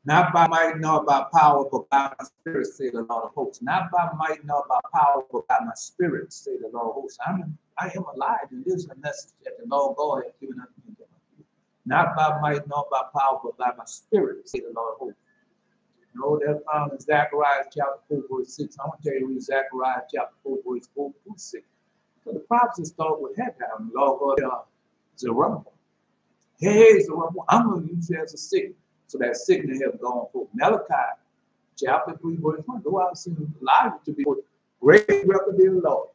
Not by might nor by power, but by my spirit, say the Lord of hosts. Not by might nor by power, but by my spirit, say the Lord of hosts. I am alive, and this is the message that the Lord God has given unto me. Not by might nor by power, but by my spirit, say the Lord of hosts. You know, that's found in Zechariah chapter 4, verse 6. I want to tell you read Zechariah chapter 4, verse 4 through 6. So the prophecy start with Haggai, the Lord God, Zerubbabel. Hey, Zerubbabel, I'm going to use you as a signal. So that signal has gone forth. Malachi chapter 3, verse 1. Go out and see Elijah to be great record in the Lord.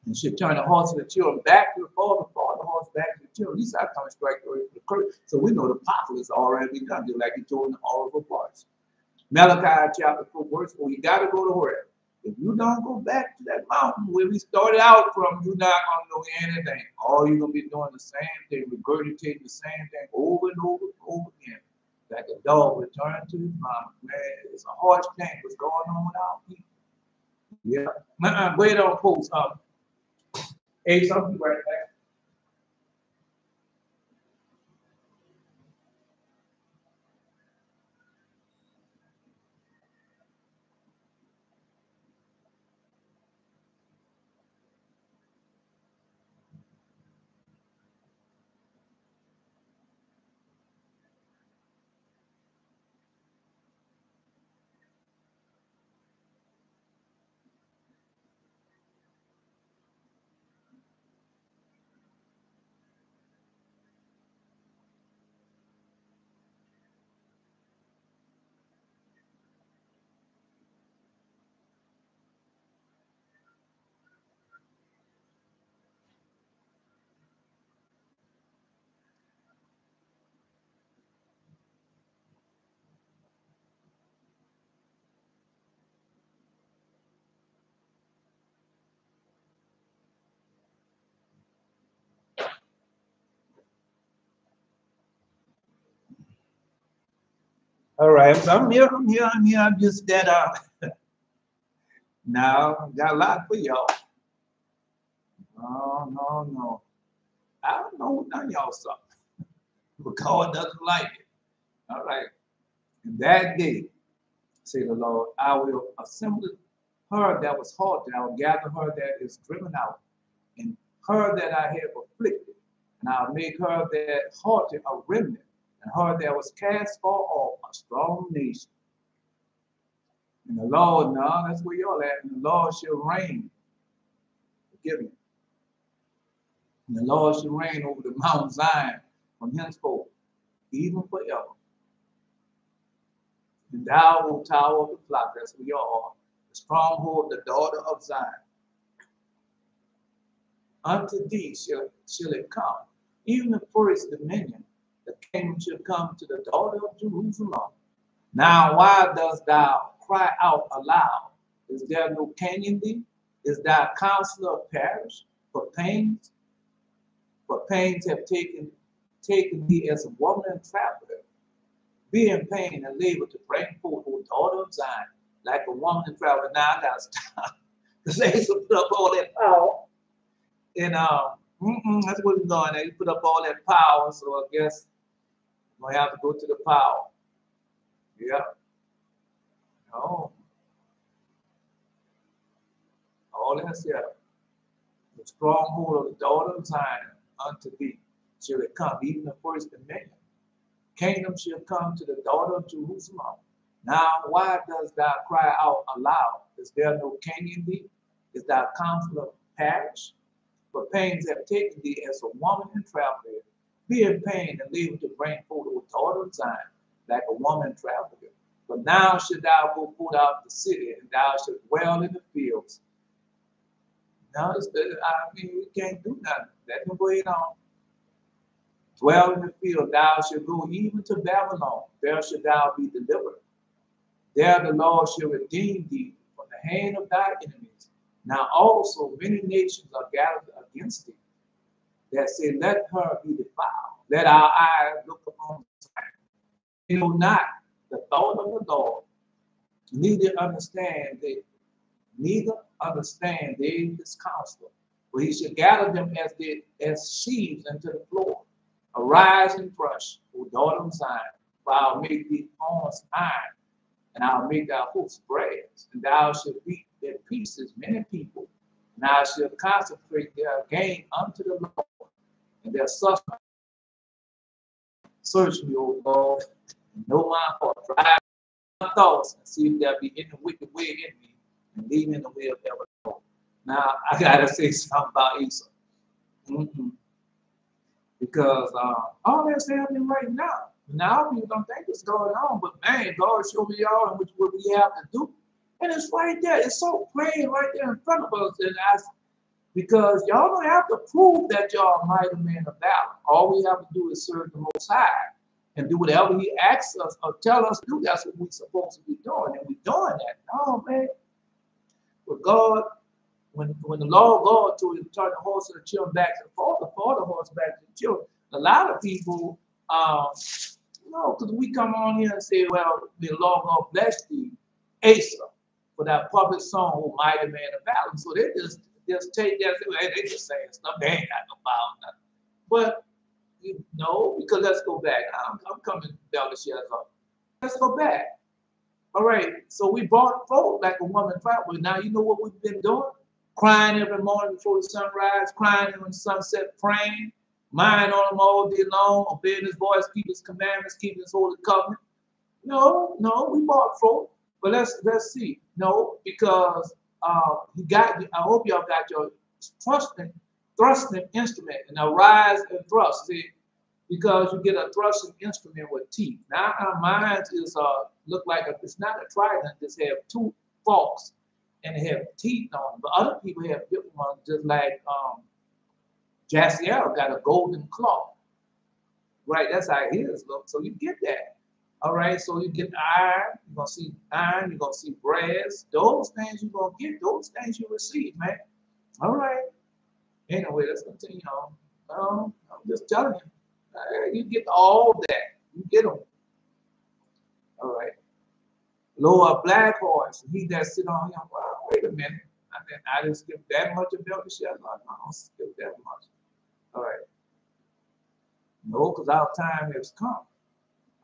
And should turn the hearts of the children back to the father, the hearts back to the children. At least I come strike the curse. So we know the apostle is already done, just like he told in the oracle parts. Malachi chapter 4, verse 4. You got to go to where? If you don't go back to that mountain where we started out from, you're not going to know anything. All you're going to be doing the same thing, regurgitating the same thing over and over and over again. Like a dog returned to his mom. Man, it's a harsh thing what's going on with our people. Yeah. Go ahead on post. Hey, something right back. All right, so I'm here. I'm just that now got a lot for y'all. No. I don't know none of y'all something. But God doesn't like it. All right. In that day, say the Lord, I will assemble her that was haughty, I will gather her that is driven out, and her that I have afflicted, and I'll make her that haughty a remnant, and her that was cast far off a strong nation. And the Lord, now that's where y'all at, and the Lord shall reign. Forgive me. And the Lord shall reign over the Mount Zion from henceforth, even forever. And thou, O tower of the flock, that's where you are, the stronghold, the daughter of Zion. Unto thee shall it come, even the first dominion, the kingdom shall come to the daughter of Jerusalem. Now why dost thou cry out aloud? Is there no king in thee? Is thy counselor perish? For pains have taken thee as a woman and traveler. Be in pain and labor to bring forth, O daughter of Zion, like a woman and traveler. Now I gotta stop. Because they used to put up all that power. And that's what we're going. They put up all that power, so I guess we're gonna have to go to the power. Yeah. No. All that's here. The stronghold of the daughter of Zion unto thee shall it come, even the first dominion. Kingdom shall come to the daughter of Jerusalem. Now why dost thou cry out aloud? Is there no king in thee? Is thy counselor perish? For pains have taken thee as a woman in travail. Be in pain and labor to bring forth, O daughter of Zion, like a woman in travail. But now shalt thou go forth out of the city, and thou shalt dwell in the fields. Now we can't do nothing. Let them go ahead on. Dwell in the field, thou shalt go even to Babylon. There shalt thou be delivered. There the Lord shall redeem thee from the hand of thy enemies. Now also many nations are gathered against thee, that say, let her be defiled. Let our eyes look upon Zion. They know not the thought of the Lord, neither understand they his counsel. For he shall gather them as sheaves into the floor. Arise and thresh, O daughter of Zion, For I'll make these horns iron, and I'll make thy hoofs brass, and thou shalt beat in pieces many people, and I shall consecrate their gain unto the Lord, and their sustenance. Search me, O Lord, and know my heart. Try my thoughts, and see if there be any wicked way in me, and lead me in the way of everlasting. Now, I got to say something about Esau. Because all that's happening right now. Now people don't think it's going on, but man, God showed me all and what we have to do. And it's right there. It's so plain right there in front of us. And because y'all don't have to prove that y'all are mighty men of valor. All we have to do is serve the Most High and do whatever He asks us or tell us to do. That's what we're supposed to be doing. And we're doing that. No, man. But God, when the Lord God told you to turn the horse and the children back to the father, the horse back to the children, a lot of people, because we come on here and say, well, the Lord God bless thee, Asa, for that public song, oh mighty man of valor. So they just take that, they just saying stuff, they ain't got no power, nothing. But, because let's go back. I'm coming down the shares up. Let's go back. All right, so we brought forth like a woman fight. Well, now you know what we've been doing? Crying every morning before the sunrise, crying when the sunset, praying, mind on Him all day long, obeying His voice, keep His commandments, keeping His holy covenant. No, we brought forth. But let's see. No, because you got. I hope y'all got your thrusting instrument and a rise and thrust. See, because you get a thrusting instrument with teeth. Now our minds is look like it's not a trident. Just have two forks and they have teeth on them. But other people have different ones, just like Jaciel got a golden claw. Right, that's how his look. So you get that. All right, so you get iron, you're going to see iron, you're going to see brass. Those things you're going to get, those things you receive, man. All right. Anyway, let's continue on. I'm just telling you, you get all that. You get them. All right. Lower black horse, he that sit on him. Well, wait a minute. I didn't skip that much of Belteshazzar. No, I don't skip that much. All right. No, because our time has come.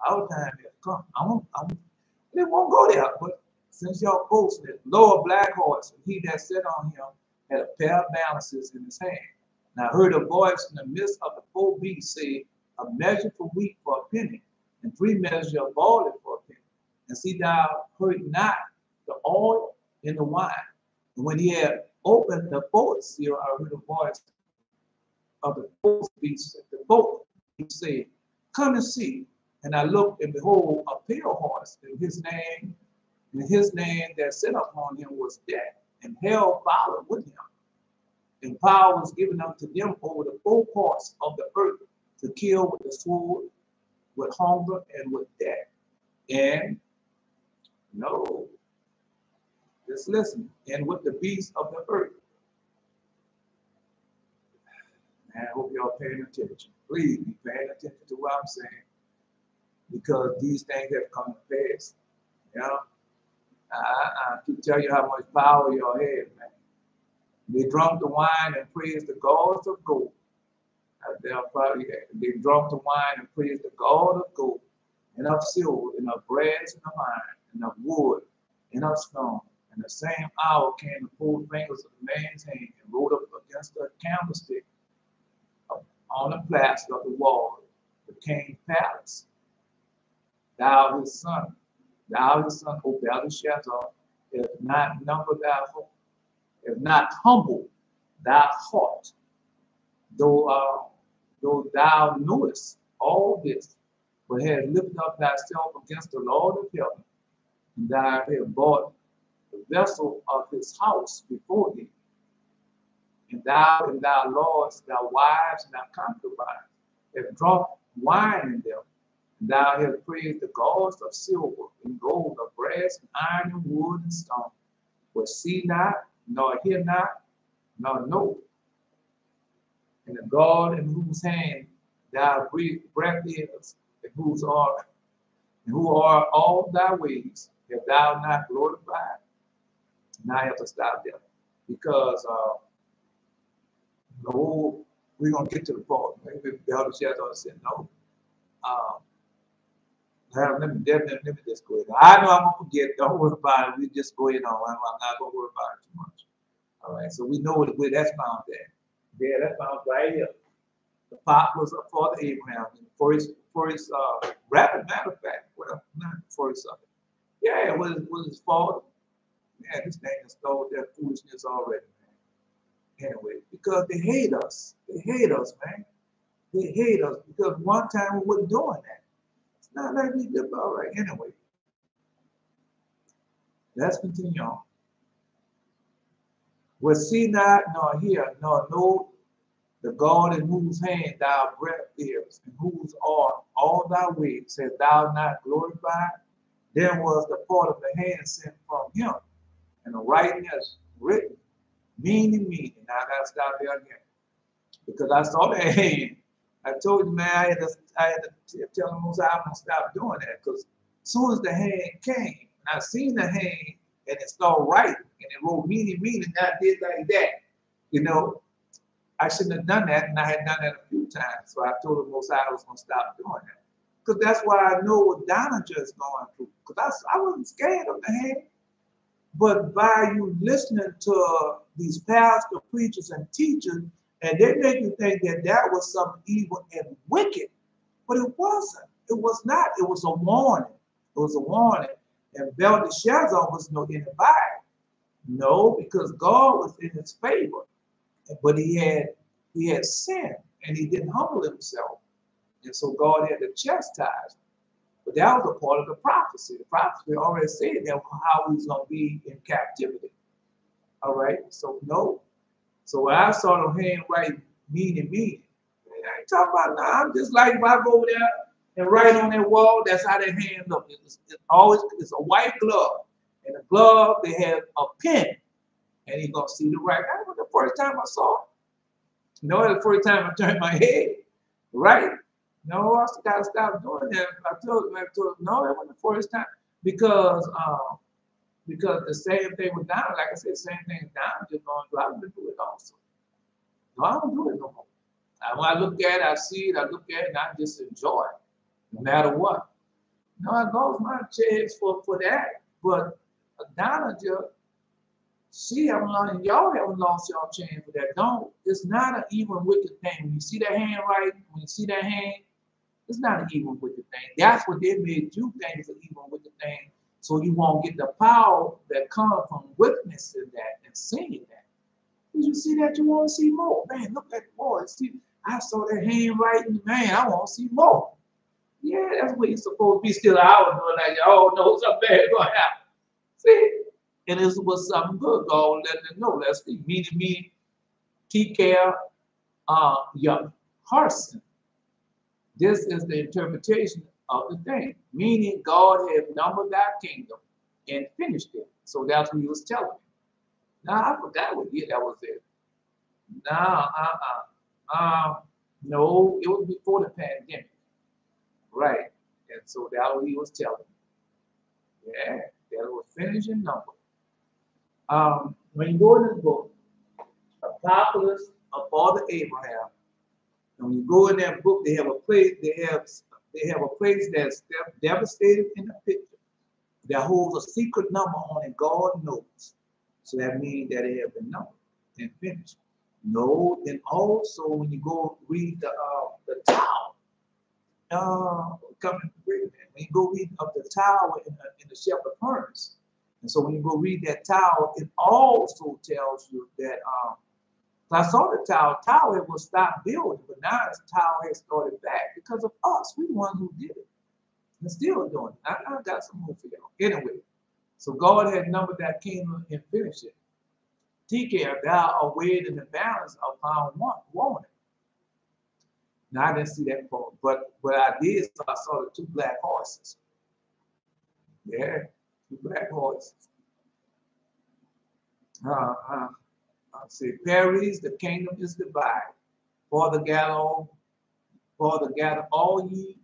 Our time has come. They won't go there, but since y'all posted it, lower black horse, and he that sat on him had a pair of balances in his hand. And I heard a voice in the midst of the four beasts say, a measure for wheat for a penny, and 3 measures of barley for a penny. And see, thou heard not the oil in the wine. And when he had opened the fourth seal, I heard a voice of the fourth beast, the fourth. He said, come and see. And I looked, and behold, a pale horse, and his name that sat upon him was Death, and hell followed with him. And power was given unto them over the 4 parts of the earth to kill with the sword, with hunger, and with death. And no, just listen, and with the beasts of the earth. Man, I hope y'all paying attention. Please be paying attention to what I'm saying, because these things have come to pass. You know, I can tell you how much power y'all have, man. They drank the wine and praised the gods of gold. They drank the wine and praised the God of gold, and of silver, and of brass, and of iron, and of wood, and of stone. And the same hour came the 4 fingers of the man's hand and rode up against the candlestick on the plaster of the wall, the king's palace. Thou his son, O Belteshazzar, have not numbered thy heart, have not humbled thy heart, though thou knewest all this, but hast lifted up thyself against the Lord of heaven, and thou hast bought the vessel of his house before thee, and thou and thy lords, thy wives, and thy concubines have drunk wine in them, and thou hast praised the gods of silver and gold, of brass, and iron, and wood, and stone, but see not, nor hear not, nor know. And the God in whose hand thy breath is, and who are all thy ways, have thou not glorified. Now I have to stop there, because we're going to get to the part. Maybe Belteshazzar said no. Let me just go ahead. I know I'm gonna forget. Don't worry about it. We just go ahead on. I'm not gonna worry about it too much. All right. So we know where that's found at. Yeah, that's found right here. The pot was a father Abraham for his rapid matter of fact. Well, not for his son. Yeah, it was his father. Yeah, this thing has stole their foolishness already, man. Anyway, because they hate us. They hate us, man. They hate us because one time we weren't doing that. It's not like we did all right. Anyway, let's continue on. Will see not, nor hear, nor know the God in whose hand thy breath is, and whose are all thy ways, hast thou not glorified? Then was the part of the hand sent from him, and the writing is written, meaning. Now I gotta stop there again. Because I saw that hand. I told you, man, I had to tell him I'm gonna stop doing that. Because as soon as the hand came, and I seen the hand and it started writing, and it wrote meaning, and I did like that. You know, I shouldn't have done that, and I had done that a few times. So I told him Most High I was gonna stop doing that. Because that's why I know what Donager is going through. Because I wasn't scared of the hand. But by you listening to these pastors, preachers, and teachers, and they make you think that that was something evil and wicked. But it wasn't. It was not. It was a warning. It was a warning. And Belteshazzar was no in the Bible. No, because God was in his favor. But he had sinned and he didn't humble himself. And so God had to chastise him. But that was a part of the prophecy. The prophecy already said that how he's going to be in captivity. All right? So, no. So when I saw the hand write meaning, I ain't talking about now. I'm just like if I go over there and write on that wall, that's how that hand looks. It's a white glove. And the glove, they have a pen. And you're going to see the right. That was the first time I saw it. No, the first time I turned my head. Right? No, I got to stop doing that. I told no, that wasn't the first time. Because the same thing with Don, like I said, same thing with Don, just going through. I don't do it also. No, I don't do it no more. When I look at it, I see it, I look at it, and I just enjoy it, no matter what. No, I lost my chance for that. But Donna just, she haven't lost, and y'all haven't lost y'all chance for that. Don't, it's not an evil and wicked thing. When you see that hand right, when you see that hand, it's not an evil and wicked thing. That's what they made you think is an evil and wicked thing. So you won't get the power that comes from witnessing that and seeing that. When you see that, you want to see more. Man, look at more. See, I saw that handwriting. Man, I want to see more. Yeah, that's what you're supposed to be still an hour doing like, oh, no, something bad going to happen. See? And this was something good. God letting them know. Let's see. Meaning, take care your Harson. This is the interpretation of the thing. Meaning God had numbered thy kingdom and finished it. So that's what he was telling me. Now I forgot what year that was it. No, it was before the pandemic. Right. And so that's what he was telling me. Yeah, that was finished and numbered. When you go in this book, Apocalypse of Father Abraham, and when you go in that book, they have a place, they have a place that's devastated in the picture that holds a secret number on it, God knows. So that means that it has been numbered and finished. No, and also when you go read the tower, when you go read of the tower in the shepherd furnace, and so when you go read that tower, it also tells you that I saw the tower was stopped building, but now the tower has started back because of us. We're the ones who did it. And still doing it. I got some more for y'all. Anyway, so God had numbered that kingdom and finished it. Take care, thou are weighed in the balance of my warning. Now I didn't see that part, but what I did, so I saw the two black horses. Yeah, two black horses. I say, Paris, the kingdom is divided. Father gather all ye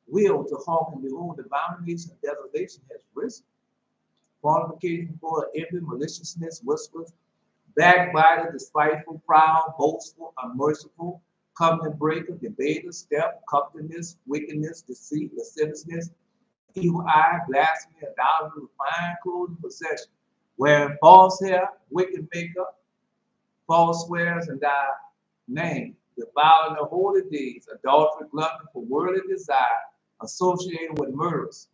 will to hawk, and behold, the abomination and desolation has risen. Fornication, for envy, maliciousness, whispers, backbiter, despiteful, proud, boastful, unmerciful, covenant breaker, debater, step, covetousness, wickedness, deceit, lasciviousness, evil eye, blasphemy, idolatry, fine clothing, possession, wearing false hair, wicked makeup, false swears, and thy name, defiling the holy days, adultery, gluttony for worldly desire, associated with murderers.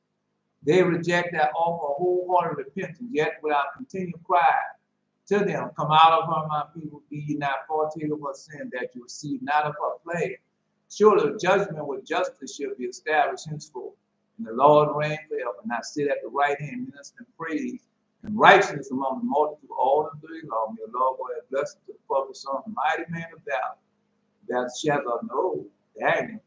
They reject that offer of wholehearted repentance, yet without continued cry to them, come out of her, my people, be ye not partakers of her sin, that you receive not of her plague. Surely judgment with justice shall be established henceforth, and the Lord reign forever. And I sit at the right hand, ministering praise and righteousness among the multitude of all the three law. May the Lord go ahead, blessed to the public son, the mighty man of valor. That shall no, Daniel.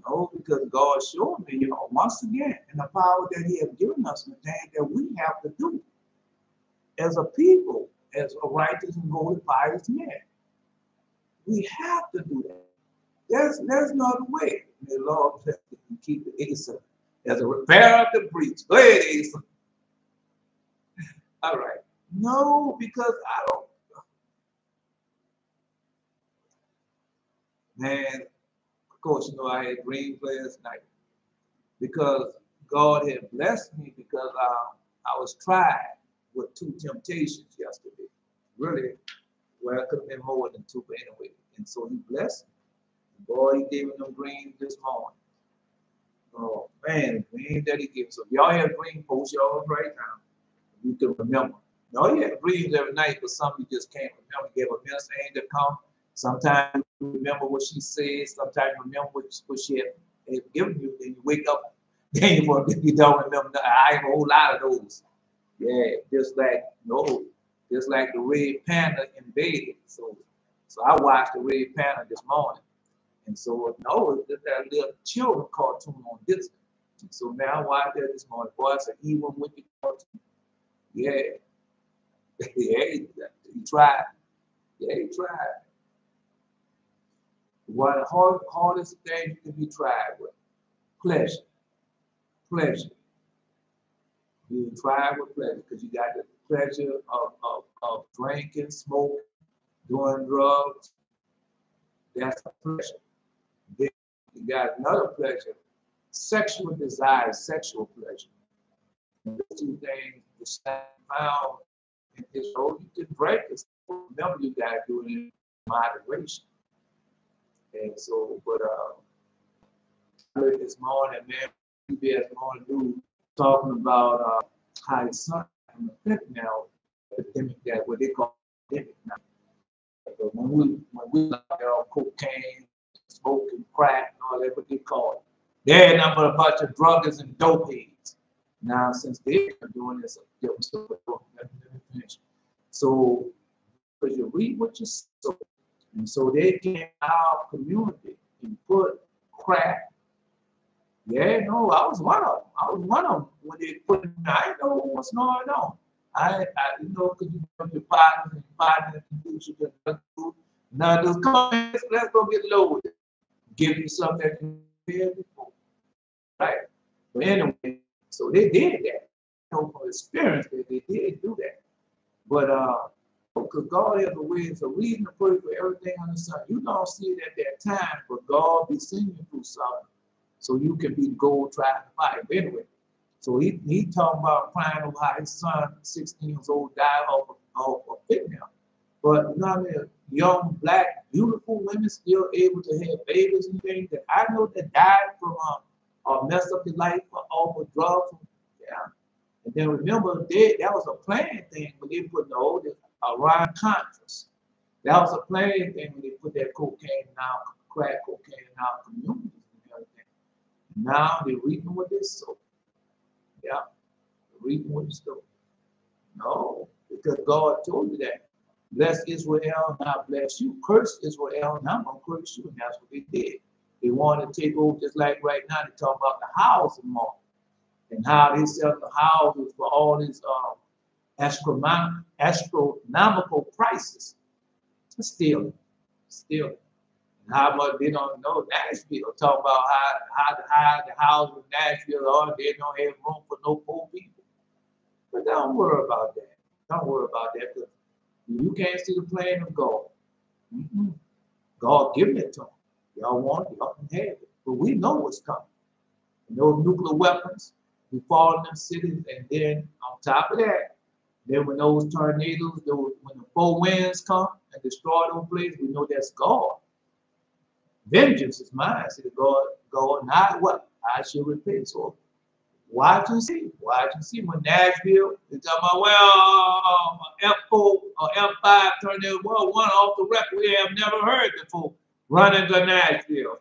No, because God showed me, once again, in the power that He has given us, the thing that we have to do as a people, as a righteous and holy, pious men. We have to do that. There's no other way. May the Lord bless you and keep the Asa as a repairer of the breach. Go ahead, Asa. All right. No, because I don't. Man, of course, I had dreams last night because God had blessed me because I was tried with 2 temptations yesterday. Really, well, it could have been more than 2, but anyway. And so He blessed me. Boy, He gave me them dreams this morning. Oh, man, the dreams that He gives. So if y'all have dreams, post y'all right now. You can remember. No, you have dreams every night, but some you just can't remember. You have a minister angel come. Sometimes you remember what she said. Sometimes you remember what she had given you. Then you wake up. Then you don't remember. I have a whole lot of those. Yeah, just like the Red Panda in bed. So I watched the Red Panda this morning. And so it's that little children cartoon on Disney. And so now I watched that this morning. Boy, it's an evil wicked cartoon. Yeah. Yeah, he tried. Yeah, he tried. One of the hardest things you can be tried with. Pleasure. Pleasure. You try with pleasure because you got the pleasure of drinking, smoking, doing drugs. That's a pleasure. Then you got another pleasure, sexual desire, sexual pleasure. And those 2 things the same found in His role. You can break this. Remember, you got to do it in moderation. And so, but I heard this morning, man, PBS morning news talking about how his son in the fentanyl epidemic, that what they call epidemic now. But when we like cocaine, smoking, crack, and all that, what they call it. They're number a bunch of druggers and dope heads. Now, since they're doing this, so because you read what you sow, and so they get in our community and put crack. Yeah, no, I was one of them. I was one of them when they put it. I didn't know what's going on. I because you know your partners can do what you can do. Now, just come on, let's go get loaded. Give you something that you did before. Right? But anyway, so they did that. From experience, they did do that. But because God has a way, it's a reason to pray for everything on the sun. You don't see it at that time, but God be seeing you through something. So you can be the gold trying to fight. But anyway, so he talking about crying over how his son, 16 years old, died off of fentanyl. But you know what I mean? Young, black, beautiful women still able to have babies and things that I know that died from or messed up their life off of drugs. Yeah. And then remember, that was a planned thing when they put the oldest around Contras. That was a planned thing when they put that cocaine now, crack cocaine in our communities and everything. Now they're reaping what they sow. Yeah, they're reaping what they sow. No, because God told you that. Bless Israel, and I'll bless you. Curse Israel, and I'm going to curse you. And that's what they did. They wanted to take over, just like right now, they talk about the housing market and how they sell the houses for all these astronomical prices. Still. And how much they don't know Nashville. Talk about how the houses in Nashville are. They don't have room for no poor people. But don't worry about that. Don't worry about that. Because you can't see the plan of God. God giving it to them. Y'all want it, y'all can have it. But we know what's coming. no nuclear weapons befall in them cities. And then on top of that, then when those tornadoes, when the four winds come and destroy those places, we know that's God. Vengeance is mine, said God, not what? I shall repay. So watch and see. Watch and see. When Nashville, they're talking about, well, F4 or F5 tornado, well, one off the record we have never heard before, running to Nashville.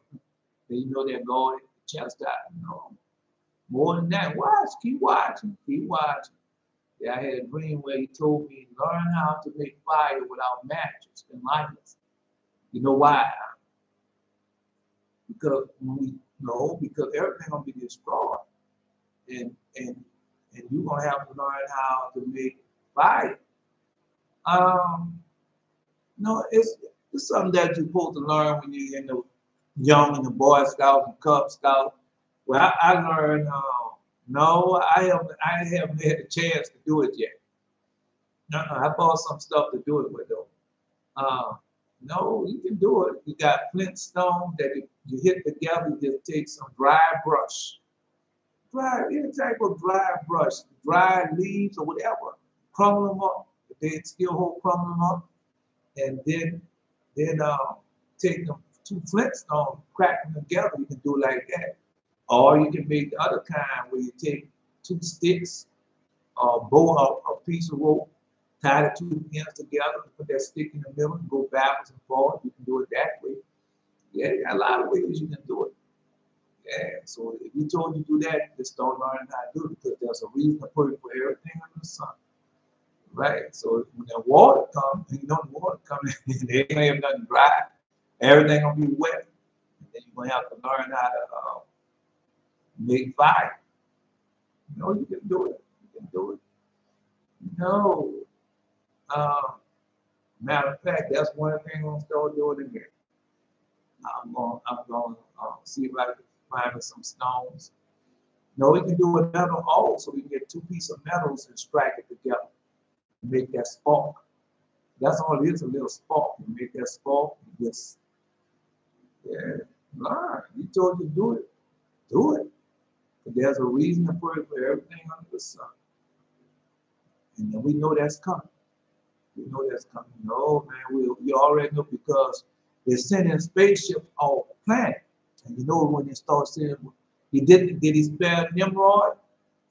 Then you know they're going to chastise. No. More than that, watch, keep watching, keep watching. Yeah, I had a dream where he told me, learn how to make fire without matches and lighters. You know why? Because because everything gonna be destroyed. And you're gonna have to learn how to make fire. No, it's something that you're supposed to learn when you're in the young in the Boy Scouts and Cub Scouts. Well, I learned. No, I haven't had a chance to do it yet. I bought some stuff to do it with though. No, you can do it. You got flintstone that you hit together. You just take some dry brush, any type of dry brush, dry leaves or whatever. Crumble them up. If they still hold, crumble them up, and then take them two flintstones, crack them together. You can do it like that. Or you can make the other kind where you take two sticks, bow a piece of rope, tie the two ends together, put that stick in the middle, and go backwards and forward. You can do it that way. Yeah, you got a lot of ways you can do it. Yeah, so if you told you to do that, just start learning how to do it because there's a reason to put it for everything under the sun. Right? So when that water comes, and you know the water coming, they ain't gonna have nothing dry. Everything gonna be wet. And then you're gonna have to learn how to make fire. No, you can do it. You can do it. No. Matter of fact, that's one thing I'm gonna start doing again. I'm going see if I can find some stones. No, we can do a metal also. We can get two pieces of metals and strike it together. Make that spark. That's all it is, a little spark. You make that spark, you just, yeah, learn. You told you to do it, do it. But there's a reason to put it for everything under the sun. And then we know that's coming. We know that's coming. No, man, we already know because they're sending spaceships off the planet. And you know when they start sending, did he spare Nimrod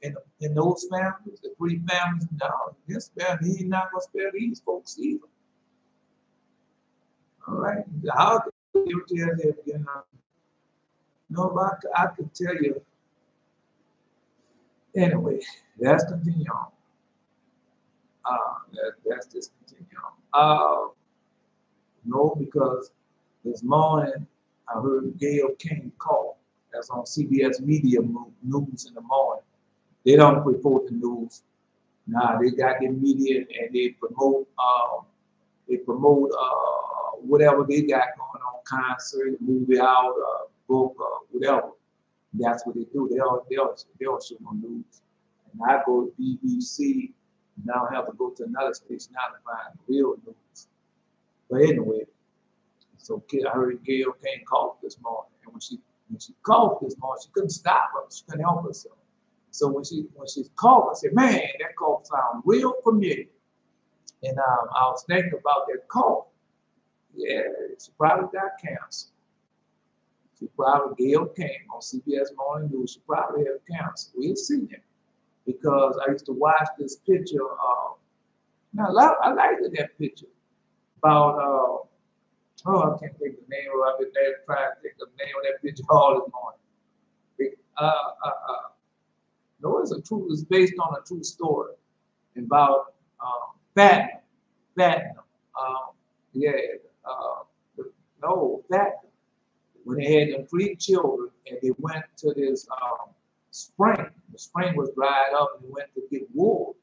and those families, the three families? No, he's not going to spare these folks either. All right. How can you tell them again? No, but I can tell you. Anyway, let's continue on. Let's just continue on. No, because this morning I heard Gayle King call. That's on CBS Media News in the morning. They don't report the news. Nah, they got their media and they promote whatever they got going on, concert, movie out, book, whatever. That's what they do. They'll show on news. And I go to BBC, now I have to go to another station now to find real news. But anyway, so I heard Gayle King cough this morning, and when she coughed this morning, she couldn't stop her. She couldn't help herself. So when she coughed, I said, "Man, that cough sounds real familiar." And I was thinking about that cough. Yeah, she probably got cancer. She probably Gayle King on CBS Morning News. She probably had cancer. We'll see it because I used to watch this picture. I liked that picture about. I can't think of the name of it. I've been there trying to think of the name of that picture all this morning. No, it's based on a true story about Fatima. Fatima. When they had them 3 children and they went to this spring. The spring was dried up and they went to get wood,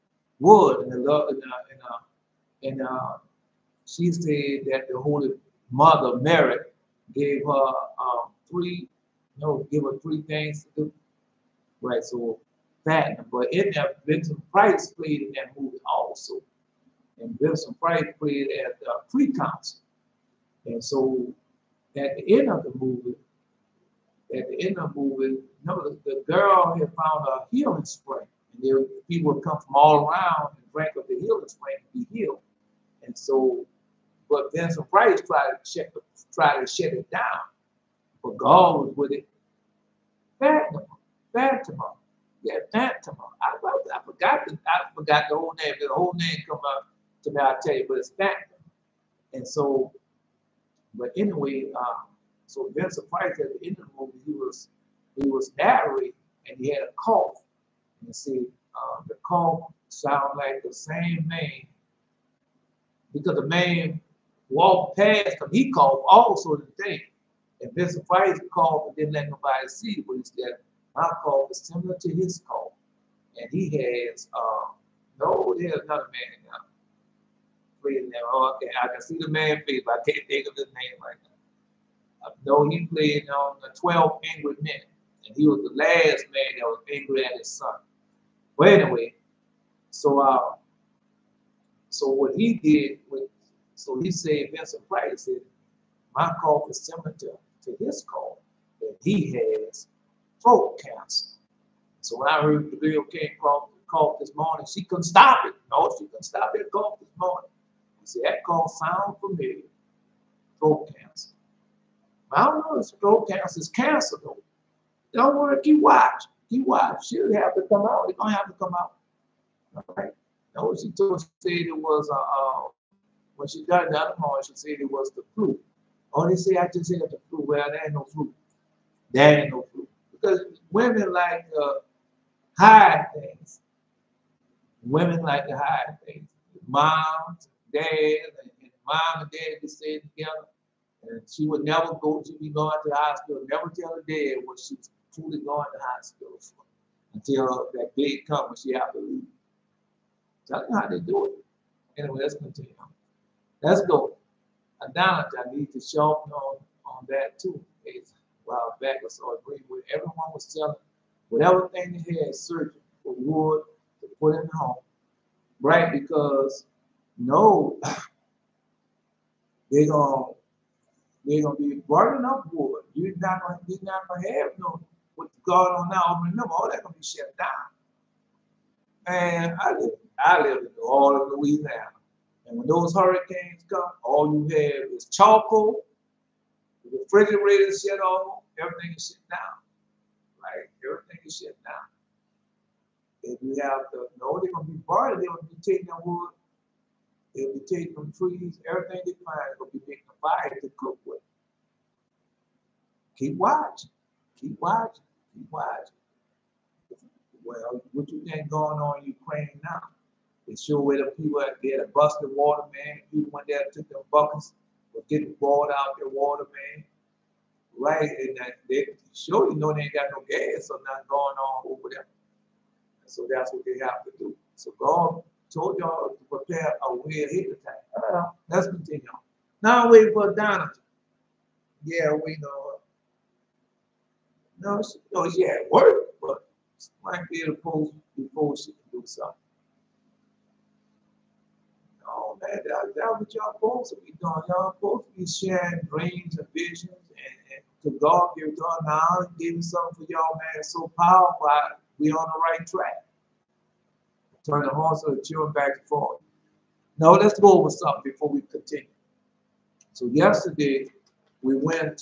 and she said that the Holy Mother Mary gave her 3 things to do. Right, so that, but in that Vincent Price played in that movie also. And Vincent Price played at the pre-council. And so at the end of the movie, at the end of the movie, the girl had found a healing spring. And people would come from all around and drink of the healing spring and be healed. And so, but then some Price tried to shut it down. But God was with it. Fatima. Yeah, Fatima. I forgot the whole name. The whole name come up to me, I'll tell you, but it's Fatima. And so, but anyway, so Vincent Price at the end of the movie, he was narrating and he had a cough. And see, the cough sounded like the same man because the man walked past him. He coughed also the thing. And Vincent Price coughed and didn't let nobody see it, but he said, my cough is similar to his cough. And he has, there's another man now. Okay, I can see the man face, but I can't think of his name right now. No, he played on the 12 Angry Men, and he was the last man that was angry at his son. Well, anyway, so what he did so he said, Vincent Price said, my cough is similar to his cough, and he has throat cancer. So when I heard the Bill King cough this morning, she couldn't stop it. No, she couldn't stop that cough this morning. See, that cough sounds familiar. Throat cancer. I don't know if throat cancer is cancer, though. Don't worry, keep watching. Keep watching. She'll have to come out. It's going to have to come out. All right? No, she said it was, when she got it the other morning, she said it was the flu. Oh, they say I just said the flu. Well, there ain't no flu. There ain't no flu. Because women like to hide things. Women like to hide things. Moms, dads, and mom and dad be staying together. And she would never be going to the hospital, never tell her dad what she was truly going to the hospital for until that day comes when she have to leave. Tell you how they do it. Anyway, let's continue. Let's go. Adonijah, I need to sharpen on that too. A while back or so, I agreed with everyone was selling whatever thing they had searching for wood to put in the home. Right? Because no, they're gonna be burning up wood. You're not gonna have no what's going on now. Remember, all that gonna be shut down. And I live in New Orleans, Louisiana. And when those hurricanes come, all you have is charcoal, the refrigerator is shut off, everything is shut down. Right? Everything is shut down. If you have to know they're gonna be burning, they're gonna be taking the wood, they'll be taking them trees, everything they find is gonna be making a fire to cook with. Keep watching, keep watching, keep watching. Well, what you think going on in Ukraine now? They show where the people out there, the busted water, man. People went there, took them buckets, were getting boiled out their water, man. Right? And they sure you know they ain't got no gas or nothing going on over there. And so that's what they have to do. So God told y'all to prepare a way ahead of time. Let's continue. Now wait for Donna. Yeah, we know. No, she had work, but she might be able to post before she can do something. No, man, that's what y'all supposed to be doing. Y'all supposed to be sharing dreams and visions and to God give God now and giving something for y'all, man. It's so powerful. We on the right track. Turn the horse of the children back and forth. Now let's go over something before we continue. So yesterday we went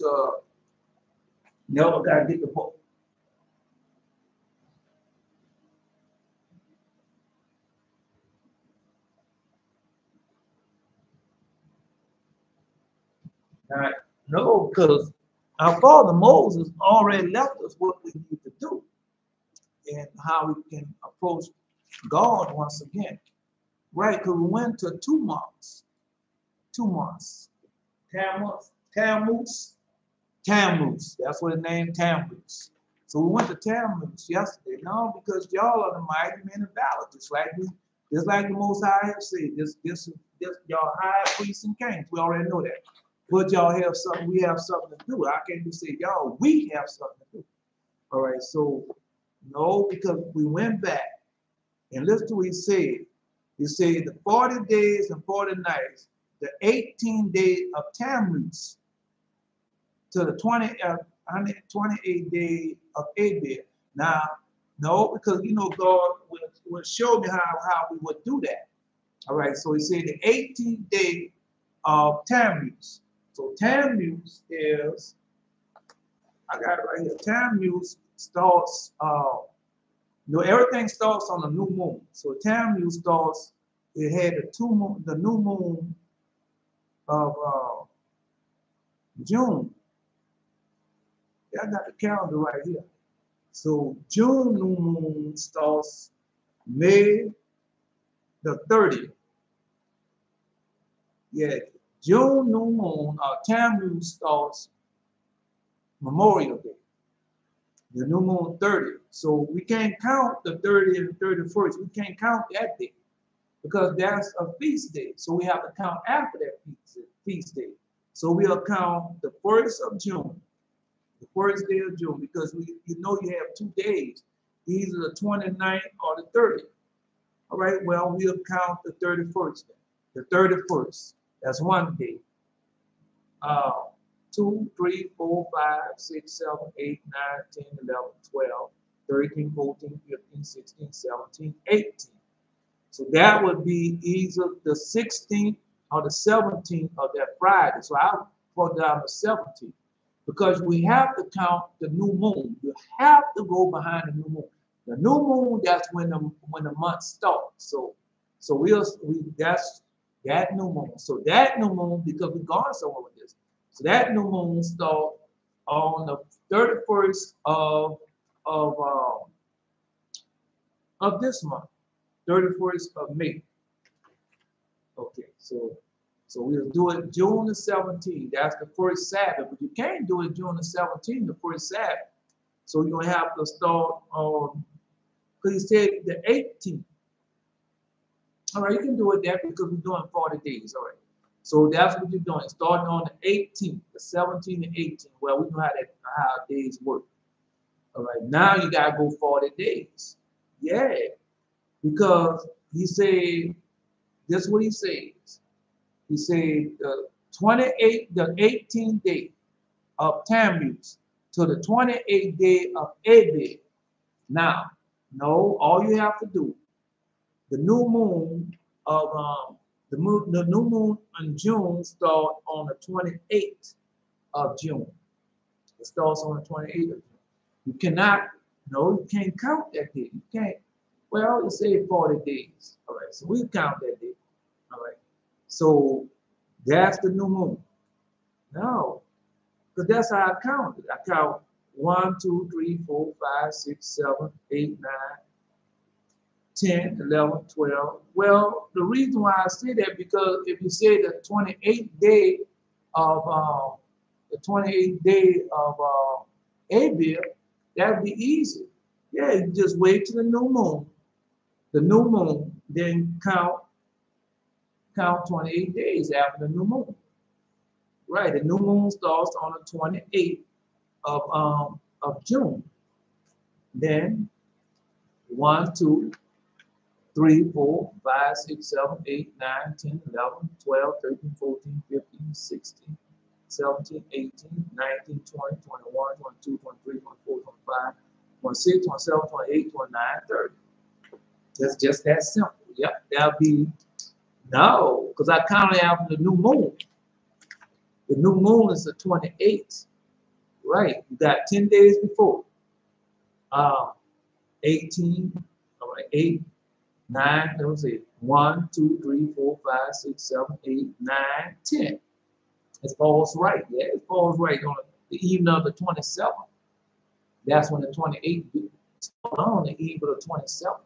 never got to get the book. Now, no, because our father Moses already left us what we need to do and how we can approach God once again. Right, because we went to 2 months. 2 months. Tammuz. That's what the name Tammuz. So we went to Tammuz yesterday. No, because y'all are the mighty men of valor, just like the Most High have said. This y'all high priests and kings. We already know that. But y'all have something. We have something to do. I can't just say y'all. We have something to do. All right. So no, because we went back and listen to what he said. He said the 40 days and 40 nights, the 18 days of Tammuz to the 128 days of Abib. Now, no, because you know God will show me how we would do that. All right, so he said the 18th day of Tammuz. So Tammuz is, I got it right here. Tammuz starts, everything starts on the new moon. So Tammuz starts, it had the new moon of June. Yeah, I got the calendar right here. So June new moon starts May the 30th. Yeah, June new moon, Tammuz starts Memorial Day. The new moon 30th. So we can't count the 30th and 31st. We can't count that day because that's a feast day. So we have to count after that feast day. So we'll count the 1st of June, the first day of June, because you have 2 days, either the 29th or the 30th. All right, well, we'll count the 31st then. The 31st, that's 1 day. 2, 3, 4, 5, 6, 7, 8, 9, 10, 11, 12, 13, 14, 15, 16, 17, 18. So that would be either the 16th or the 17th of that Friday. So I'll put down the 17th because we have to count the new moon. You have to go behind the new moon. The new moon, that's when the month starts. So that's that new moon. So that new moon, because we're going somewhere with this. So that new moon starts on the 31st of this month, 31st of May. Okay, so we'll do it June the 17th. That's the first Sabbath, but you can't do it June the 17th, the first Sabbath. So you're gonna have to start on, because he said the 18th. All right, you can do it there because we're doing 40 days. All right. So that's what you're doing. Starting on the 18th, the 17th and 18th. Well, we know how days work. All right, now you gotta go 40 days. Yeah, because he said, this is what he says. He said the 18th day of Tammuz to the 28th day of Abib. Now, no, all you have to do, the new moon of the new moon in June starts on the 28th of June. It starts on the 28th of June. You cannot, no, you can't count that day. You can't. Well, you say 40 days. All right, so we count that day. All right, so that's the new moon. No, because that's how I count it. I count 1, 2, 3, 4, 5, 6, 7, 8, 9, 10, 11, 12. Well, the reason why I say that, because if you say the 28th day of Abib, that would be easy. Yeah, you just wait till the new moon. The new moon, then count 28 days after the new moon. Right, the new moon starts on the 28th of June. Then 1, 2, 3, 4, 5, 6, 7, 8, 9, 10, 11, 12, 13, 14, 15, 16, 17, 18, 19, 20, 21, 22, 23, 24, 25, 26, 27, 28, 29, 30. That's just that simple. Yep, that'll be, no, because I counted out the new moon. The new moon is the 28th. Right, you got 10 days before. 18, all right, 8, 9, let me see, 1, 2, 3, 4, 5, 6, 7, 8, 9, 10. It falls right. Yeah, it falls right on the evening of the 27th. That's when the 28th is on the eve of the 27th.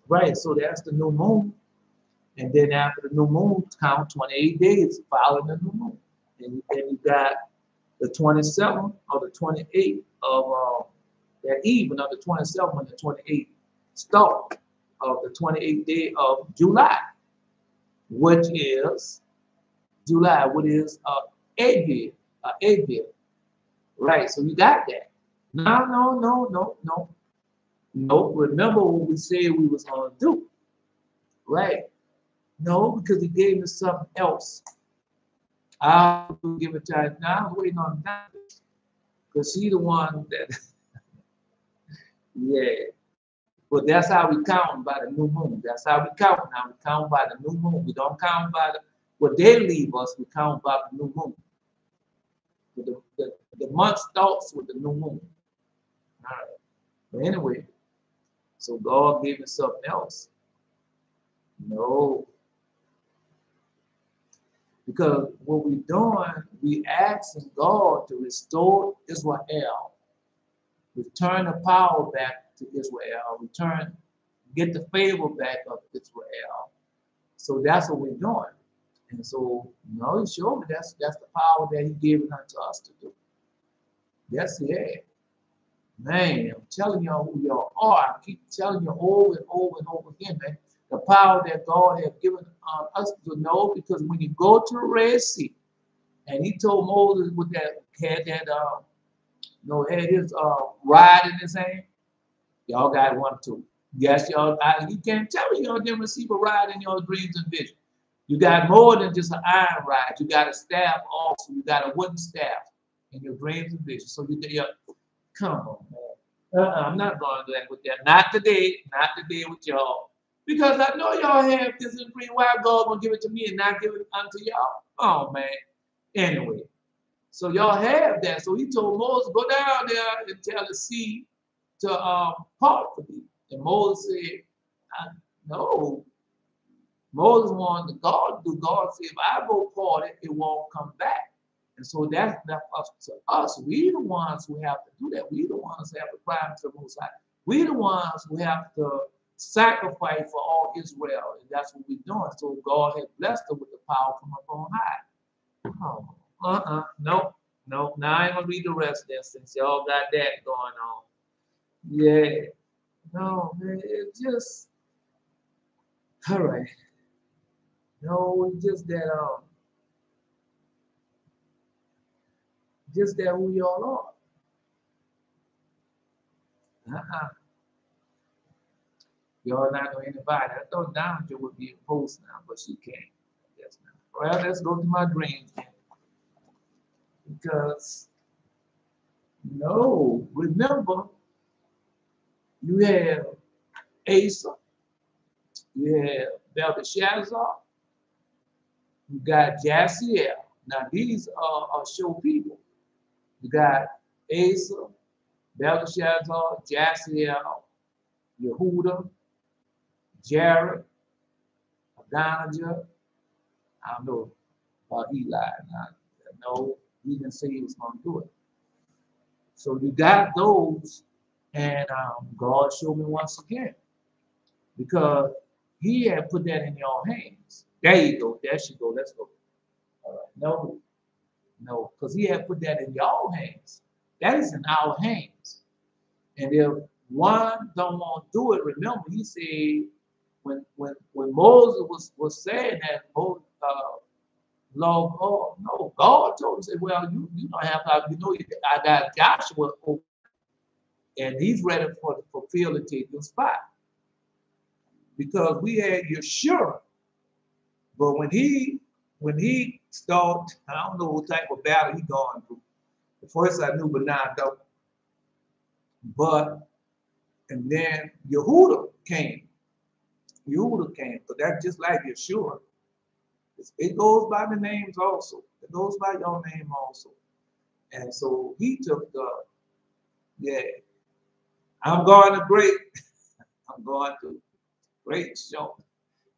Right, so that's the new moon. And then after the new moon, count 28 days following the new moon. And then you got the 27th or the 28th of that evening of the 27th and the 28th start of the 28th day of July, which is Abib, Abib. Right, so you got that. No, remember what we said we was going to do. Right. No, because he gave us something else. I'll give it to you. Now I was waiting on that. Because she the one that, yeah. But that's how we count, by the new moon. That's how we count now. We count by the new moon. We don't count by what they leave us. We count by the new moon. The month starts with the new moon. All right. But anyway, so God gave us something else. No. Because what we're doing, we asking God to restore Israel. Return the power back to Israel. Get the favor back of Israel. So that's what we're doing. And so, he showed me that's the power that he gave it unto us to do. Yes, it. Man, I'm telling y'all who y'all are. I keep telling you over and over and over again, man. The power that God has given us to know, because when you go to the Red Sea, and he told Moses with that, had his rod in his hand, y'all got one too. Yes, y'all, you can't tell me y'all didn't receive a rod in your dreams and visions. You got more than just an iron rod. You got a staff also. You got a wooden staff in your dreams and visions. So come on, man. I'm not going to that with that. Not today with y'all. Because I know y'all have this in dream. Why God gonna give it to me and not give it unto y'all? Oh man. Anyway, so y'all have that. So he told Moses, go down there and tell the sea to part for me. And Moses said, no. Moses wanted God to do. God said, if I go part it, it won't come back. And so that's up to us. We the ones who have to do that. We the ones who have to cry to the Most High. We the ones who have to sacrifice for all Israel. And that's what we're doing. So God has blessed us with the power from up on high. Oh, no. Now I ain't gonna read the rest of that since y'all got that going on. Yeah. No, man, it's just all right. No, it's just that who y'all are. Y'all not gonna invite. I thought Donager would be a post now, but she can't. Yes, well, let's go to my dreams then. Because remember, you have Asa, you have Belteshazzar, you got Jaziel. Now these are show people. You got Asa, Belteshazzar, Jaziel, Yehuda, Jared, Adonijah. I don't know about Eli. No, he didn't say he was going to do it. So you got those, and God showed me once again, because he had put that in your hands. There you go. There she go. Let's go. All right. No, because he had put that in your hands. That is in our hands. And if one don't want to do it, remember he said when Moses was saying that, Moses, Lord, oh, no, God told him, say, well, you don't have to, I got Joshua over, and he's ready for the fulfill and take your spot. Because we had Yeshua, but when he started, I don't know what type of battle he going through. At first I knew, but now I don't. And then Yehuda came. But that's just like Yeshua. It goes by the names also. It goes by your name also. And so he took I'm going to great show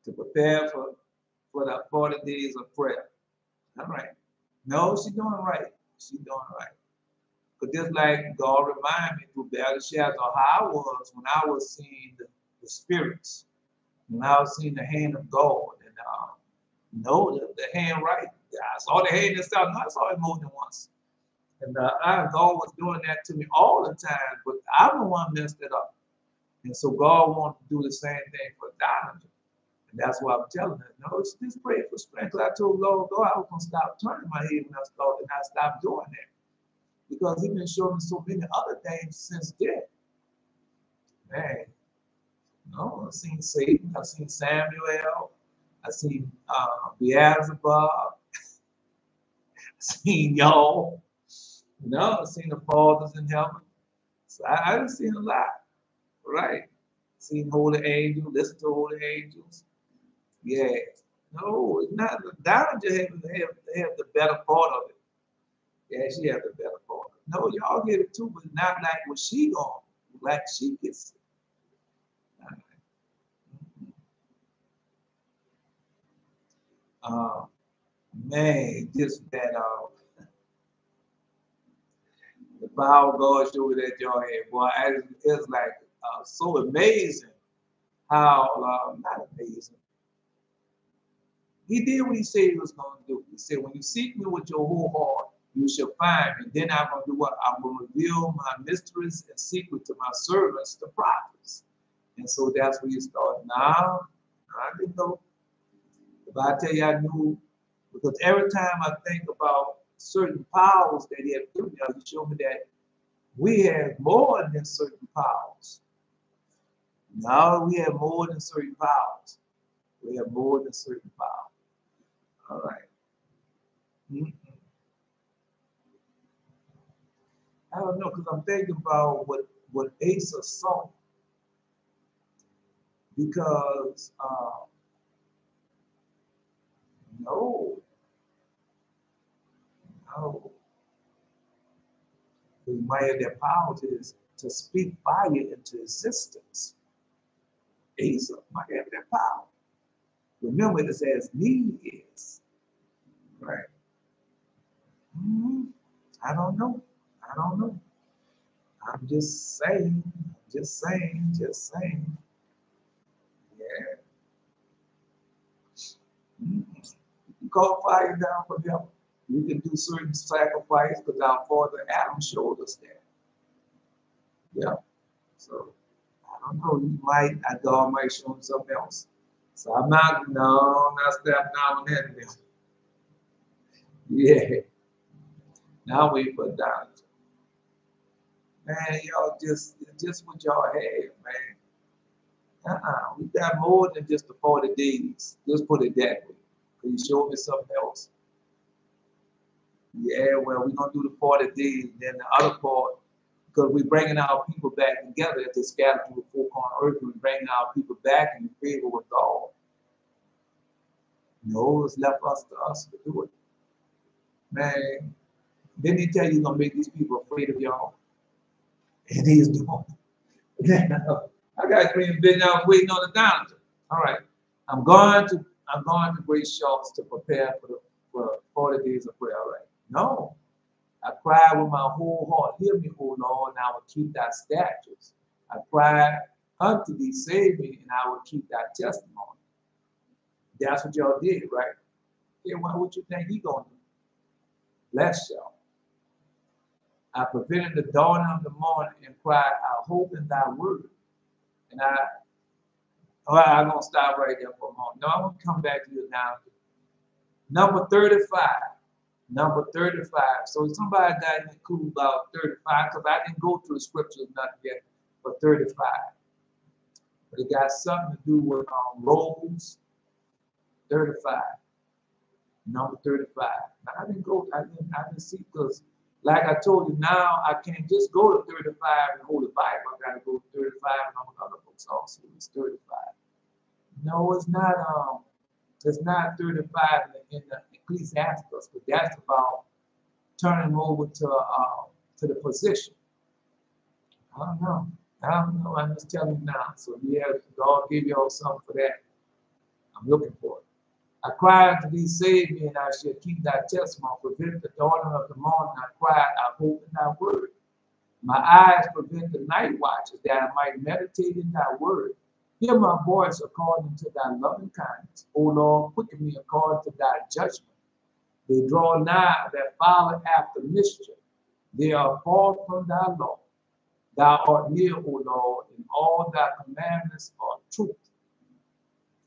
to prepare for the 40 days of prayer. All right. No, she's doing right. But just like God reminded me through Belteshazzar how I was when I was seeing the spirits, when I was seeing the hand of God, and the hand right. I saw the hand and stuff. I saw it more than once. And God was doing that to me all the time, but I'm the one messed it up. And so God wanted to do the same thing for Donovan. And that's why I'm telling her, no, just pray for strength. Because I told Lord God I was going to stop turning my head when I started, and I stopped doing that. Because he's been showing me so many other things since then. Man, I've seen Satan, I've seen Samuel, I've seen Beelzebub, I've seen y'all. No, I've seen the fathers in heaven. So I've seen a lot, right? Seen holy angels, listen to holy angels. Yeah. No, it's not. Down just have the better part of it. Yeah, she has the better part. No, y'all get it too, but not like what she on. Like she gets it. Uh, man, just that the power of God showed that y'all had, boy. It's like so amazing how not amazing. He did what he said he was going to do. He said, when you seek me with your whole heart, you shall find me. Then I'm going to do what? I'm going to reveal my mysteries and secret to my servants, the prophets. And so that's where you start. Now, I didn't know. If I tell you I knew, because every time I think about certain powers that he had given me, he showed me that we have more than certain powers. Now we have more than certain powers. We have more than certain powers. All right. Mm-hmm. I don't know, because I'm thinking about what Asa saw. Because no, we might have that power to speak fire into existence. Asa might have that power. Remember, it says need is. Right. Mm-hmm. I don't know. I don't know. I'm just saying, just saying, just saying. Yeah. Mm-hmm. You can call fire down from heaven. You can do certain sacrifice because our father Adam showed us that. Yeah. So I don't know. You might, God might show him something else. So I'm not, no, I'm not stepping down on that. Yeah. Now I'm waiting for down. Man, y'all just what y'all have, man. We got more than just the 40 days. Just put it that way. Can you show me something else? Yeah, well, we're going to do the 40 days. Then the other part, because we're bringing our people back together at the scattered through the four corner earth. We're bringing our people back in favor with God. No, it's left to us to do it. Man, didn't he tell you he's going to make these people afraid of y'all? And he's doing it. I got 3 billion waiting on the downturn. All right. I'm going to Great Shorts to prepare for 40 days of prayer. All right. No. I cried with my whole heart. Hear me, O Lord, and I will keep thy statutes. I cried unto thee, save me, and I will keep thy testimony. That's what y'all did, right? Yeah, well, what you think he gonna do? Bless y'all. I prevented the dawning of the morning and cried, I hope in thy word. And I'm going to stop right there for a moment. No, I'm going to come back to you now. Number 35. Number 35. So somebody got any clue about 35, because I didn't go through the scriptures nothing yet for 35. But it got something to do with robes. 35. Number 35. Now, I didn't see, because like I told you, now I can't just go to 35 and hold the Bible. I got to go to 35 and all other books also. It's 35. No, it's not 35 in the Ecclesiasticus, but that's about turning them over to the position. I don't know. I'm just telling you now. So yeah, God gave y'all something for that. I'm looking for it. I cried to thee, save me, and I shall keep thy testimony. Prevent the dawning of the morning. I cried, I hope in thy word. My eyes prevent the night watches, that I might meditate in thy word. Hear my voice according to thy loving kindness. O Lord, quicken me according to thy judgment. They draw nigh that follow after mischief. They are far from thy law. Thou art near, O Lord, and all thy commandments are truth.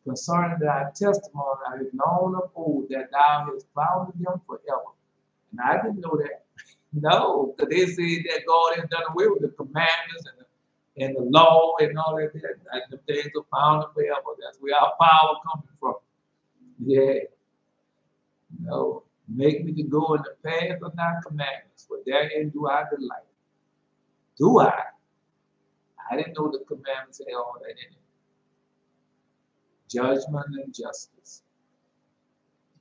Concerning thy testimony, I have known of old that thou hast founded them forever. And I didn't know that. No, because they said that God has done away with the commandments and the law and all that. The things are founded forever. That's where our power coming from. Yeah. No. Make me to go in the path of thy commandments, for therein do I delight. Do I? I didn't know the commandments had all that in it. Judgment and justice.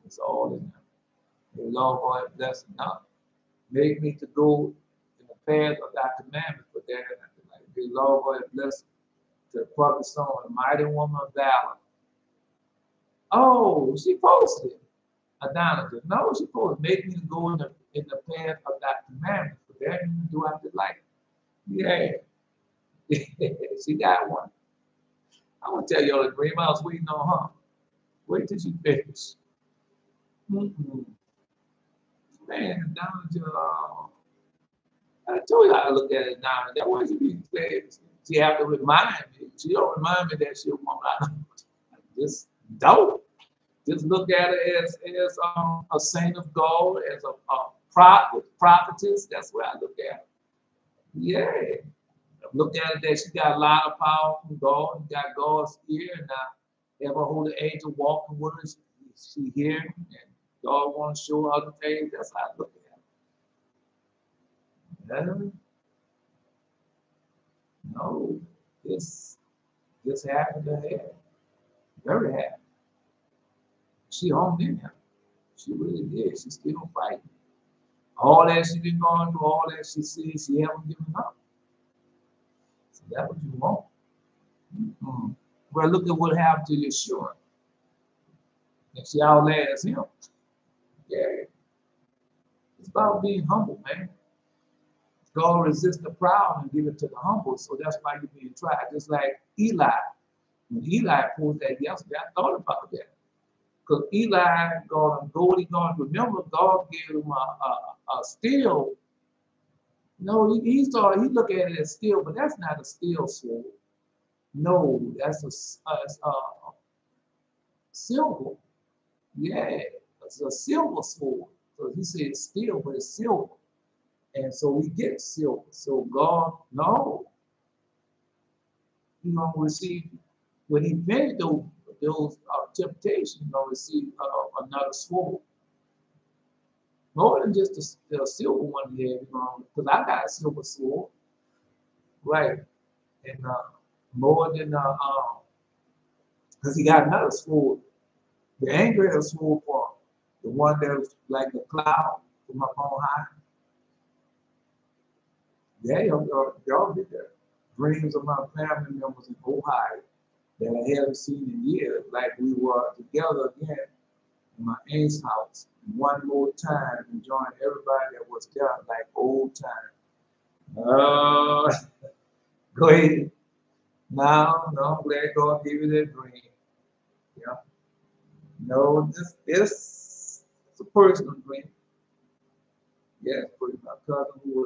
It's all in them. The Lord God bless enough. Make me to go in the path of thy commandments, for therein I delight. The Lord God bless the prophet song, a mighty woman of valor. Oh, she posted Adonijah. No, she posted, make me to go in the path of thy commandments, for therein do I delight. Yeah. She got one. I want to tell y'all the dream. I was waiting on her. Wait till she finishes. Man, Adonijah, I told you how to look at it now. That was to be clear. She have to remind me. She don't remind me that she's a woman. Just don't. Just look at it as a saint of God, as a prophetess. That's where I look at it. Yeah. Look at it that she got a lot of power from God. And got God's ear. And I ever hold the angel walking with her. She hear him, and God want to show other things. That's how I look at it. Yeah. No, this happened to her. Very happy. She hung in there. She really did. She's still fighting. All that she been going through, all that she sees, she haven't given up. So that's what you want. Well, look at what happened to Yeshua. And she outlasts him. Yeah. It's about being humble, man. God resists the proud and give it to the humble. So that's why you're being tried. Just like Eli. When Eli pulled that yesterday, I thought about that. Because Eli got him gold. Remember, God gave him a steel. No, he looked at it as steel, but that's not a steel sword. No, that's a silver. Yeah, it's a silver sword. So he said steel, but it's silver. And so we get silver. So God, no, you don't receive, when he finished those temptations, you don't receive another sword. More than just the silver one here, because I got a silver sword, right? And more than because he got another sword. The angry sword for the one that was like the cloud from up on high. Yeah, y'all get that. Dreams of my family members in Ohio that I haven't seen in years, like we were together again in my aunt's house. One more time, enjoying everybody that was there like old time. Go ahead. No, I'm glad God gave you that dream. Yeah. No, this it's a personal dream. Yes, but my cousin who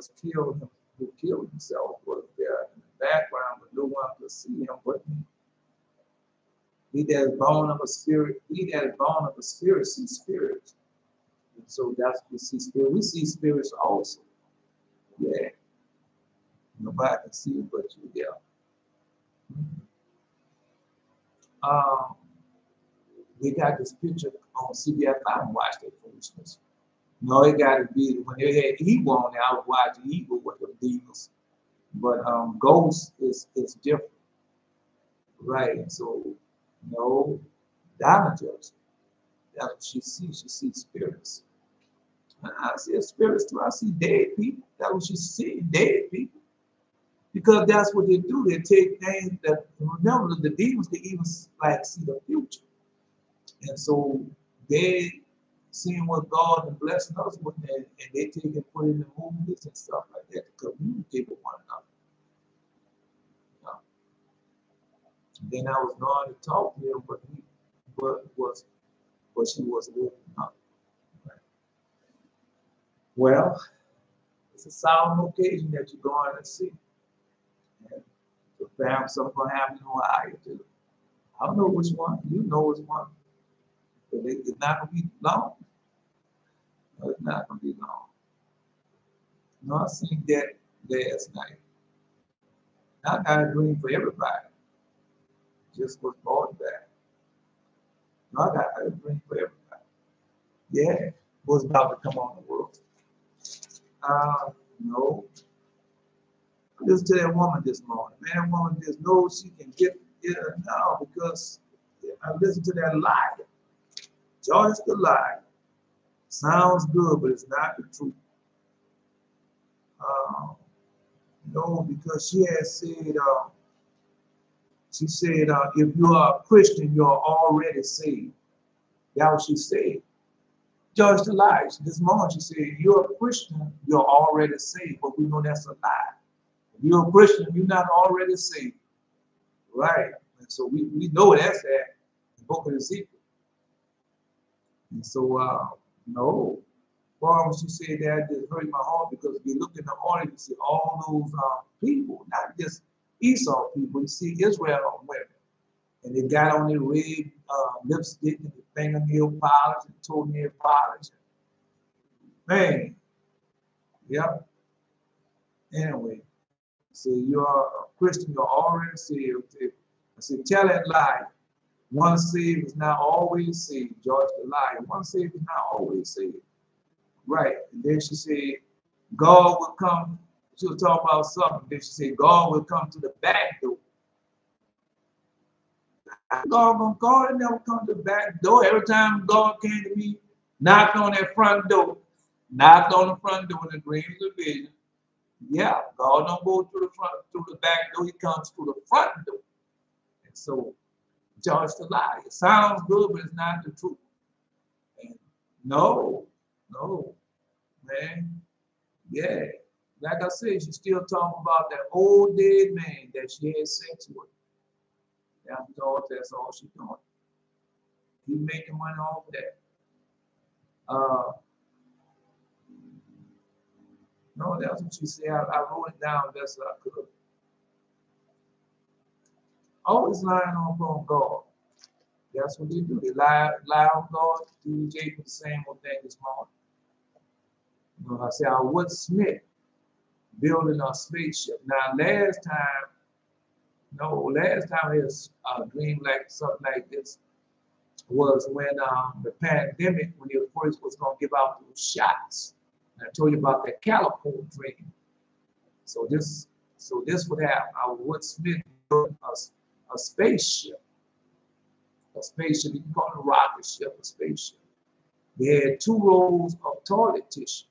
killed himself was there in the background, but no one could see him but me. He that is born of a spirit, sees spirits. And so that's what we see spirit. We see spirits also. Yeah. Nobody can see it but you there. We got this picture on CBS. I haven't watched that foolishness. No, it got to be when they had evil on there. I was watching evil with the demons. But ghost is different. Right. And so, no, Damagers. That's what she sees. She sees spirits. And I see spirits too. I see dead people. That's what she sees, dead people. Because that's what they do. They take things that, remember, the demons can even like see the future. And so they seeing what God is blessing us with, and they take and put in the movies and stuff like that to communicate with one another. Then I was going to talk to him, but she was woken up. Right. Well, it's a solemn occasion that you're going to see. And perhaps something going to happen in Ohio too. I don't know which one. You know which one. But it's not going to be long. No, it's not going to be long. No, I seen that last night. I got a dream for everybody. Just was brought back. No, I got a dream for everybody. Yeah. was about to come on the world. No. Listen to that woman this morning. Man, that woman just knows she can get it now because I listened to that lie. Just the lie. Sounds good, but it's not the truth. No, because she had said, if you are a Christian, you're already saved. That's what she said. Judge the lies. This morning she said, if you're a Christian, you're already saved. But we know that's a lie. If you're a Christian, you're not already saved. Right. And so we know that's that in the book of Ezekiel. And so, no. Well, when she said that, it just hurt my heart because if you look in the audience, you see all those people, not just Esau people, you see Israel women. And they got on their red lipstick and their fingernail polish and toenail polish. Man, yep. Anyway, so you're a Christian, you're already saved. I said, tell that lie. One saved is not always saved. George the lie. One saved is not always saved. Right. And then she said, God will come. She was talking about something. Then she said, God will come to the back door. God never come to the back door. Every time God came to me, knocked on that front door, knocked on the front door in the dreams of vision. Yeah, God don't go through the back door. He comes through the front door. And so, judge the lie. It sounds good, but it's not the truth. And no, man. Yeah. Like I said, she's still talking about that old dead man that she had sex with. That's all she's doing. He's making money off of that. No, that's what she said. I wrote it down best I could. Always lying on God. That's what they do. They lie on God. DJ did the same old thing this morning. You know, I said, I was Smith building a spaceship. Now, last time I had a dream like something like this was when the pandemic, when the first was going to give out those shots. And I told you about that calico dream. So this would happen. I would Smith building a spaceship. A spaceship, you can call it a rocket ship, a spaceship. They had 2 rolls of toilet tissue.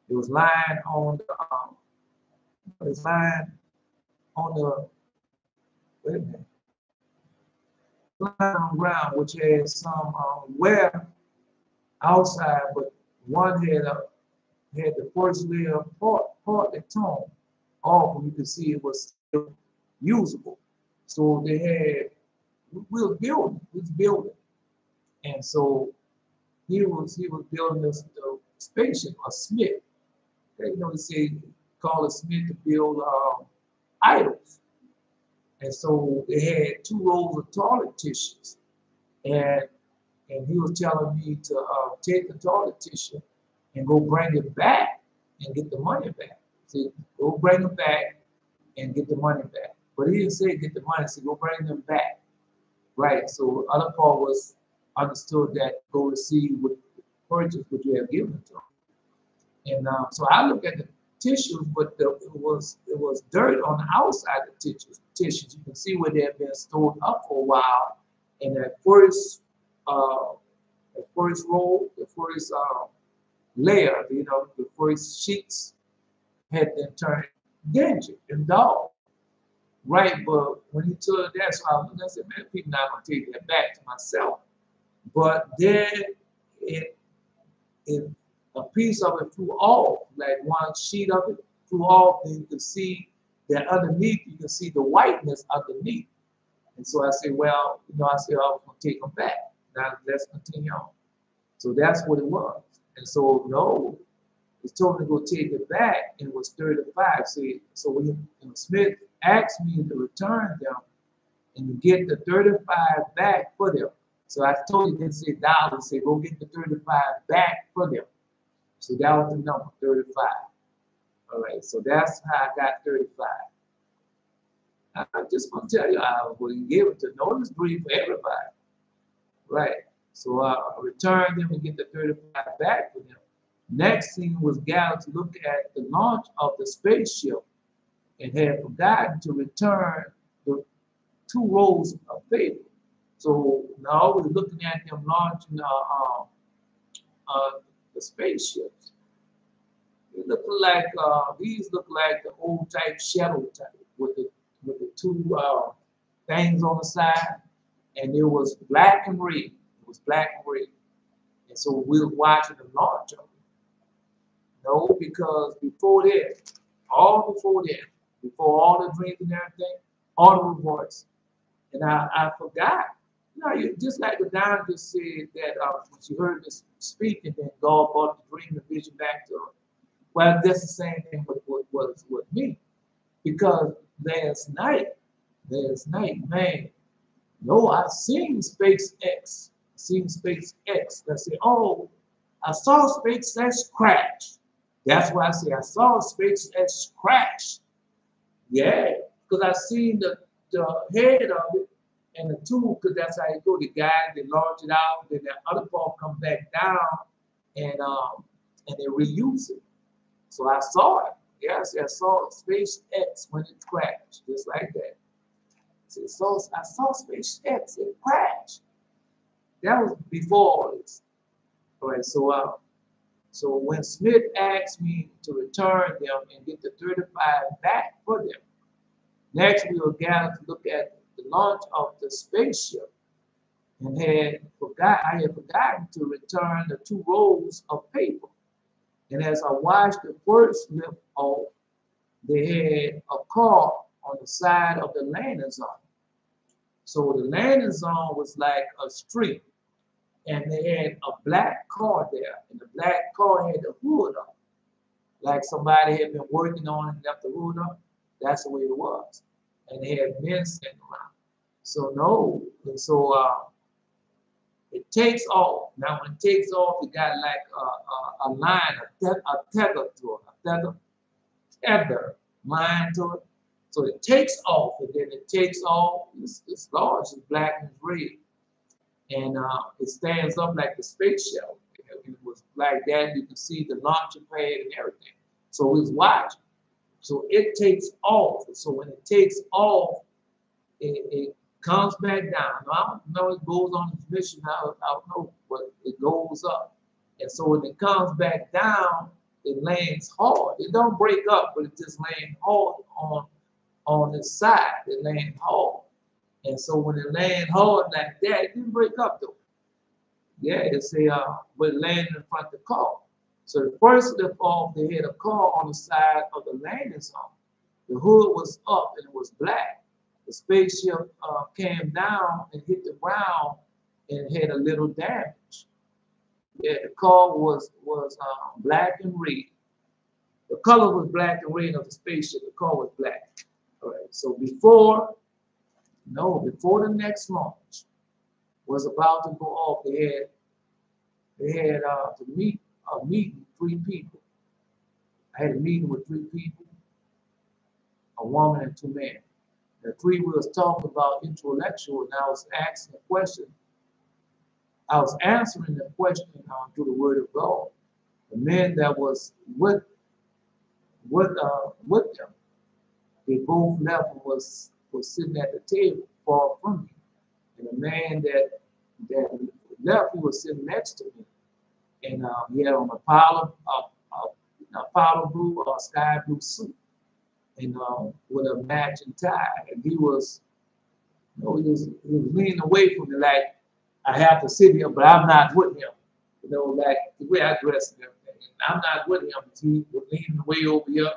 It was lying on the wait a minute. Lying on the ground, which had some wear outside, but one had the first layer partly torn off, and you could see it was still usable. So they had, we was building. And so he was building this spaceship, a Smith. You know, they say call a Smith to build idols. And so they had 2 rolls of toilet tissues. And he was telling me to take the toilet tissue and go bring it back and get the money back. See, go bring them back and get the money back. But he didn't say get the money, he said go bring them back. Right. So other part was understood that go receive what purchase what you have given to them. And so I looked at the tissues, but it was dirt on the outside of the tissues. You can see where they had been stored up for a while. And that first roll, the first layer, you know, the first sheets had been turned dingy and dull. Right, but when he told that, so I said, man, people not gonna take that back to myself. But then a piece of it flew off, like one sheet of it flew off, and you can see that underneath, you can see the whiteness underneath. And so I said, well, you know, I was gonna take them back. Now let's continue on. So that's what it was. And so no, he told me to go take it back, and it was 35. So when Smith asked me to return them and to get the 35 back for them. So I told him, didn't say dollars, say go get the 35 back for them. So that was the number, 35. All right, so that's how I got 35. I'm just gonna tell you, I was gave it to notice brief for everybody. Right. So I returned them and get the 35 back for them. Next thing was gathered to look at the launch of the spaceship and had forgotten to return the 2 rolls of paper. So now we're looking at them launching the spaceships. It look like these look like the old type shuttle type with the 2 things on the side, and it was black and red. It was black and red, and so we were watching the launch of it. No, because before that, before all the dreams and everything, all the reports, and I forgot. You know, just like the Don just said that when she heard this speak, and then God brought the dream and vision back to her. Well, that's the same thing with me, because last night, man, no, I seen SpaceX, I said, oh, I saw SpaceX crash. That's why I say I saw SpaceX crash. Yeah, because I seen the head of it and the tool, because that's how you go. The guy, they launch it out, then the other part come back down, and they reuse it. So I saw it. Yes, I saw SpaceX when it crashed, just like that. So I saw SpaceX, it crashed. That was before all this. All right, so when Smith asked me to return them and get the 35 back for them, next we were gathered to look at the launch of the spaceship, and I had forgotten to return the 2 rolls of paper. And as I watched the first lift off, they had a car on the side of the landing zone. So the landing zone was like a street, and they had a black car there, and the black car had the hood up. Like somebody had been working on it and left the hood up. That's the way it was. And they had men sitting around. So no, and so it takes off. Now when it takes off, it got like a line, a tether to it, tether line to it. So it takes off, and then it takes off. It's large, it's black and red, and it stands up like the space shuttle. It was like that. You can see the launching pad and everything. So it's watching. So it takes off. So when it takes off, it comes back down. Now, I don't know it goes on its mission. I don't know, but it goes up. And so when it comes back down, it lands hard. It don't break up, but it just lands hard on its side. It lands hard. And so when it lands hard like that, it didn't break up though. Yeah, it's but it landed in front of the car. So the first lift off, they had a car on the side of the landing zone. The hood was up and it was black. The spaceship came down and hit the ground and had a little damage. Yeah, the car was black and red. The color was black and red of the spaceship. The car was black. All right. So before the next launch was about to go off, they had to meet a meeting 3 people. I had a meeting with 3 people, a woman and 2 men. The 3 we was talking about intellectual, and I was asking a question. I was answering the question through the Word of God. The men that was with them, they both left and was sitting at the table far from me. And the man that left, he was sitting next to me, and he had on a powder blue or sky blue suit, and with a matching tie. And he was leaning away from me like I have to sit here, but I'm not with him. Like the way I dress and everything. And I'm not with him. He was leaning away over here.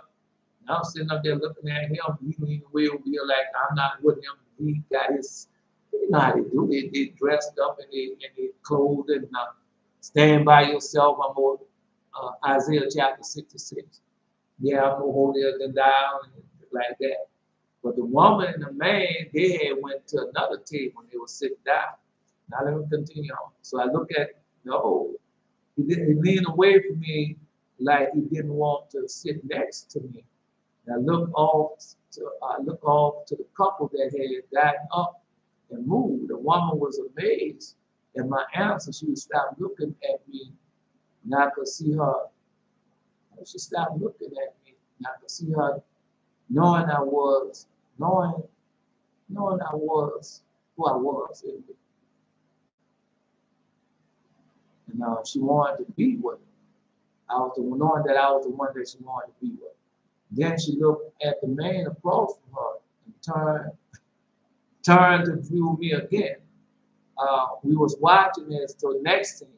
And I'm sitting up there looking at him. He leaning away over here like I'm not with him. He got his, you know how they do. They dressed up and they clothed and stand by yourself. I'm more Isaiah chapter 66. Yeah, I'm more holier than thou, and like that. But the woman and the man, they had went to another table and they were sitting down. Now let me continue on. So I look at, he leaned away from me like he didn't want to sit next to me. And I look off to the couple that had gotten up and moved. The woman was amazed at my answer. She stopped looking at me, and I could see her She stopped looking at me, and I could see her knowing I was, knowing I was who I was. And she wanted to be with me. I was knowing that I was the one that she wanted to be with. Then she looked at the man across from her and turned to view me again. We was watching this till the next scene.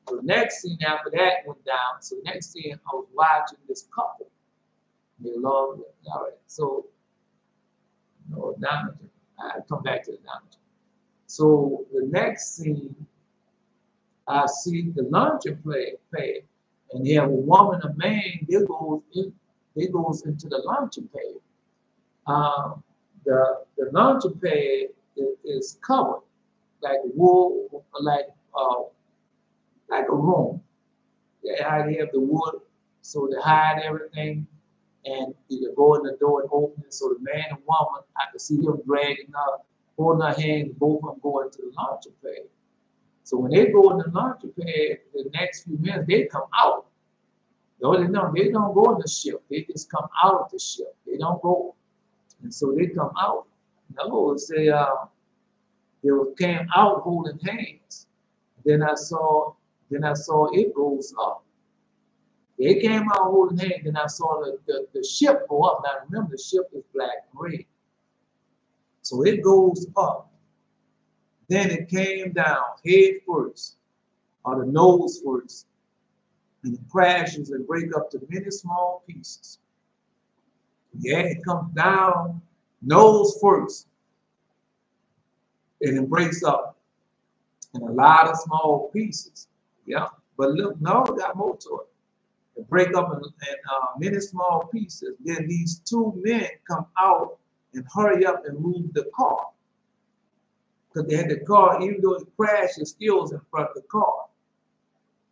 So the next scene after that went down. So the next scene I was watching this couple. They loved it. All right. So down. I come back to the down. So the next scene, I see the luncheon pad, and they have a woman, a man. They goes into the luncheon pad. The luncheon pad is covered like wool, like a room. They have the wood, so they hide everything, and you go in the door and open it. So the man and woman, I could see them dragging up, holding their hands, both of them going to the launching pad. So when they go in the launching pad, the next few minutes, they come out. They don't go in the ship. They just come out of the ship. They don't go. And so they come out. No, say they came out holding hands. Then I saw it goes up. They came out holding hands, and I saw the ship go up. Now remember, the ship is black and red. So it goes up. Then it came down head first, or the nose first, and it crashes and breaks up to many small pieces. Yeah, it comes down nose first, and it breaks up in a lot of small pieces. Yeah, but look, no, it got more to it. It break up in many small pieces. Then these two men come out and hurry up and move the car. Because they had the car, even though it crashed, it still was in front of the car.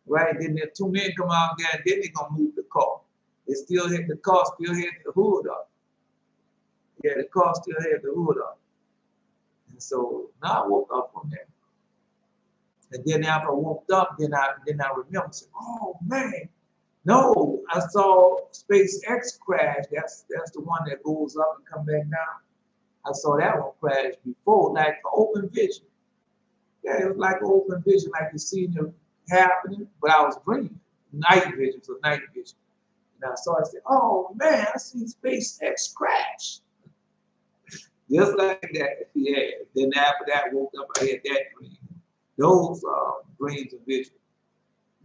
Right? Then the two men come out there, and then they're going to move the car. They still hit the car, still hit the hood up. Yeah, the car still had the hood up. And so now I woke up from that. And then after I woke up, then I remember, said, oh man, no, I saw SpaceX crash. That's the one that goes up and come back down. I saw that one crash before, like an open vision. Yeah, it was like an open vision, like you seen it happening, but I was dreaming. Night vision, so night vision. And I saw, I said, oh man, I see SpaceX crash. Just like that, yeah. Then after that, I woke up, I had that dream. Those dreams and visions.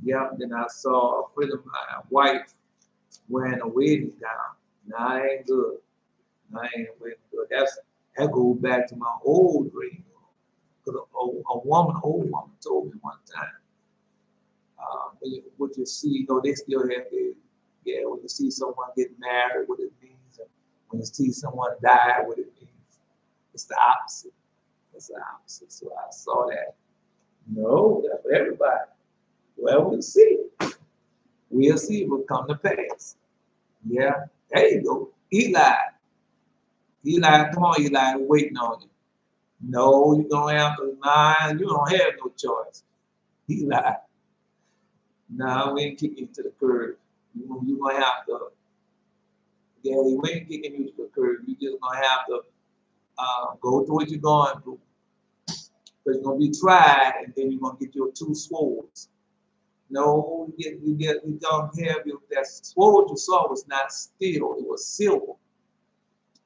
Yeah, then I saw a friend of mine, wife, wearing a wedding gown. Now, I ain't good. I ain't wearing good. That goes back to my old dream. Because an old woman told me one time, what you see, they still have the, yeah, when you see someone get married, what it means, and when you see someone die, what it means. It's the opposite. It's the opposite. So I saw that. No, that's for everybody. Well, we'll see. We'll see it will come to pass. Yeah, there you go. Eli, come on, Eli, we're waiting on you. No, you're going to have to, nah, you don't have no choice. Eli, no, we ain't kicking you to the curb. You're going to have to, yeah, we ain't kicking you to the curb. You're just going to have to go through what you're going through. Because you're going to be tried, and then you're going to get your two swords. No, you don't have that sword you saw was not steel, it was silver.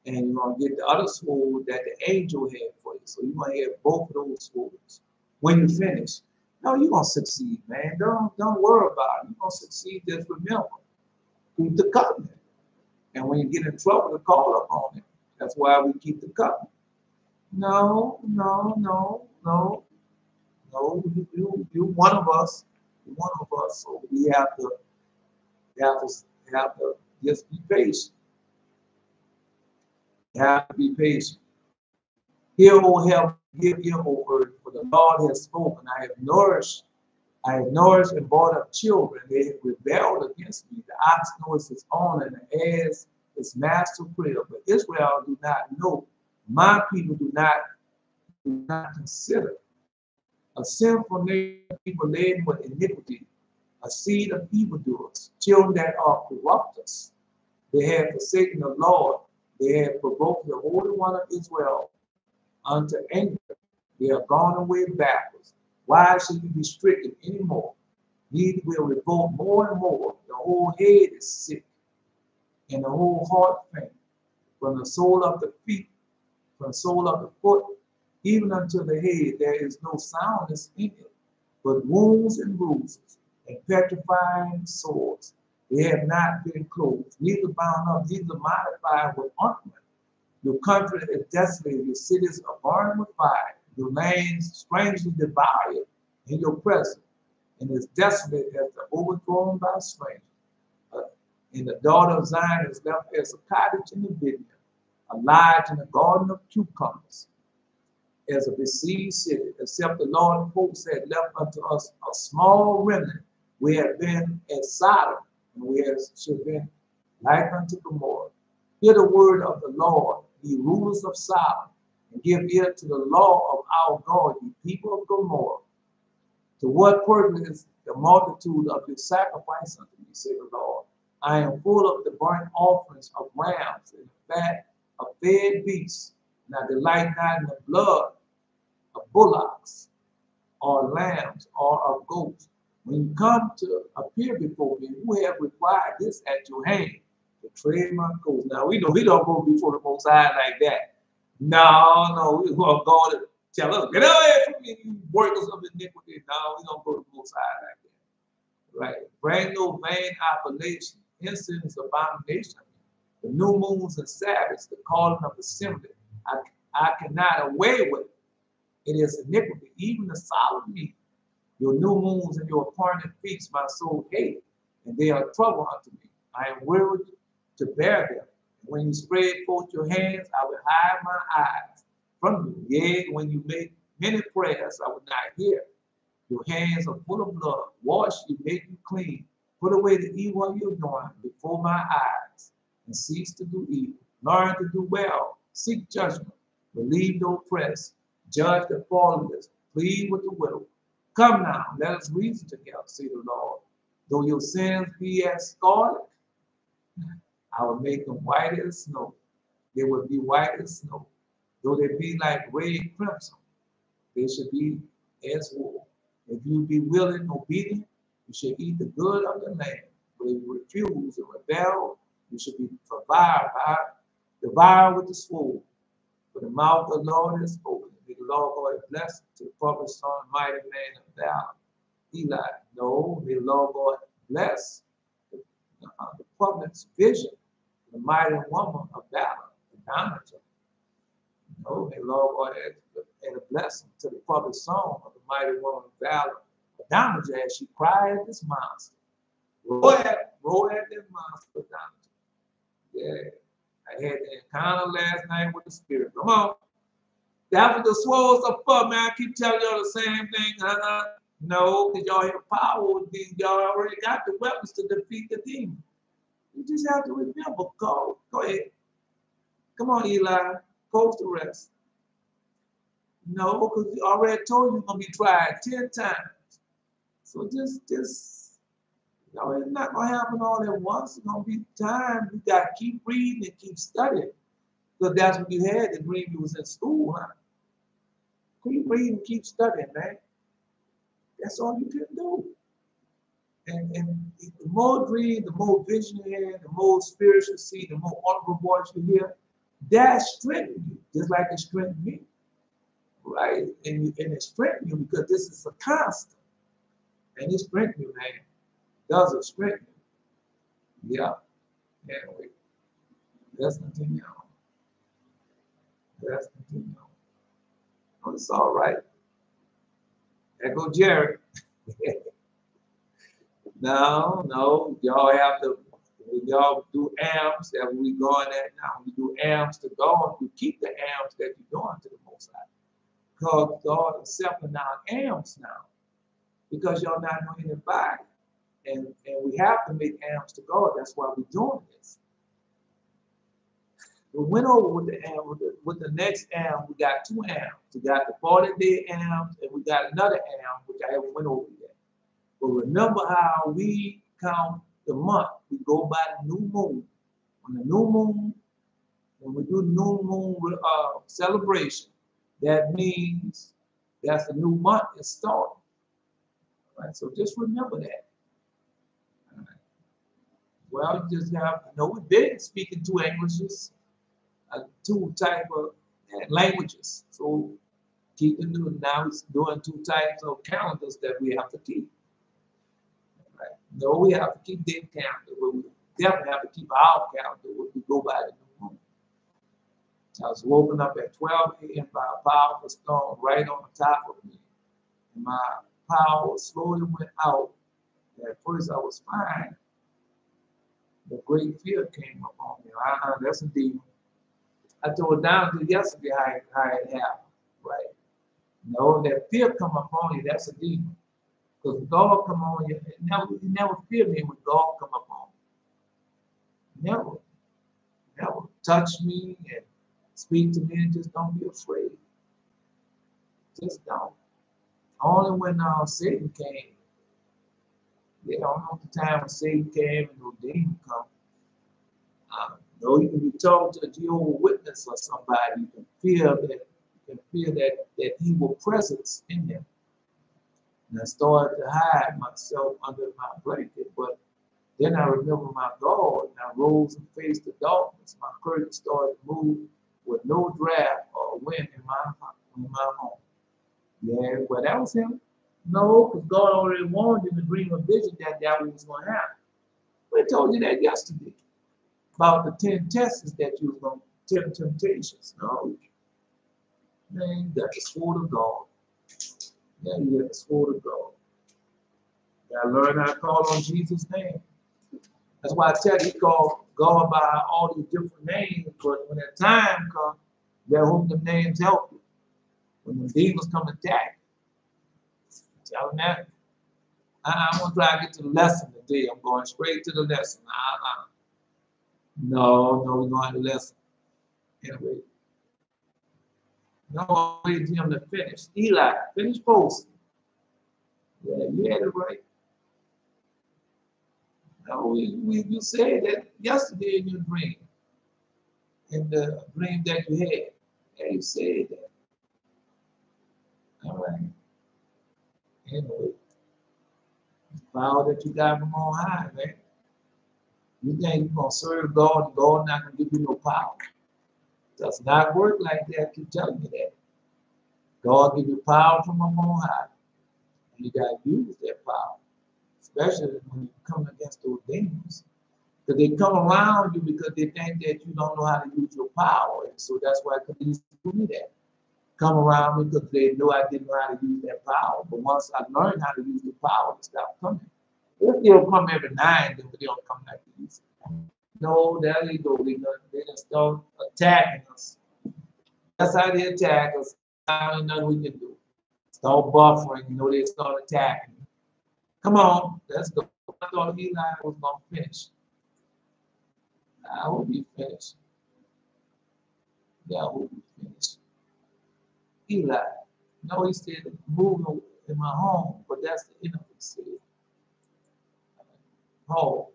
And you're going to get the other sword that the angel had for you. So you're going to have both of those swords. When you finish, no, you're going to succeed, man. Don't worry about it. You're going to succeed. Just remember, keep the covenant. And when you get in trouble, to call upon it. That's why we keep the covenant. No, you one of us. One of us. So we have to just be patient. You have to be patient. Hear, O heaven, give ear, O earth, for the Lord has spoken. I have nourished and brought up children. They have rebelled against me. The ox knows his own, and the ass his master prayer. But Israel do not know. My people do not consider. A sinful nation, people laden with iniquity, a seed of evildoers, children that are corrupters. They have forsaken the Lord. They have provoked the Holy One of Israel unto anger. They are gone away backwards. Why should you be stricken anymore? Neither will revolt more and more. The whole head is sick, and the whole heart faint. From the sole of the feet, from the sole of the foot, even unto the head, there is no soundness in it, but wounds and bruises, and petrifying sores. They have not been clothed, neither bound up, neither modified with ointment. Your country is desolate, your cities are burned with fire, your lands strangely devoured in your presence, and is desolate as the overthrown by strangers. And the daughter of Zion is left as a cottage in the vineyard, a lodge in a garden of cucumbers, as a besieged city, except the Lord of hosts had left unto us a small remnant. We have been as Sodom, and we should have been like unto Gomorrah. Hear the word of the Lord, ye rulers of Sodom, and give ear to the law of our God, ye people of Gomorrah. To what purpose is the multitude of your sacrifice unto me, say the Lord? I am full of the burnt offerings of rams and the fat of fed beasts, and I delight not in the blood of bullocks or lambs or of goats. When you come to appear before me, who have required this at your hand to tread my coats? Now we know we don't go before the Most High like that. No, we want God to tell us, get away from me, you workers of iniquity. No, we don't go to the Most High like that. Right? Bring no vain appellation, incense, abomination, the new moons and Sabbaths, the calling of assembly. I cannot away with it. It is iniquity, even the solemn meat. Your new moons and your appointed feasts my soul hate, and they are trouble unto me. I am weary to bear them. And when you spread forth your hands, I will hide my eyes from you. Yea, when you make many prayers, I will not hear. Your hands are full of blood. Wash you, make you clean. Put away the evil you're doing before my eyes, and cease to do evil. Learn to do well. Seek judgment. Relieve the oppressed. Judge the fatherless. Plead with the widow. Come now, let us reason together, say the Lord. Though your sins be as scarlet, I will make them white as snow. They will be white as snow. Though they be like red crimson, they should be as wool. If you be willing and obedient, you shall eat the good of the land. But if you refuse and rebel, you shall be devoured with the sword. For the mouth of the Lord has spoken. May the Lord God bless to the prophet, son, mighty man of valor. Eli, no, may the Lord God bless the prophet's vision, the mighty woman of valor, the Adonijah. No, may the Lord God add a blessing to the prophet's song of the mighty woman of valor, Adonijah, as she cried at this monster. Roar at this monster, Adonijah. Yeah. I had the encounter last night with the Spirit. Come on. That's what the swords are for, man. I keep telling y'all the same thing. No, because y'all have power with these. Y'all already got the weapons to defeat the demon. You just have to remember. Go ahead. Come on, Eli. Coach the rest. No, because he already told you you're going to be tried 10 times. So just it's not going to happen all at once. It's going to be time. You got to keep reading and keep studying. Because that's what you had to dream you was in school, huh? Keep reading, keep studying, man. That's all you can do. And the more dream, the more vision you have, the more spiritual you see, the more audible voice you hear, that strengthens you, just like it strengthened me. Right? And it strengthens you because this is a constant. And it strengthens you, man. Does it strengthen you? Yeah. Anyway, let's continue on. Let's continue on. Oh, it's all right. There go Jerry. No, y'all have to, y'all do AMs that we going at now. We do AMs to God. We keep the AMs that you're doing to the Most High. Because God is accepting our AMs now. Because y'all not knowing anybody. And we have to make AMs to God. That's why we're doing this. We went over with the AM, with the next AM, we got 2 AMs. We got the 40-day AMs, and we got another AM, which I haven't went over yet. But remember how we count the month. We go by the new moon. When the new moon, when we do new moon celebration, that means that's the new month is starting. Right? So just remember that. Right. Well, you just have, we've been speaking two Englishes, two type of languages. So keeping now it's doing two types of calendars that we have to keep. Right? No, we have to keep their calendar, but we definitely have to keep our calendar when we go by the new moon. So I was woken up at 12 a.m. by a powerful storm right on the top of me. And my power slowly went out. And at first I was fine. The great fear came upon me. That's a demon. I told down to yesterday how it happened. Right? No, that fear come upon you, that's a demon. Because God come on you, you never fear me when God come upon you. Never touch me and speak to me and just don't be afraid. Just don't. Only when Satan came. Yeah, I don't know the time when Satan came and no demon come. No, you can be told to a Jehovah's Witness or somebody, you can feel that evil presence in them. And I started to hide myself under my blanket, but then I remember my God, and I rose and faced the darkness. My curtain started to move with no draft or wind in my home. Yeah, well, that was him. No, because God already warned you in the dream of vision that was going to happen. We told you that yesterday about the 10 tests that you were going to 10 temptations. No, man, you got the sword of God. Yeah, you got the sword of God. You got to learn how to call on Jesus' name. That's why I tell you, he called God by all these different names, but when that time comes, you gotta hope the names help you. When the demons come attack, tell them that. I'm gonna try to get to the lesson today. I'm going straight to the lesson. No, we're going to the lesson. Anyway. No, I'm waiting for him to finish. Eli, finish posting. Yeah, you had it right. No, you said that yesterday in your dream. In the dream that you had. Yeah, you said that. All right. Anyway, the power that you got from on high, man. You think you're going to serve God and God not going to give you no power. It does not work like that. Keep telling you that. God give you power from on high. And you got to use that power. Especially when you come against those demons. Because they come around you because they think that you don't know how to use your power. And so that's why they used to do that. Come around me because they know I didn't know how to use that power. But once I learned how to use the power, it stopped coming. If they'll come every now and then, but they don't come like they used to. No, there you go. They just start attacking us. That's how they attack us. There's nothing we can do. Start buffering, they start attacking. Come on, let's go. I thought Eli was going to finish. I will be finished. Yeah, I will be finished. Eli. No, he said moving in my home, but that's the enemy said. Home.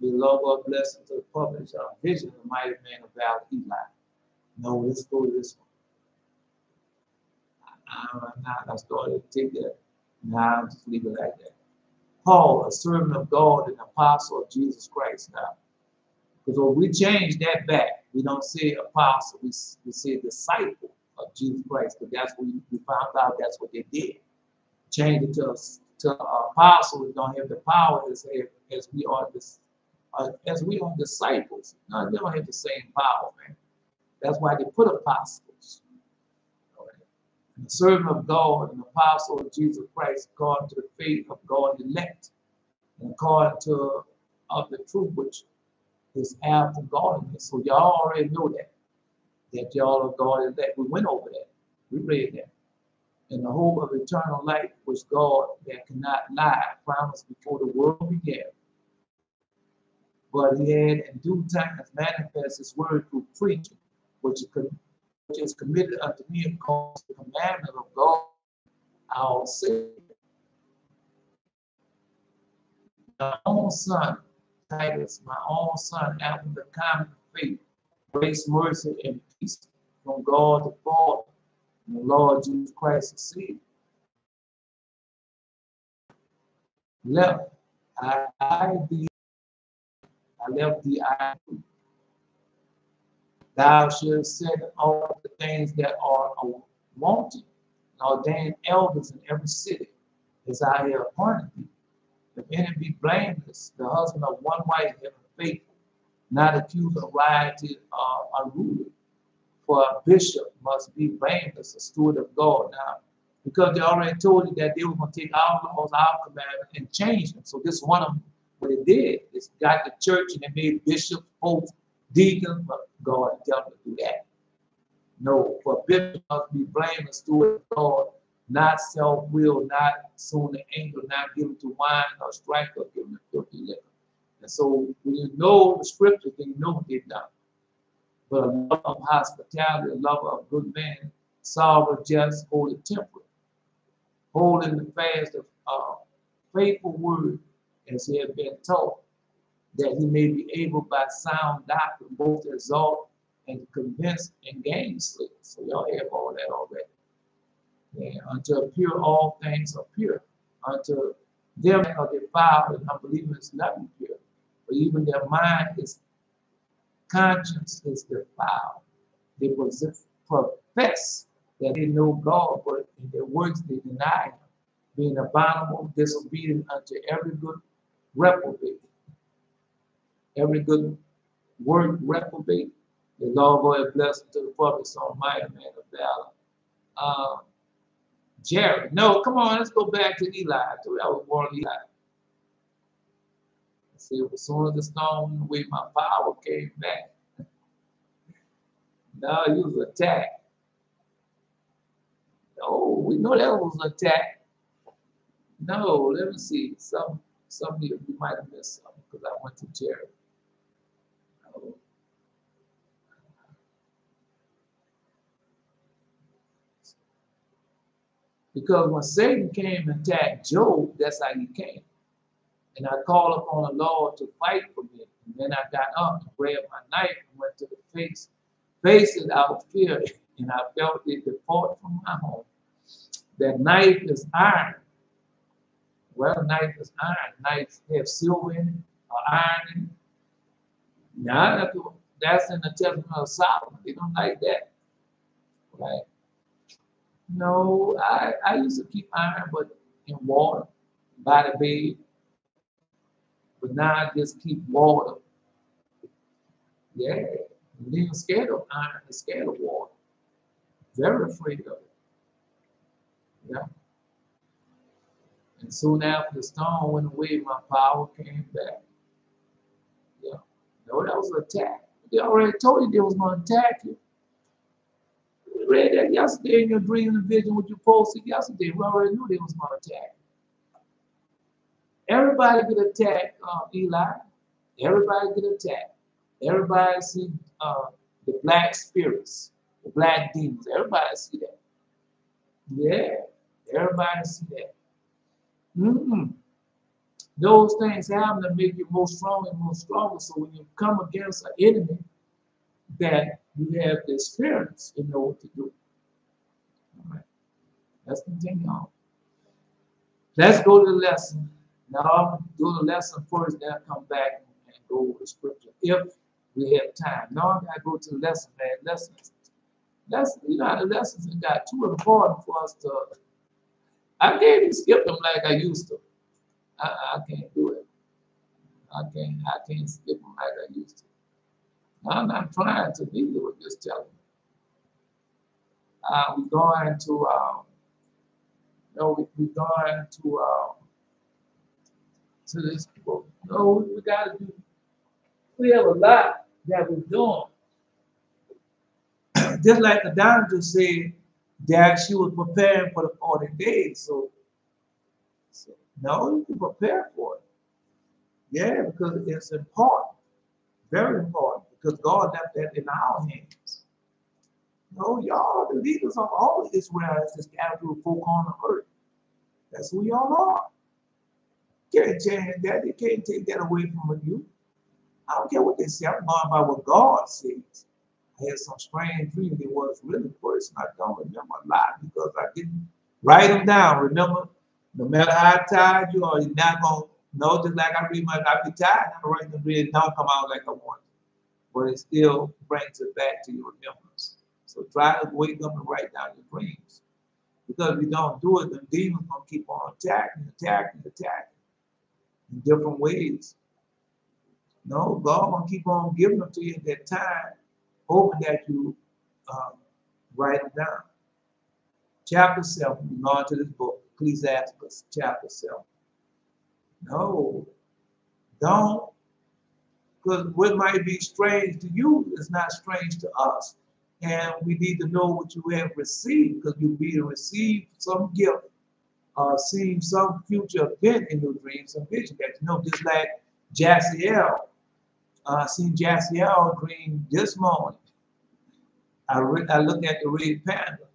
The love of blessing to the public. Vision of the mighty man of valor, Eli. No, let's go to this one. I started to take that. Now I'll just leave it like that. Paul, a servant of God and apostle of Jesus Christ now. Because when we change that back, we don't say apostle, we say disciple of Jesus Christ, because that's what we found out that's what they did. Change it to apostle, we don't have the power as we are disciples. No, they don't have the same power, man. That's why they put apostles. All right. And the servant of God and apostle of Jesus Christ, according to the faith of God elect, and according to of the truth which is after godliness. So y'all already know that y'all are God elect. We went over that. We read that. And the hope of eternal life which God that cannot lie promised before the world began. But he had in due time manifest his word through preaching, which is committed unto me according to the commandment of God, our Savior. My own son, Titus, my own son, after the common faith, grace, mercy, and peace from God the Father and the Lord Jesus Christ the Savior. Left, I left thee, I. Thou shalt set all the things that are wanted, and ordained elders in every city, as I have appointed thee. If any be blameless, the husband of one wife, and faithful, not accused of riotous or unruly. For a bishop must be blameless, a steward of God. Now, because they already told you that they were going to take our laws, our commandments, and change them. So this one of them, what it did is got the church and they made bishops, popes, deacons, but God didn't tell them to do that. No, for a bishop must be blameless, steward of God, not self-willed, not soon to anger, not given to wine or strife or given to filthy liquor. And so when you know the scriptures, then you know what they've done. But a love of hospitality, a love of good man, sober, just, holy, temperate, holding the fast of faithful word as he had been taught, that he may be able by sound doctrine both to exalt and to convince and gain slaves. So y'all have all that already. Yeah, until pure all things are pure. Unto them that are defiled and unbelieving is nothing pure. But even their mind is conscience is defiled. They profess that they know God, but in their works they deny him, being abominable, disobedient unto every good reprobate. Every good word reprobate. The Lord go and bless to the public, so mighty man of valor. Jared, no, come on, let's go back to Eli. I thought I was born Eli. See, as soon as the stone went away, my power came back. No, he was attacked. No, we know that was an attack. No, let me see. Some of you might have missed something because I went to Jared. No. Because when Satan came and attacked Job, that's how he came. And I called upon the Lord to fight for me. And then I got up and grabbed my knife and went to the face it out fear, and I felt it depart from my home. That knife is iron. Well, knife is iron. Knives have silver in it, or iron in it. Now, that's in the Testament of Solomon. They don't like that. Right? No, I used to keep iron, but in water, by the bed. But now I just keep water. Yeah. And then I'm scared of iron, I'm scared of water. Very afraid of it. Yeah. And soon after the storm went away, my power came back. Yeah. No, that was an attack. They already told you they was going to attack you. We read that yesterday in your dream and vision, what you posted yesterday. We already knew they was going to attack. Everybody get attacked, Eli. Everybody get attacked. Everybody see the black spirits, the black demons. Everybody see that. Yeah, everybody see that. Those things happen to make you more strong and more stronger. So when you come against an enemy, that you have the experience, you know what to do. All right, let's continue on. Let's go to the lesson. Now I'm going to do the lesson first, then I'll come back and go over the scripture if we have time. Now I'm going to go to the lesson, man. Lessons, you know how the lessons have got too important for us to. I can't even skip them like I used to. I can't do it. I can't skip them like I used to. I'm not trying to be there with this telling you. We're going to to this book. No, we got to do. We have a lot that we're doing. Just like the doctor said that she was preparing for the 40 days. So no, you can prepare for it. Yeah, because it's important. Very important. Because God left that in our hands. No, y'all the leaders of all of Israel as this gathered folk on the earth. That's who y'all are. can't change that. They can't take that away from you. I don't care what they say. I'm going by what God says. I had some strange dreams. It was really personal. I don't remember a lot because I didn't write them down. Remember, no matter how tired you are, you're not going to know. Just like I read I be tired. I write the dream. It don't come out like I want it. But it still brings it back to your remembrance. So try to wake up and write down your dreams. Because if you don't do it, the demons going to keep on attacking in different ways. No, God going to keep on giving them to you at that time, hoping that you write them down. Chapter 7, we go on to this book, Ecclesiastes, chapter 7. No, don't, because what might be strange to you is not strange to us. And we need to know what you have received, because you'll be to receive some gift, seeing some future event in your dreams, some vision that you know, just like Jaciel. Seen Jaciel dream this morning. I looked at the red panda,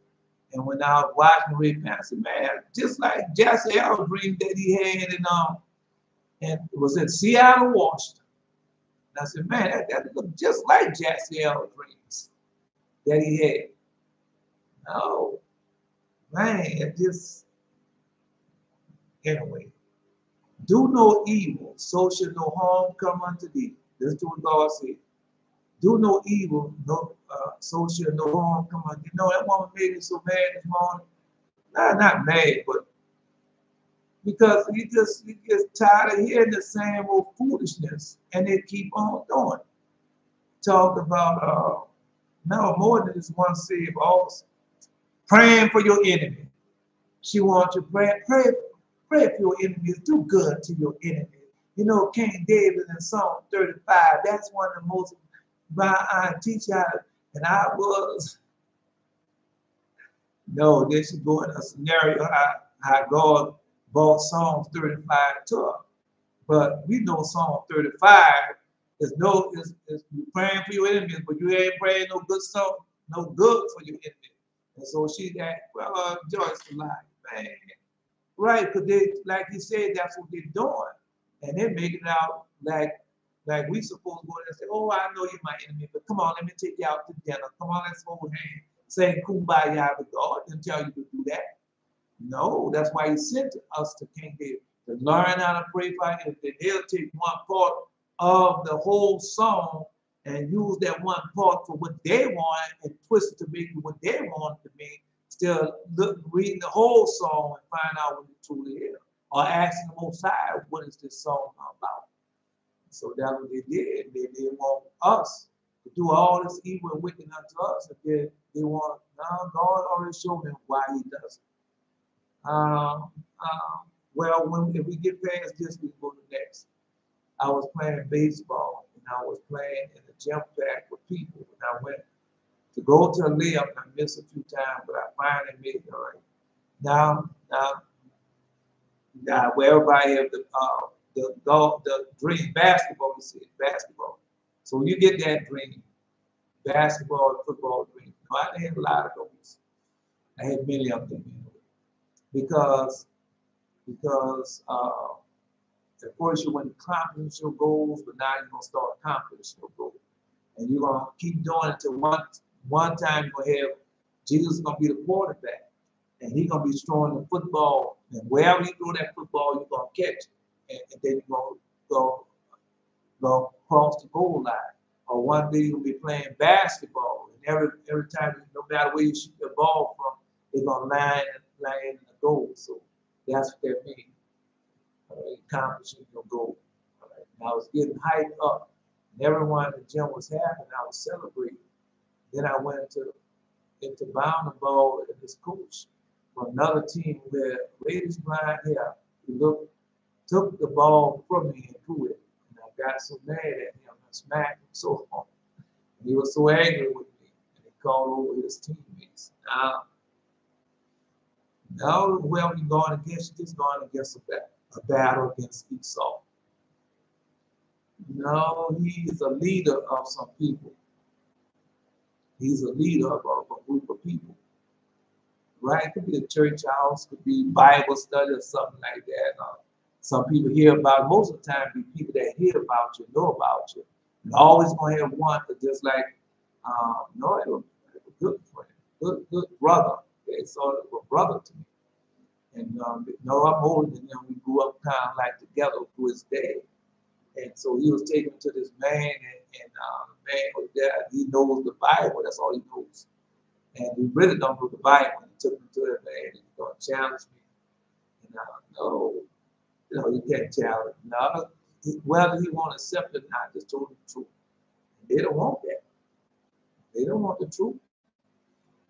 and when I was watching the red panda, I said, man, just like Jaciel dream that he had and it was in Seattle, Washington. And I said, man, that looked just like Jaciel dreams that he had. No, man, it just, anyway. Do no evil, so shall no harm come unto thee. This is what God said. Do no evil, so shall no harm come unto thee. You know, that woman made me so mad this morning. Not mad, but because he gets tired of hearing the same old foolishness, and they keep on doing. Talk about no more than this one said, also praying for your enemy. She wants you to pray for your enemies. Do good to your enemies. You know, King David in Psalm 35, that's one of the most I teach you how, and I was, no, they should go in a scenario how God brought Psalm 35 to her. But we know Psalm 35 is you praying for your enemies, but you ain't praying no good song, no good for your enemies. And so she that, well, Joyce the lie, man. Right, because they, like you said, that's what they're doing. And they're making it out like we supposed to go and say, oh, I know you're my enemy, but come on, let me take you out to dinner. Come on, let's hold hands. Say kumbaya with God. Didn't tell you to do that. No, that's why he sent us to King David, to learn how to pray for him. They'll take one part of the whole song and use that one part for what they want and twist it to make it what they want it to mean. Still reading the whole song and find out what it truly is. Or asking the Most High, what is this song about? So that's what they did. They want us to do all this evil and wicked unto us. If they want, no, God already showed them why he does it. Well, if we get past this, we go to next. I was playing baseball, and I was playing in the gym pack with people, and I went to go to a layup, and I missed a few times, but I finally made it all right. Now, where everybody have the dream, basketball, we see it, basketball. So when you get that dream, basketball, football dream, I had a lot of those. I had many of them because at first you want to accomplish your goals, but now you're gonna start accomplishing your goals, and you're gonna keep doing it until one time you're gonna have Jesus is gonna be the quarterback, and he's gonna be throwing the football, and wherever you throw that football, you're gonna catch it, and then you're gonna go across the goal line. Or one day you'll be playing basketball, and every time, no matter where you shoot the ball from, it's gonna land in the goal. So that's what that means. Accomplishing your goal. Right. And I was getting hyped up, and everyone in the gym was happy, and I was celebrating. Then I went into bounding ball, and this coach from another team who had reddish blonde hair, he took the ball from me and threw it. And I got so mad at him and smacked him so hard. And he was so angry with me, and he called over his teammates. Now whoever you're going against, you're just going against a battle against Esau. No, he is a leader of some people. He's a leader of a group of people. Right? It could be a church house, could be Bible study or something like that. Some people hear about, most of the time, the people that hear about you know about you. You're always going to have one that just like, no, it was a good friend, good brother. They sort of a brother to me. And no, I'm older than him. We grew up kind of like together through his dad. And so he was taken to this man, and the man was there. He knows the Bible. That's all he knows. And he really don't know the Bible. He took me to it, man, and he's going to challenge me. And no, you can't challenge me. No, whether he want to accept it or not, just told him the truth. And they don't want that. They don't want the truth.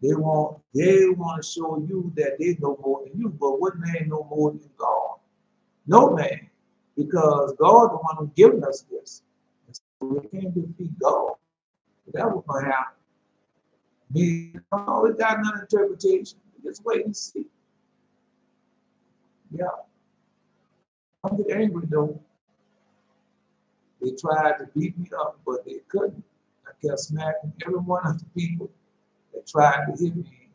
They want to show you that they know more than you. But what man know more than God? No man. Because God is the one who's given us this. And so we can't defeat God. That was going to happen. We always got another interpretation. Just wait and see. Yeah. Don't get angry though. They tried to beat me up, but they couldn't. I kept smacking every one of the people that tried to hit me.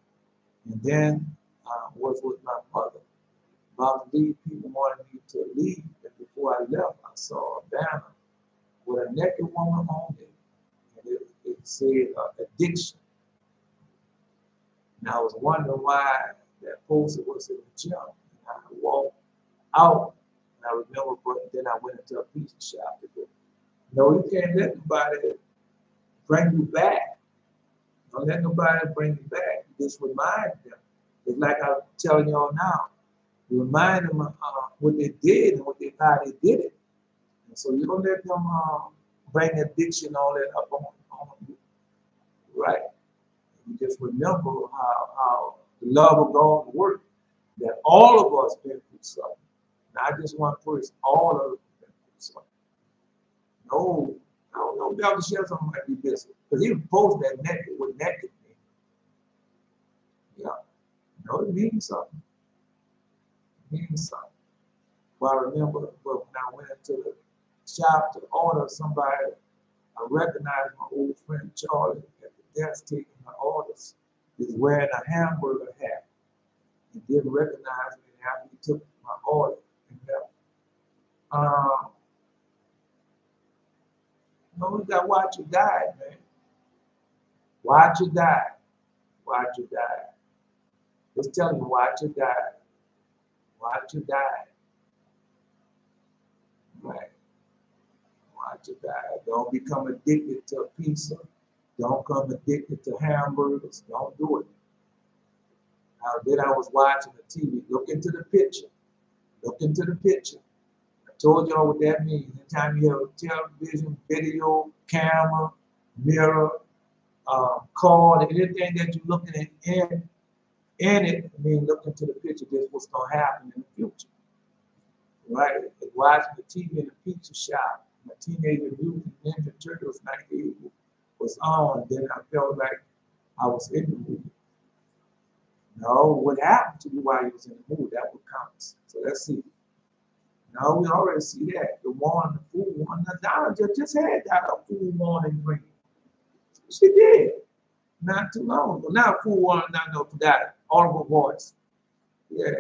And then was with my mother. About to leave, people wanted me to leave. And before I left, I saw a banner with a naked woman on it. And it said addiction. And I was wondering why that poster was in the gym. And I walked out, and I remember, but then I went into a pizza shop to go. No, you can't let nobody bring you back. Don't let nobody bring you back. You just remind them. It's like I'm telling y'all now. You remind them what they did and how they did it. And so you don't let them bring addiction all that up on you. Right? You just remember how the love of God works. That all of us been through something. Not just one person, all of us been through something. No, I don't know. Dr. Shelton might be busy. Because he posted that naked with naked me. Yeah. No, it means something. It means something. Well, I remember when I went into the shop to order somebody, I recognized my old friend Charlie at the desk taking my orders. He's wearing a hamburger hat. He didn't recognize me after he took my order and left. We got to watch you die, man. Watch you die. Watch you die. Just tell you, watch you die. Watch you die. Right. Watch you die. Don't become addicted to a pizza. Don't become addicted to hamburgers. Don't do it. Then I was watching the TV. Look into the picture. Look into the picture. I told y'all what that means. Anytime you have a television, video, camera, mirror, card, anything that you're looking at in it, I mean, look into the picture. This is what's going to happen in the future. Right? And watching the TV in the pizza shop. My Teenager Mutant Ninja Turtles 98 was on. And then I felt like I was in the movie. No, what happened to you while you was in the movie? That would count. So let's see. No, we already see that. The one, the food one. Now, just had that a food morning drink. She did. Not too long ago. Now, food one, I know, forgot it. Audible voice. Yeah,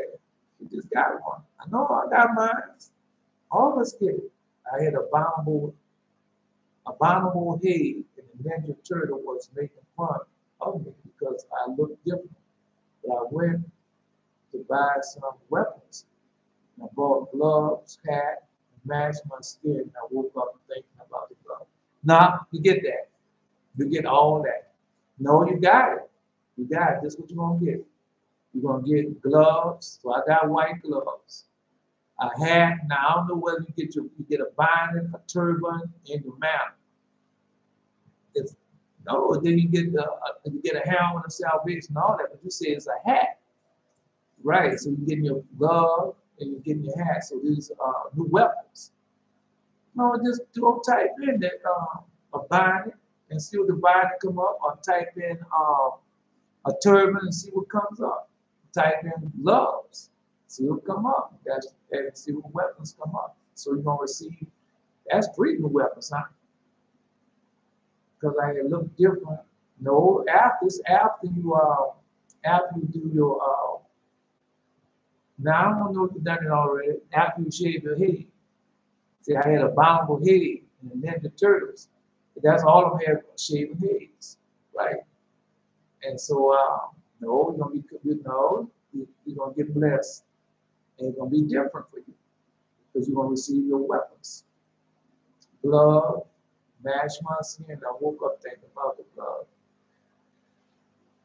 she just got one. I know I got mine. All of us get it. I had abominable head, and the Ninja Turtle was making fun of me because I looked different. But I went to buy some weapons. And I bought gloves, hat, and matched my skin. And I woke up thinking about the gloves. Nah, you get that. You get all that. No, you got it. You got it. This is what you're going to get. You're going to get gloves. So I got white gloves. A hat. Now, I don't know whether you get a binder, a turban, and your mount. No, then you get a helmet of salvation, all that. But you say it's a hat. Right. So you're getting your glove and you're getting your hat. So these are new weapons. No, just go type in that a binder and see what the binder come up, or type in a turban and see what comes up. Type in gloves, see what come up. And see what weapons come up. So you're gonna receive. That's breathing weapons, huh? Because I look different. No, after you do Now, I don't know if you've done it already. After you shave your head. See, I had a bountiful head, and then the turtles. That's all of them have shaving heads, right? And so, no, you're gonna be, you're gonna get blessed, and it's gonna be different for you because you're gonna receive your weapons. Blood, mash my skin. I woke up thinking about the blood.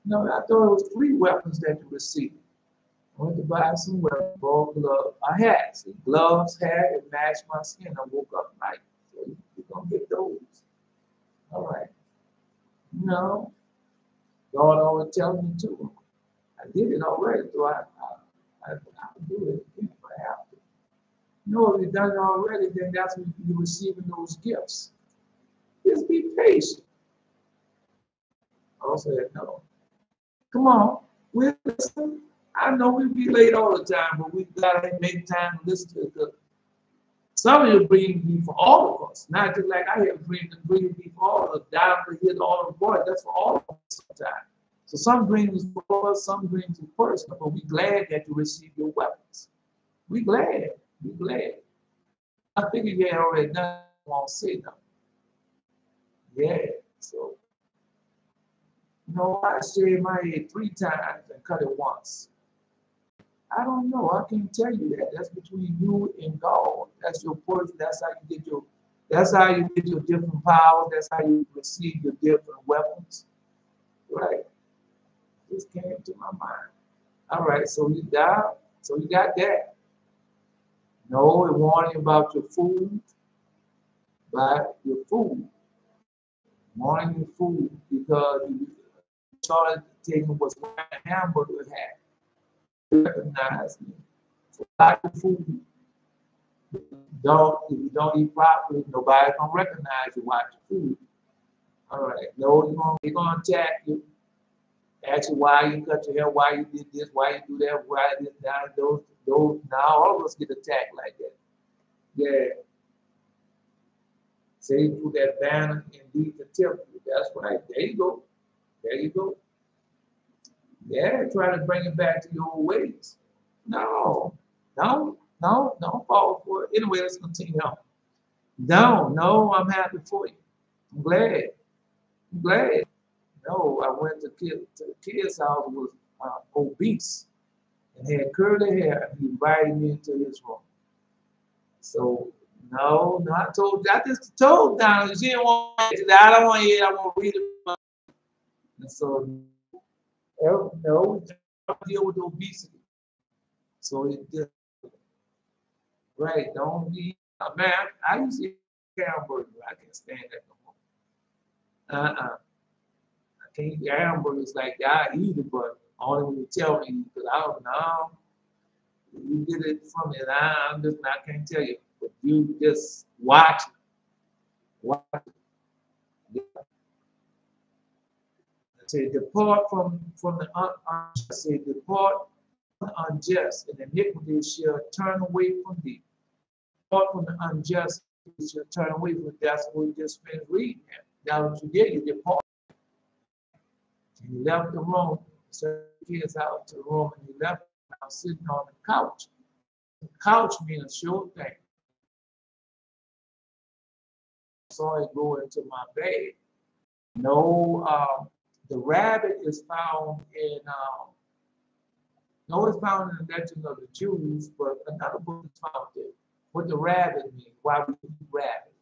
No, I thought it was 3 weapons that you received. I went to buy some weapons, bought gloves. I had some gloves, hat, and mashed my skin. I woke up like, so you're gonna get those. All right. No, God always tells me to. I did it already, so I can do it again if I have to. No, if you've done it already, then that's when you're receiving those gifts. Just be patient. I said, no. Come on. We listen. I know we be late all the time, but we gotta make time to listen to it. Some of you bring me for all of us, not just like I have bring me for all of us, down to hit all of boys. That's for all of us sometimes. So some dreams for us, some dreams are personal, but we're glad that you receive your weapons. We're glad. We're glad. I figured you had already done it. I won't say nothing. Yeah. So, I shaved my head 3 times and cut it once. I don't know. I can't tell you that. That's between you and God. That's your portion. That's how you get your different powers. That's how you receive your different weapons. Right. This came to my mind. All right, so you got that. No, it warning about your food, but your food. Warning your food because you started taking what's a hamburger had. Recognize me. So like the food. If you don't eat properly, nobody's gonna recognize you watch your food. All right. No, they're gonna attack you. Ask you why you cut your hair, why you did this, why you do that, why this, that, those. Now all of us get attacked like that. Yeah. Say through that banner and lead the temple. That's right. There you go. There you go. Yeah, try to bring it back to your old ways. No, don't fall for it. Anyway, let's continue on. No, I'm happy for you. I'm glad. I'm glad. No, I went to the kid's house who was obese and had curly hair. He invited me into his room. So no, I just told Donna she didn't want it. I don't want to hear it. I want to read it. And so no, deal with obesity. So it just right. Don't be man. I used to eat hamburger. I can't stand that no more. I can't eat hamburgers like that. I eat it, but only when you tell me because I don't know. You get it from it. I'm just not can't tell you. But you just watch it. Watch it. Yeah. Say depart from the unjust. Say depart from the unjust, and iniquity shall turn away from thee. Depart from the unjust, you shall turn away from. That's what we just finished reading. Now what you did, you depart. And you left the room. So kids out to the room, and you left. I was sitting on the couch. The couch means a sure thing. I saw it go into my bed. No, the rabbit is found in. No, it's found in the legend of the Jews, but another book is found there. What the rabbit means? Why we eat rabbit?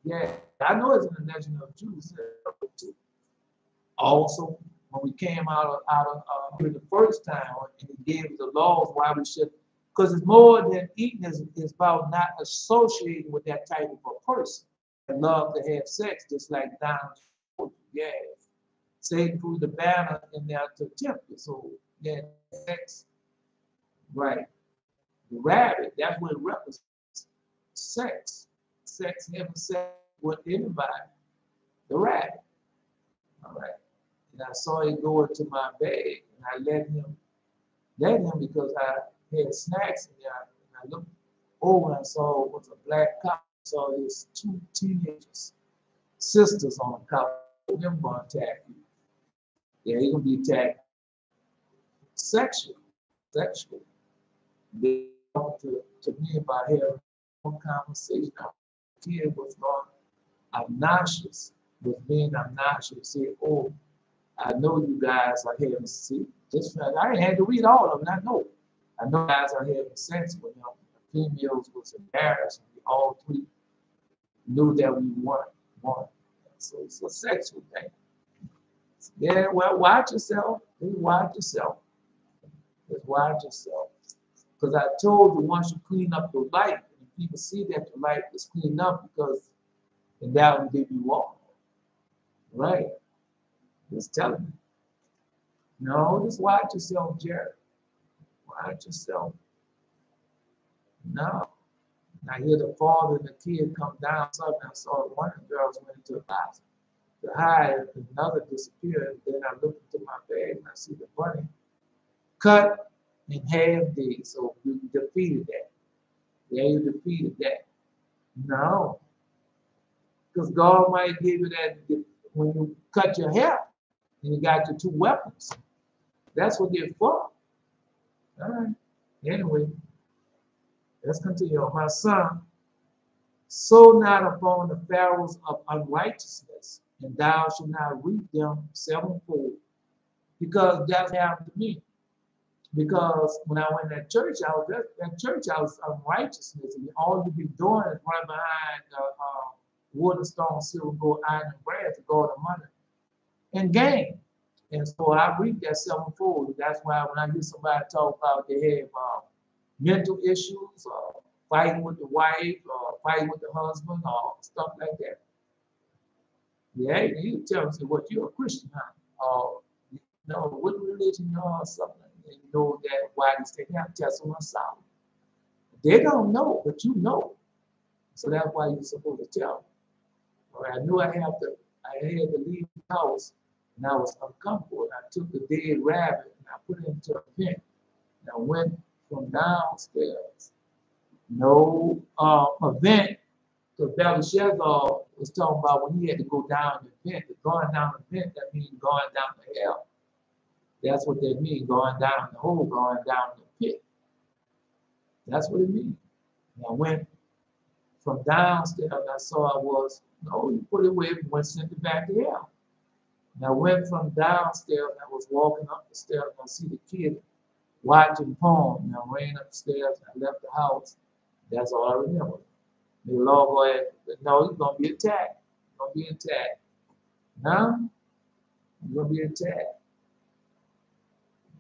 Yeah, I know it's in the legend of the Jews too. Also, when we came out of the first time, and he gave the laws why we should, because it's more than eating. Is about not associating with that type of a person that love to have sex, just like Donald. Yeah. Satan threw the banner in there to tempt you. So yeah, sex, right? The rabbit, that's what it represents. Sex, having sex with anybody. The rabbit. All right. And I saw him go into my bag, and I let him because I had snacks in there. And I looked over and I saw it was a black cop. I saw his 2 teenagers, sisters on the couch. Them gonna attack you. Yeah, you're gonna be attacked sexually. They talked to me about having a conversation. The kid was going obnoxious, was being obnoxious. Say, oh, I know you guys are having sex. Just I had to read all of them. I know guys are having sex with them. The females was embarrassed. We all three knew that we weren't one. So it's a sexual thing. Yeah, well, watch yourself. Just watch yourself. Just watch yourself. Because I told you once you clean up the light, and people see that the light is cleaned up because and that would give you wrong. Right? Just telling you. No, just watch yourself, Jared. Watch yourself. No. I hear the father and the kid come down. Suddenly I saw one of the girls went into the box to hide, and another disappeared. Then I looked into my bag and I see the bunny cut in half day. So you defeated that. Yeah, you defeated that. No. Because God might give you that when you cut your hair and you got your two weapons. That's what they're for. All right. Anyway, let's continue. My son, sow not upon the furrows of unrighteousness, and thou shalt not reap them sevenfold. Because that's happened to me. Because when I went to church, I was unrighteousness, and all you be doing is running behind wood and stone, silver, gold, iron, and brass to go to money and gain. And so I read that sevenfold. That's why when I hear somebody talk about they have mental issues, or fighting with the wife, or fighting with the husband, or stuff like that. Yeah, you tell them, say, what, you're a Christian, huh? Or, no, what religion you are, or something. And you know that why they say, have test on solid. They don't know, but you know. So that's why you're supposed to tell them. All right, I knew I had to leave the house, and I was uncomfortable. And I took the dead rabbit and I put it into a pen. And I went from downstairs. No event, because Belshazzar was talking about when he had to go down the vent. Going down the vent, that means going down to hell. That's what that means, going down the hole, going down the pit. That's what it means. And I went from downstairs, and I saw you put it away, and went sent it back to hell. And I went from downstairs, and I was walking up the stairs, and I see the kid watching porn. And I ran upstairs, and I left the house. That's all I remember. The Lord said, no, he's going to be attacked. He's going to be attacked. No, he's going to be attacked.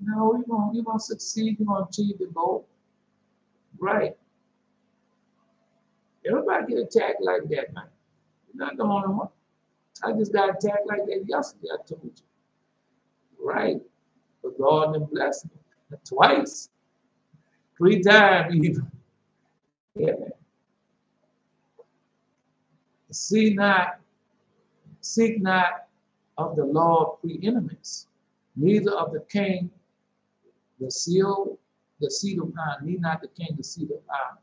No, you're going to succeed. You're going to achieve the goal. Right. Everybody get attacked like that, man. You're not the only one. I just got attacked like that yesterday, I told you. Right. But God didn't bless me. Twice. 3 times even. Yeah, man. Seek not of the Lord preeminence, neither of the king the seat of honor, need not the king the seat of honor.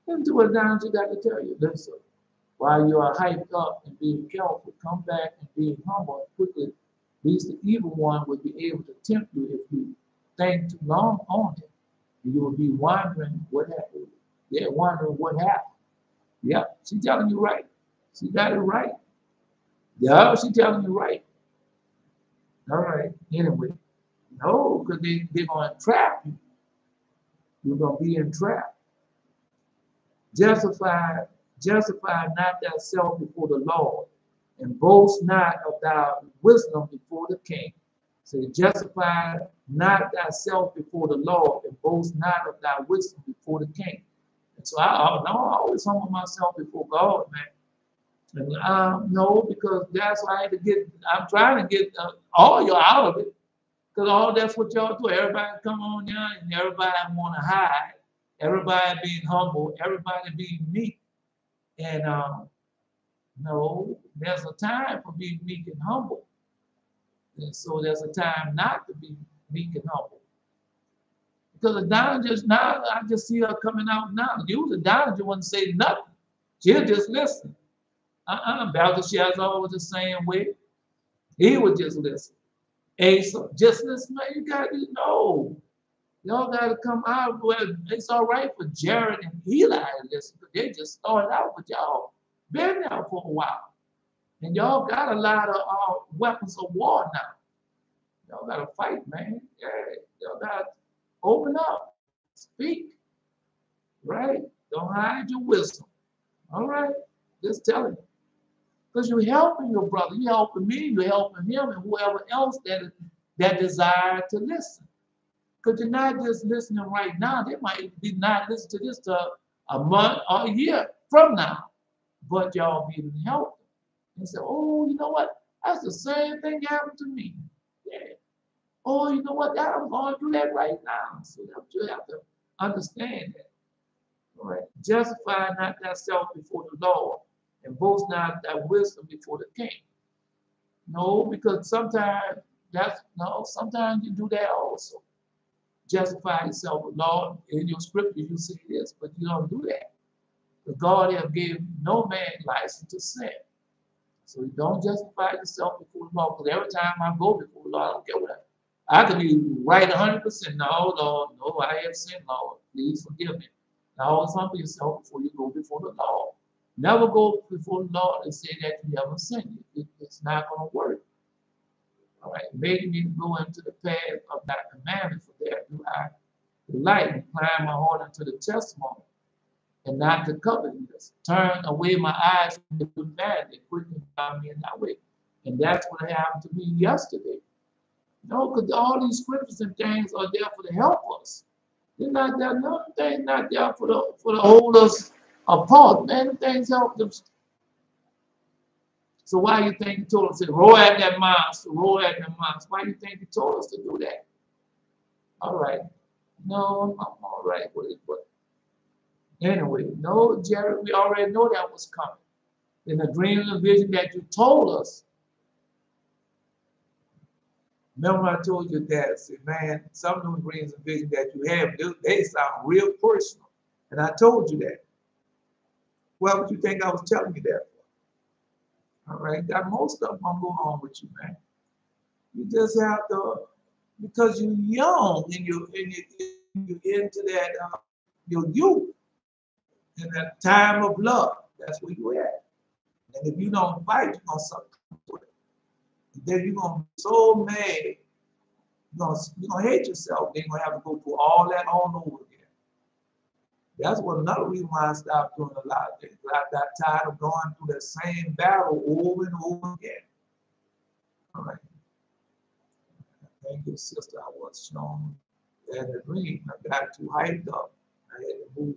Listen to what Don you got to tell you. Listen, while you are hyped up and being careful, come back and being humble and quickly, lest the evil one would be able to tempt you if you think too long on it. You will be wondering what happened. Yeah, wondering what happened. Yeah, she's telling you right. She got it right. Yeah, she's telling you right. All right. Anyway, no, because they're going to trap you. You're going to be entrapped. Justify not thyself before the Lord, and boast not of thy wisdom before the king. So justify not thyself before the Lord, and boast not of thy wisdom before the king. And so I always humble myself before God, man. And no, because that's why I'm trying to get all y'all out of it. Because all that's what y'all do. Everybody come on now, and everybody want to hide. Everybody being humble. Everybody being meek. And no, there's a time for being meek and humble. And so there's a time not to be meek and humble. Because now I just see her coming out now. Usually Donna wouldn't say nothing. She'll just listen. Belshazzar was the same way. He would just listen. Asa, just listen, man. You got to know. Y'all got to come out. Well, it's all right for Jared and Eli to listen, but they just started out with y'all. Been there for a while. And y'all got a lot of weapons of war now. Y'all got to fight, man. Yeah, y'all got to open up, speak, right? Don't hide your wisdom. All right? Just tell him. Because you're helping your brother. You're helping me. You're helping him and whoever else that desire to listen. Because you're not just listening right now. They might be not listening to this to a month or a year from now. But y'all being helped. And say, oh, you know what? That's the same thing happened to me. Yeah. Oh, you know what? I'm going through that right now. So you have to understand that. All right. Justify not thyself before the Lord, and boast not thy wisdom before the king. No, because sometimes sometimes you do that also. Justify yourself, Lord. In your scripture, you say this, but you don't do that. Because God has given no man license to sin. So you don't justify yourself before the Lord. Because every time I go before the Lord, I don't care what I could be right 100%. No, Lord, no, I have sinned, Lord. Please forgive me. Now, always humble yourself before you go before the Lord. Never go before the Lord and say that you haven't sinned. It's not going to work. All right. Make me go into the path of thy commandments, for there do I delight, and climb my heart into the testimony, and not to covetousness. Turn away my eyes from the humanity, quickly found me in that way. And that's what happened to me yesterday. No, because all these scriptures and things are there for to help us. They're not there. No, things not there for the hold us apart. Man, things help them. So why you think he told us to roll at that monster, roll at that monster? Why do you think he told us to do that? All right. No, I'm all right with it. But anyway, no, Jerry, we already know that was coming. In the dream and vision that you told us. Remember I told your dad, I said, man, some of them dreams and visions that you have, they sound real personal. And I told you that. What would you think I was telling you that for? All right, got most of them gonna go on with you, man. You just have to, because you're young and you're into that, your youth, in that time of love. That's where you're at. And if you don't fight, you're gonna suffer. Then you're gonna be so mad, you're gonna hate yourself. Then you're gonna have to go through all that all over again. That's what another reason why I stopped doing a lot of things. I got tired of going through the same battle over and over again. All right. Thank you, sister. I was shown that the dream. I got too hyped up. I had to move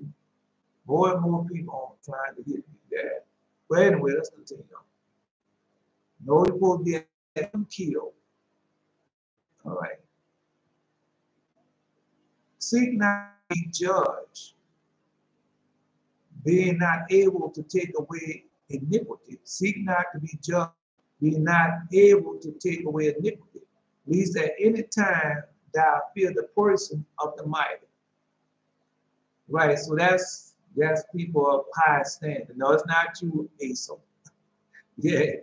more and more people on trying to get me there. But anyway, let's continue. No people get them killed. All right. Seek not to be judged, being not able to take away iniquity. Seek not to be judged, being not able to take away iniquity. Least at any time thou fear the person of the mighty. Right, so that's people of high standing. No, it's not you, Asa. Yeah.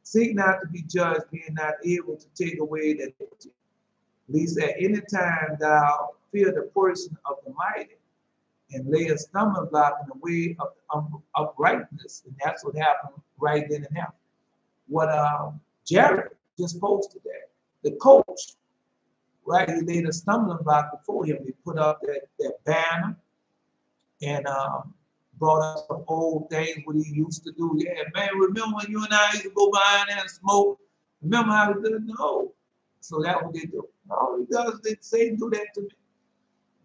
Seek not to be judged, being not able to take away the iniquity. Least at any time thou fear the person of the mighty, and lay a stumbling block in the way of uprightness. And that's what happened right then and there. What Jared just posted that. The coach, right, he laid a stumbling block before him. He put up that banner and brought up some old things, what he used to do. Yeah, man, remember when you and I used to go behind there and smoke? Remember how he did it? No. So that's what they do. All he does is say, do that to me.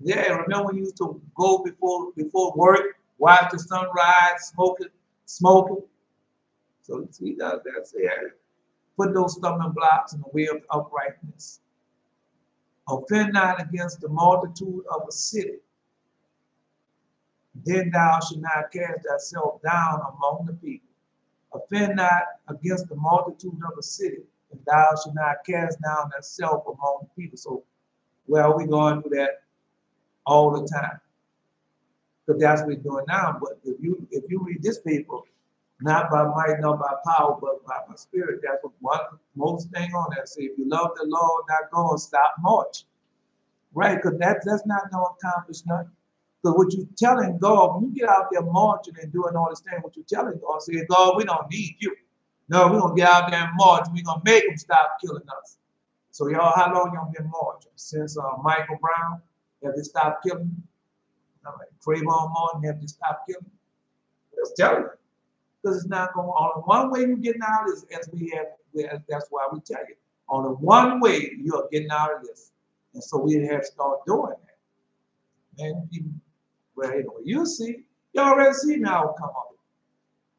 Yeah, remember when you used to go before work, watch the sunrise, smoking. So he does that. So yeah, put those stumbling blocks in the way of uprightness. Offend not against the multitude of a city. Then thou shalt not cast thyself down among the people. Offend not against the multitude of a city, and thou shalt not cast down thyself among the people. So, well, we're going through that all the time, because that's what we're doing now. But if you read this paper, not by might nor by power, but by my spirit, that's what most thing on there say. If you love the Lord, not God, stop marching. Right, because that's not no accomplishment. Because what you're telling God, when you get out there marching and doing all this thing, what you're telling God, say, God, we don't need you. No, we're going to get out there and march. We're going to make them stop killing us. So y'all, how long y'all been marching? Since Michael Brown, have they stopped killing? All right. Trayvon Martin, have they stopped killing? Let's tell you. Because it's not going on. One way you're getting out is, as we have, that's why we tell you. Only one way you're getting out of this. And so we have to start doing that. And well, anyway, you'll see. You already see now it'll come up.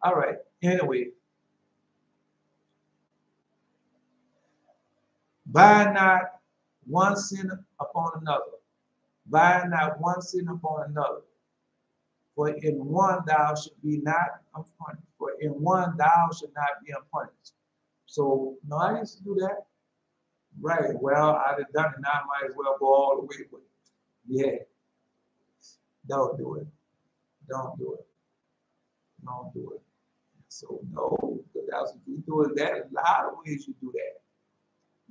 All right. Anyway. Buy not one sin upon another. Buy not one sin upon another. For in one thou should be not unpunished. For in one thou should not be unpunished. So, no, I used to do that. Right. Well, I'd have done it. Now I might as well go all the way with it. Yeah. Don't do it. Don't do it. Don't do it. So, no, because if you do it that, a lot of ways you do that.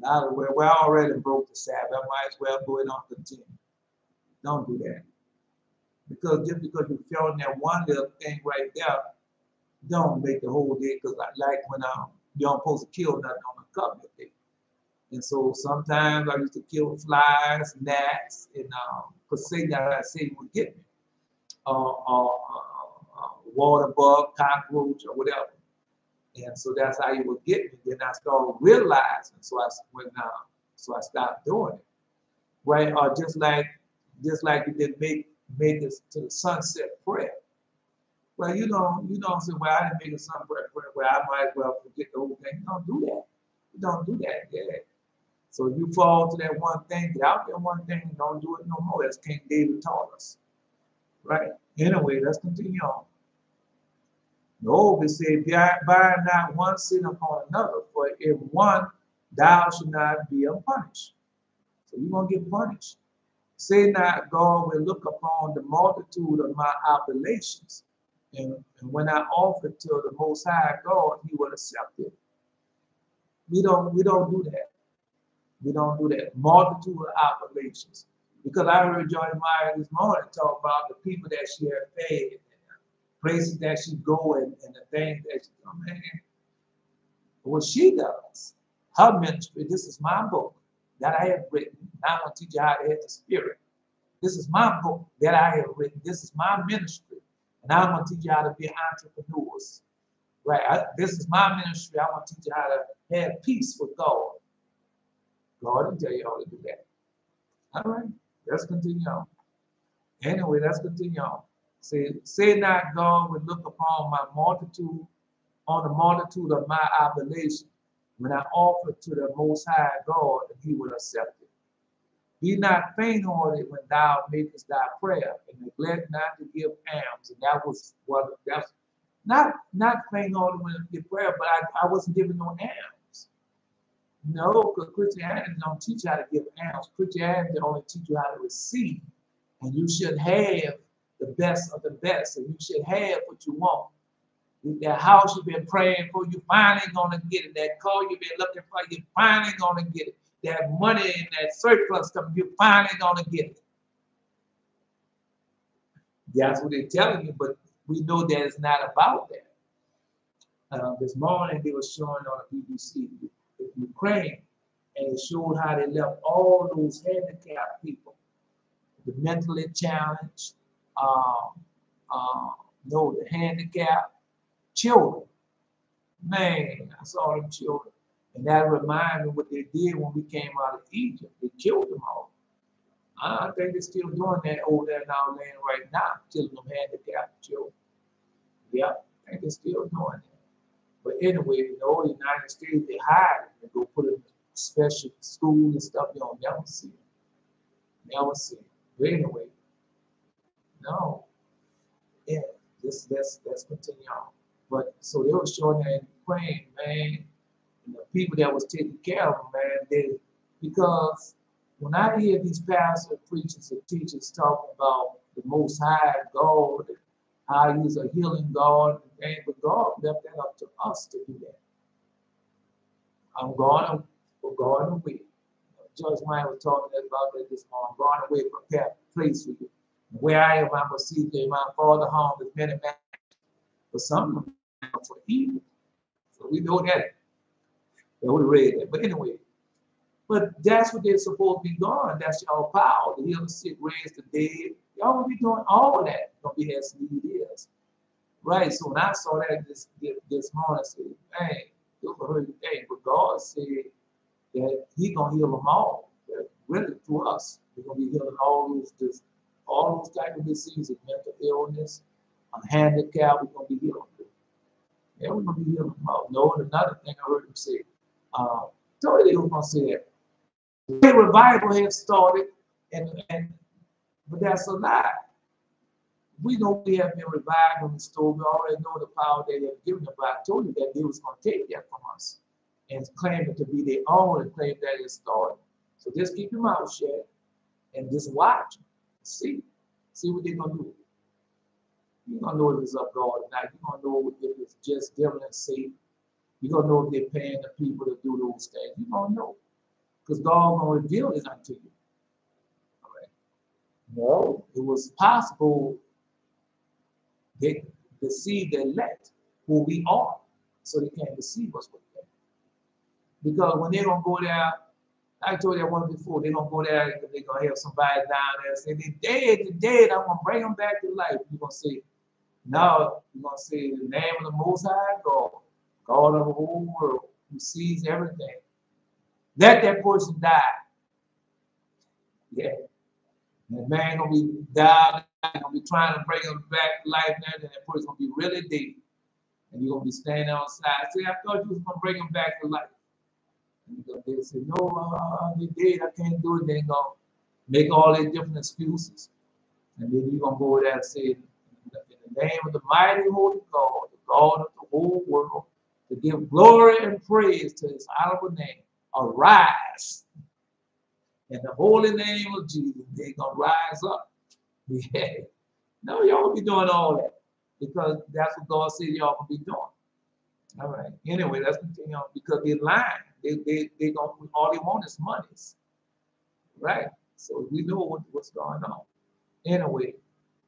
Now we already broke the Sabbath. I might as well go in on continue. Don't do that. Because just because you fell in that one little thing right there, don't make the whole day. Because like when you don't supposed to kill nothing on the covenant day. And so sometimes I used to kill flies, gnats, and because Satan would get me. Water bug, cockroach, or whatever. And so that's how you would get me. Then I started realizing, so I stopped doing it. Right? Or just like you did make this to the sunset prayer. Well, you don't say, well, I didn't make a sunset prayer. Well, I might as well forget the whole thing. You don't do that. You don't do that. Yeah. So you fall to that one thing, get out there one thing, and don't do it no more. As King David taught us. Right? Anyway, let's continue on. No, we say, buy not one sin upon another, for in one thou should not be unpunished. So you're going to get punished. Say not, God will look upon the multitude of my oblations, and when I offer to the Most High God, He will accept it. We don't do that. We don't do that. Multitude of oblations. Because I heard Johnny Meyer this morning talk about the people that she had fed, places that she go and the things that she do. Man, what she does, her ministry, this is my book that I have written. Now I'm going to teach you how to have the Spirit. This is my book that I have written. This is my ministry. And I'm going to teach you how to be entrepreneurs. Right? This is my ministry. I want to teach you how to have peace with God. God didn't tell you how to do that. All right. Let's continue on. Anyway, let's continue on. Say not, God will look upon my multitude, on the multitude of my oblation, when I offer to the Most High God, and He will accept it. Be not faint-hearted when thou makest thy prayer, and neglect not to give alms. And that was that's not faint-hearted when you give prayer, but I wasn't giving no alms. No, because Christianity don't teach you how to give alms. Christianity only teach you how to receive, and you should have the best of the best, and you should have what you want. That house you've been praying for, you finally gonna get it. That car you've been looking for, you finally gonna get it. That money and that surplus coming, you finally gonna get it. That's what they're telling you, but we know that it's not about that. This morning they were showing on the BBC Ukraine, and it showed how they left all those handicapped people, the mentally challenged, the handicapped children. Man, I saw them children. And that reminded me what they did when we came out of Egypt. They killed them all. I think they're still doing that over there in our land right now, killing them handicapped children. Yeah, I think they're still doing that. But anyway, in the United States, they hide them and go put them in special schools and stuff. You don't never see them. Never see them. But anyway, no. Yeah, let's continue on. But so they were showing that in Ukraine, man, and the people that was taking care of them, man, because when I hear these pastors, preachers, and teachers talking about the Most High God, how He's a healing God, and but God left that up to us to do that. I'm going away. Judge Wayne was talking about that this morning. Going away, prepare a place for you. Where I am, I will see you. My Father home is many men, but some of them are for evil. So we know that. And we read that. But anyway, but that's what they're supposed to be doing. That's your power. To heal the sick, raise the dead. Y'all gonna be doing all of that. Gonna be as need is. Right. So when I saw that this morning, I said, man, it was a hurting thing. But God said that He gonna heal them all. That really through us. We're gonna be healing all those type of diseases, mental illness, handicap, we're gonna be healing. Yeah, we're gonna be healing them all. No, and another thing I heard him say, totally was gonna say that. The revival had started, but that's a lie. We know we have been revived and restored. We already know the power they have given us. But I told you that they was going to take that from us and claim it to be their own and claim that it's started. So just keep your mouth shut and just watch. See what they're going to do. You're going to know if it's of God or not. You're going to know if it's just devil and Satan. You're going to know if they're paying the people to do those things. You're going to know. Because God will reveal it unto you. All right. No, it was possible they deceive the elect who we are. So they can't deceive us with that. Because when they're going to go there, I told you one before, they're going to go there and they're going to have somebody down there and say, they're dead, I'm going to bring them back to life. You're going to say, no, you're going to say the name of the Most High God, God of the whole world, who sees everything. Let that person die. Yeah. That man gonna be dying, gonna be trying to bring him back to life now, and that person gonna be really dead. And you're gonna be standing outside. Say, I thought you was gonna bring him back to life. And they say, no, they dead, I can't do it. They're gonna make all these different excuses. And then you're gonna go there and say, in the name of the mighty holy God, the God of the whole world, to give glory and praise to his honorable name. Arise in the holy name of Jesus. They're gonna rise up. Yeah. No, y'all gonna be doing all that because that's what God said y'all gonna be doing. All right. Anyway, let's continue on because they're lying. They gonna all they want is money, right? So we know what's going on. Anyway,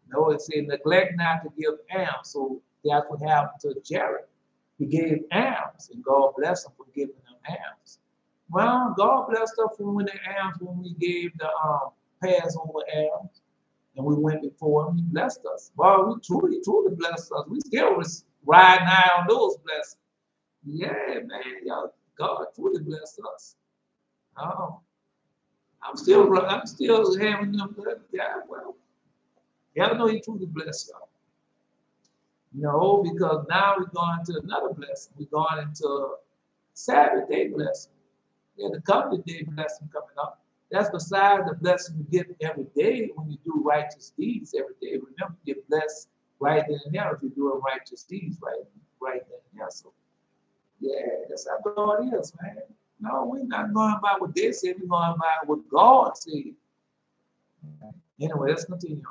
no, it said neglect not to give alms. So that's what happened to Jared. He gave alms, and God blessed him for giving them alms. Well, God blessed us when we gave the Passover alms, and we went before him. He blessed us. Well, we truly blessed us. We still riding high on those blessings. Yeah, man, y'all, God truly blessed us. I'm still having them. Yeah, well, y'all know He truly blessed y'all. No, because now we're going to another blessing. We're going into Sabbath day blessing. Yeah, the covenant day blessing coming up. That's besides the blessing you get every day when you do righteous deeds every day. Remember, you get blessed right then and there if you're doing righteous deeds right then and there. So, yeah, that's how God is, man. No, we're not going by what they said. We're going by what God said. Anyway, let's continue.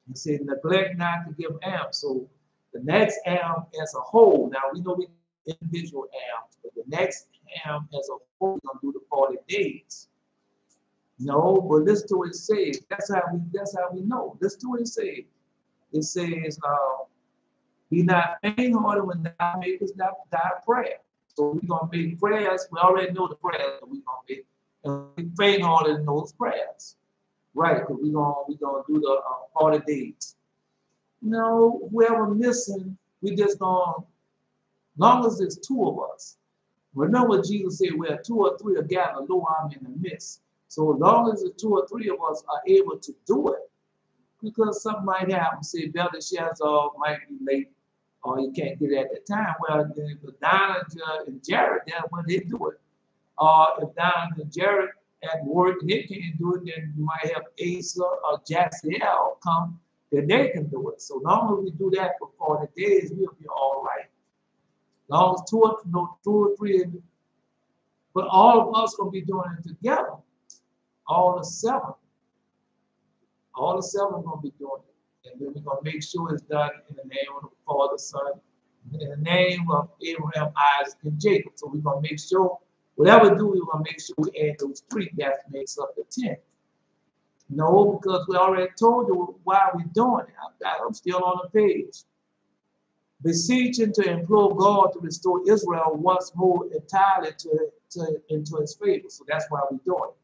He said, neglect not to give alms. So the next alm as a whole. Now we know we individual alms, but the next alm as a whole, we're gonna do the 40 days. No, but listen to what it says. That's how we know. Listen to what it says. It says, be not faint-hearted when thou makest thy prayer. So we're gonna make prayers. We already know the prayers that we're gonna make. And we faint-hearted in those prayers. Right, because we're gonna do the 40 days. No, whoever missing, we just gonna, long as there's two of us. Remember what Jesus said, where 2 or 3 are gathered, lo, I'm in the midst. So as long as the 2 or 3 of us are able to do it, because something might happen, say Belshazzar might be late, or you can't get it at the time. Well, if Donna and Jared, that's when they do it. If Donna and Jared at work and they can't do it, then you might have Asa or Jaciel come, then they can do it. So long as we do that for 40 days, we'll be all right. As long as 2 or 3, but all of us gonna be doing it together. All the 7 gonna be doing it. And then we're gonna make sure it's done in the name of the Father, Son, in the name of Abraham, Isaac, and Jacob. So we're gonna make sure Whatever we do, we're going to make sure we add those 3 that makes up the 10. No, because we already told you why we're doing it. I'm still on the page. Beseeching to implore God to restore Israel once more entirely into his favor. So that's why we're doing it.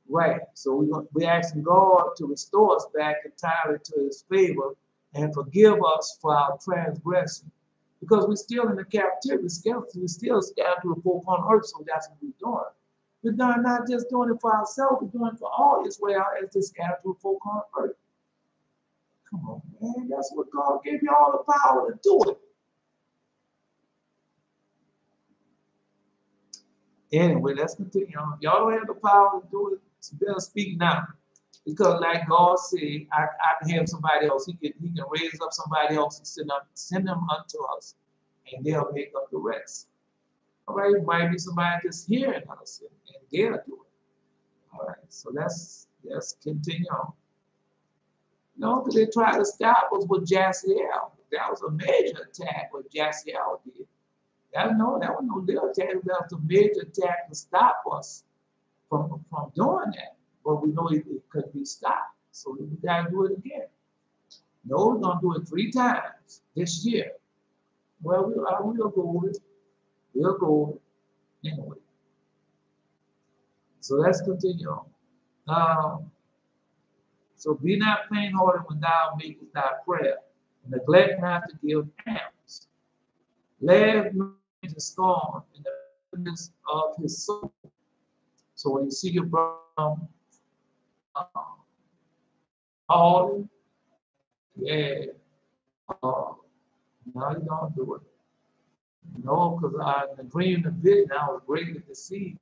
Right. So we're asking God to restore us back entirely to his favor and forgive us for our transgression. Because we're still in the captivity, we're still scattered to the 4 corners of earth, so that's what we're doing. We're not just doing it for ourselves, we're doing it for all Israel as they scattered to the 4 corners of earth. Come on, man, that's what God gave you all the power to do it. Anyway, let's continue. If y'all don't have the power to do it, you better speak now. Because like God said, I can have somebody else. He can raise up somebody else and send them unto us, and they'll make up the rest. All right, it might be somebody just hearing us, and they'll do it. All right, so let's continue on. No, because they tried to stop us with Jassiel. That was a major attack what Jassiel did. That was no little attack. That was a major attack to stop us from doing that. But we know it could be stopped. So we got to do it again. No, we're going to do it 3 times this year. Well, we'll go with it. We'll go with it anyway. So let's continue on. So be not faint-hearted when thou makest thy prayer. Neglect not to give alms. Laugh not to scorn in the goodness of his soul. So when you see your brother all, yeah, now you don't do it. No, because I in the dream and vision, I was greatly deceived.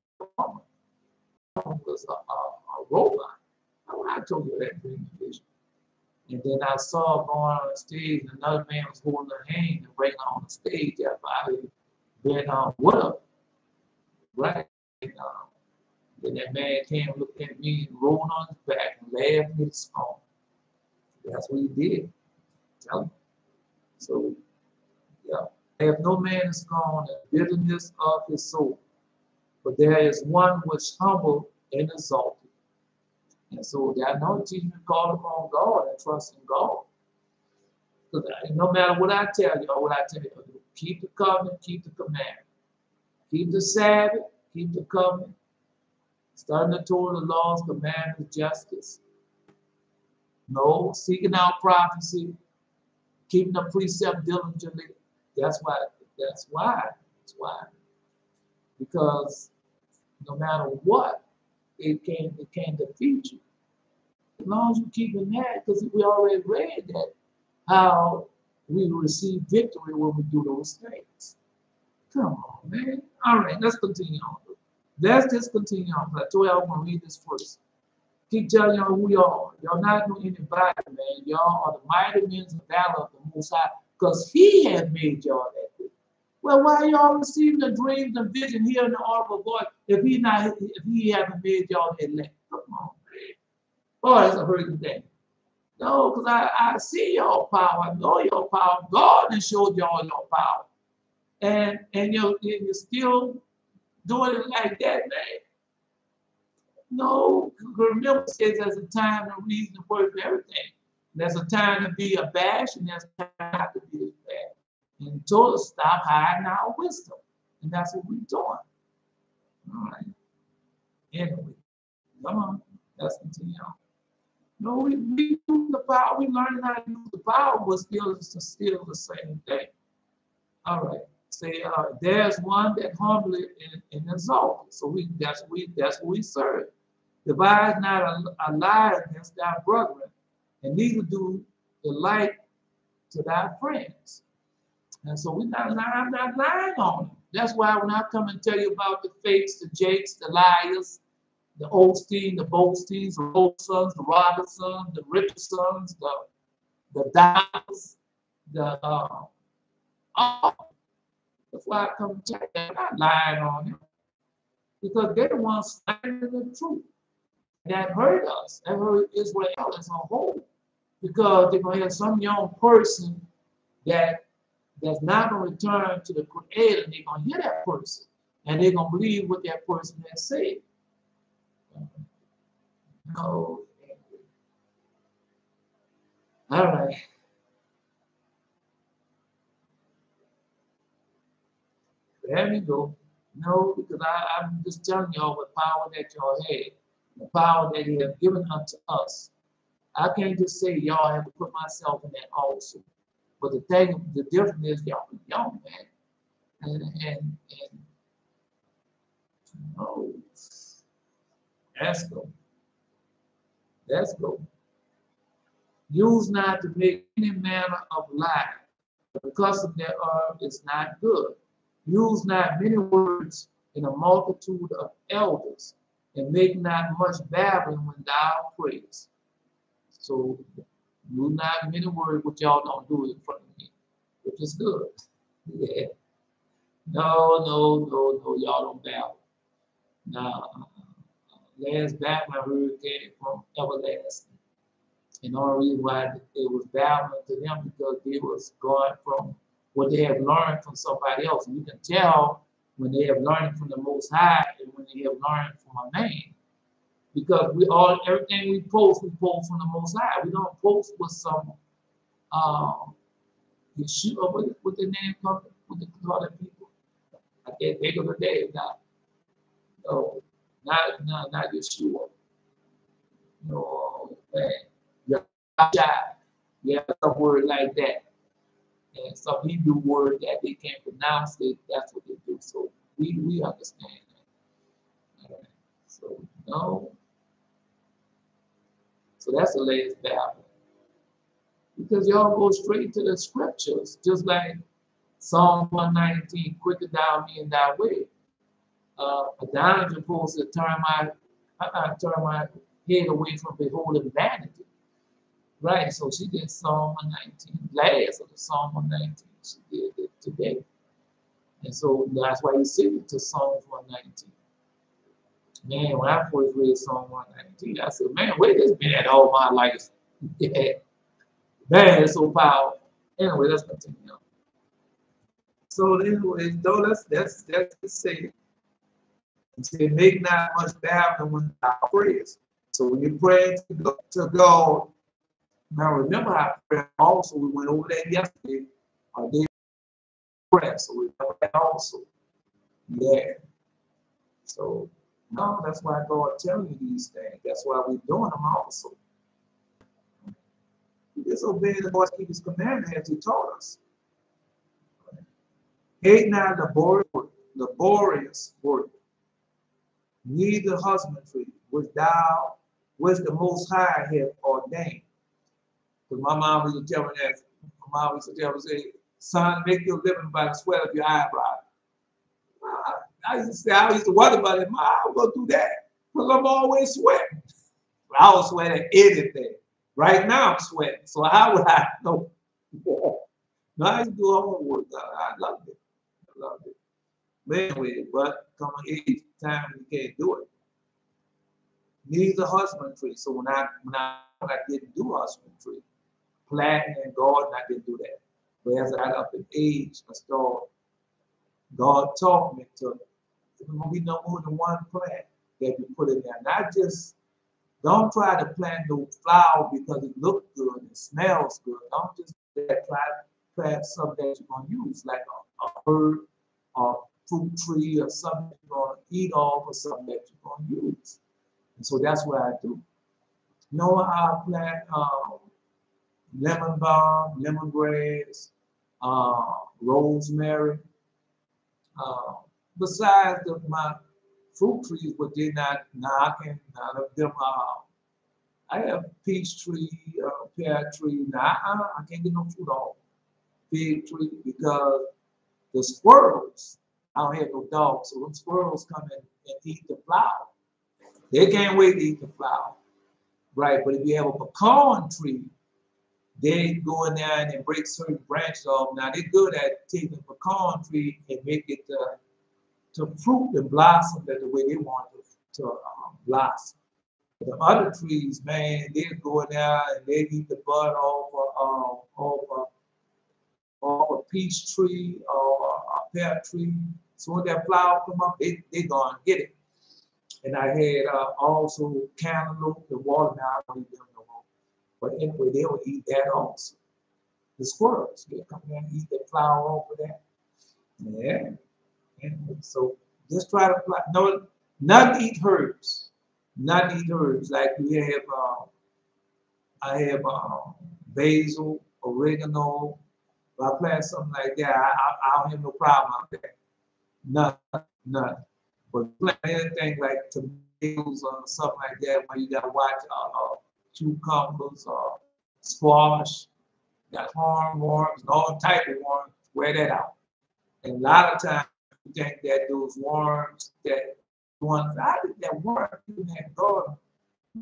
Was a robot. I told you that dream and vision. And then I saw going on the stage, another man was holding her hand and bringing her on the stage after I had been with her. Right? And, then that man came and looked at me and rolled on his back and laughed at his scorn. That's what he did. Tell him. So, yeah. Have no man is scorn the bitterness of his soul, but there is one which humble and exalted. And so that no teaching call upon God and trust in God. Because no matter what I tell you or what I tell you, keep the covenant, keep the commandment. Keep the Sabbath, keep the covenant. Studying the Torah, the laws, commandments, justice. No, seeking out prophecy, keeping the precept diligently. That's why. Because no matter what, it can defeat you. As long as you keep in that, because we already read that, how we receive victory when we do those things. Come on, man. All right, let's continue on. Let's just continue on. I told you I was going to read this first. Keep telling y'all who y'all are. Y'all not doing anybody, man. Y'all are the mighty men of valor of the Most High, because He has made y'all that good. Well, why y'all receiving the dreams and vision here in the audible voice if He haven't made y'all the elect? Come on, man. Boy, that's a hurting thing. No, because I see your power. I know your power. God has showed y'all your power. And you're still doing it like that, man. No, remember, it says there's a time and reason for everything. There's a time to be abashed, and there's a time not to be abashed. And told us stop hiding our wisdom. And that's what we're doing. All right. Anyway, come on. Let's continue on. No, we use the power. We learn how to use the power, but still the same thing. All right. Say, there's one that humbly and exalted. So that's what we serve. Devise not a lie against thy brethren, and neither do the like to thy friends. And so I'm not lying on them. That's why when I come and tell you about the fakes, the jakes, the liars, the Osteen, the Bolsteins, the Robinsons, the Robinsons, the Richardsons, the Downs, that's why I come and tell you. I'm not lying on them. Because they're the ones standing the truth. That hurt us. That hurt Israel as a whole. Because they're going to have some young person that's not going to return to the Creator, and they're going to hear that person. And they're going to believe what that person has said. No. All right. There you go. No, because I'm just telling y'all what power that y'all had, the power that he has given unto us. I can't just say y'all have to put myself in that also. But the thing, the difference is y'all are young, man. And no, let's go. Let's go. Use not to make any manner of lie, because of thereof is not good. Use not many words in a multitude of elders, and make not much babbling when thou prayest. So use not many words, which y'all don't do in front of me, which is good. Yeah. No, y'all don't babble. Now, last battle I heard came from everlasting. And the only reason why it was babbling to them because they was going from what they have learned from somebody else. And you can tell when they have learned from the Most High and when they have learned from a man. Because everything we post from the Most High. We don't post with some Yeshua, what the name called, what they call it people. I can't think of the name now. No, not Yeshua. No, man. Yeah, some word like that. And some Hebrew word that they can't pronounce it, that's what they do. So we understand that. All right. So no. So that's the latest battle. Because y'all go straight to the scriptures, just like Psalm 119, quicker thou me in thy way. Adonijah supposed to turn my head away from beholding vanity. Right, so she did Psalm 119, last of the Psalm 119. She did it today. And so that's why you sing it to Psalm 119. Man, when I first read Psalm 119, I said, man, where this been at all my life? Yeah. Man, it's so powerful. Anyway, let's continue on. So anyway, though that's say, make not much babbling when thou prayest. So when you pray to God, now remember how prayer also, we went over that yesterday, day prayer, so we know that also. Yeah. So no, that's why God telling you these things. That's why we're doing them also. We disobey the Lord, keep his commandments as he taught us. Hate not laborious work, neither husbandry, which the Most High hath ordained. Because my mom used to tell me that. My mom used to tell me, say, son, make your living by the sweat of your eyebrow. I used to wonder about it. I was going to do that because I'm always sweating. I was sweating anything. Right now I'm sweating. So how would I know? No, I used to do all my work. I loved it. I loved it. But anyway, but come an age, time you can't do it. Neither husbandry. So when I didn't do husbandry, planting and garden, I didn't do that. But as I got up in age, God taught me to, there's going to be no more than one plant that you put in there. Not just, don't try to plant no flower because it looks good and smells good. Don't just try to plant something that you're going to use, like a herb or fruit tree or something you're going to eat off or something that you're going to use. And so that's what I do. You know, I plant lemon balm, lemongrass, rosemary. Besides my fruit trees, but they're not, I can't, none of them, I have peach tree, pear tree, I can't get no fruit off fig tree because the squirrels, I don't have no dogs, so when squirrels come in and eat the flower, they can't wait to eat the flower, right? But if you have a pecan tree, they go in there and they break certain branches off. Now they're good at taking a pecan tree and make it to fruit and blossom that the way they want it to blossom. The other trees, man, they go in there and they eat the bud off a peach tree or a pear tree. So when that flower come up, they gonna get it. And I had also cantaloupe and watermelon. I don't eat them no more. But anyway, they will eat that also. The squirrels, they come in and eat the flower off of that. Yeah. Anyway, so just try to fly. No, not eat herbs. Not eat herbs. Like we have, I have basil, oregano. If I plant something like that, I don't have no problem with that. None, none. But plant anything like tomatoes or something like that, where you got to watch cucumbers or squash, got hornworms, all type of worms, wear that out. And a lot of times you think that those worms, that ones, I think that worm in that garden,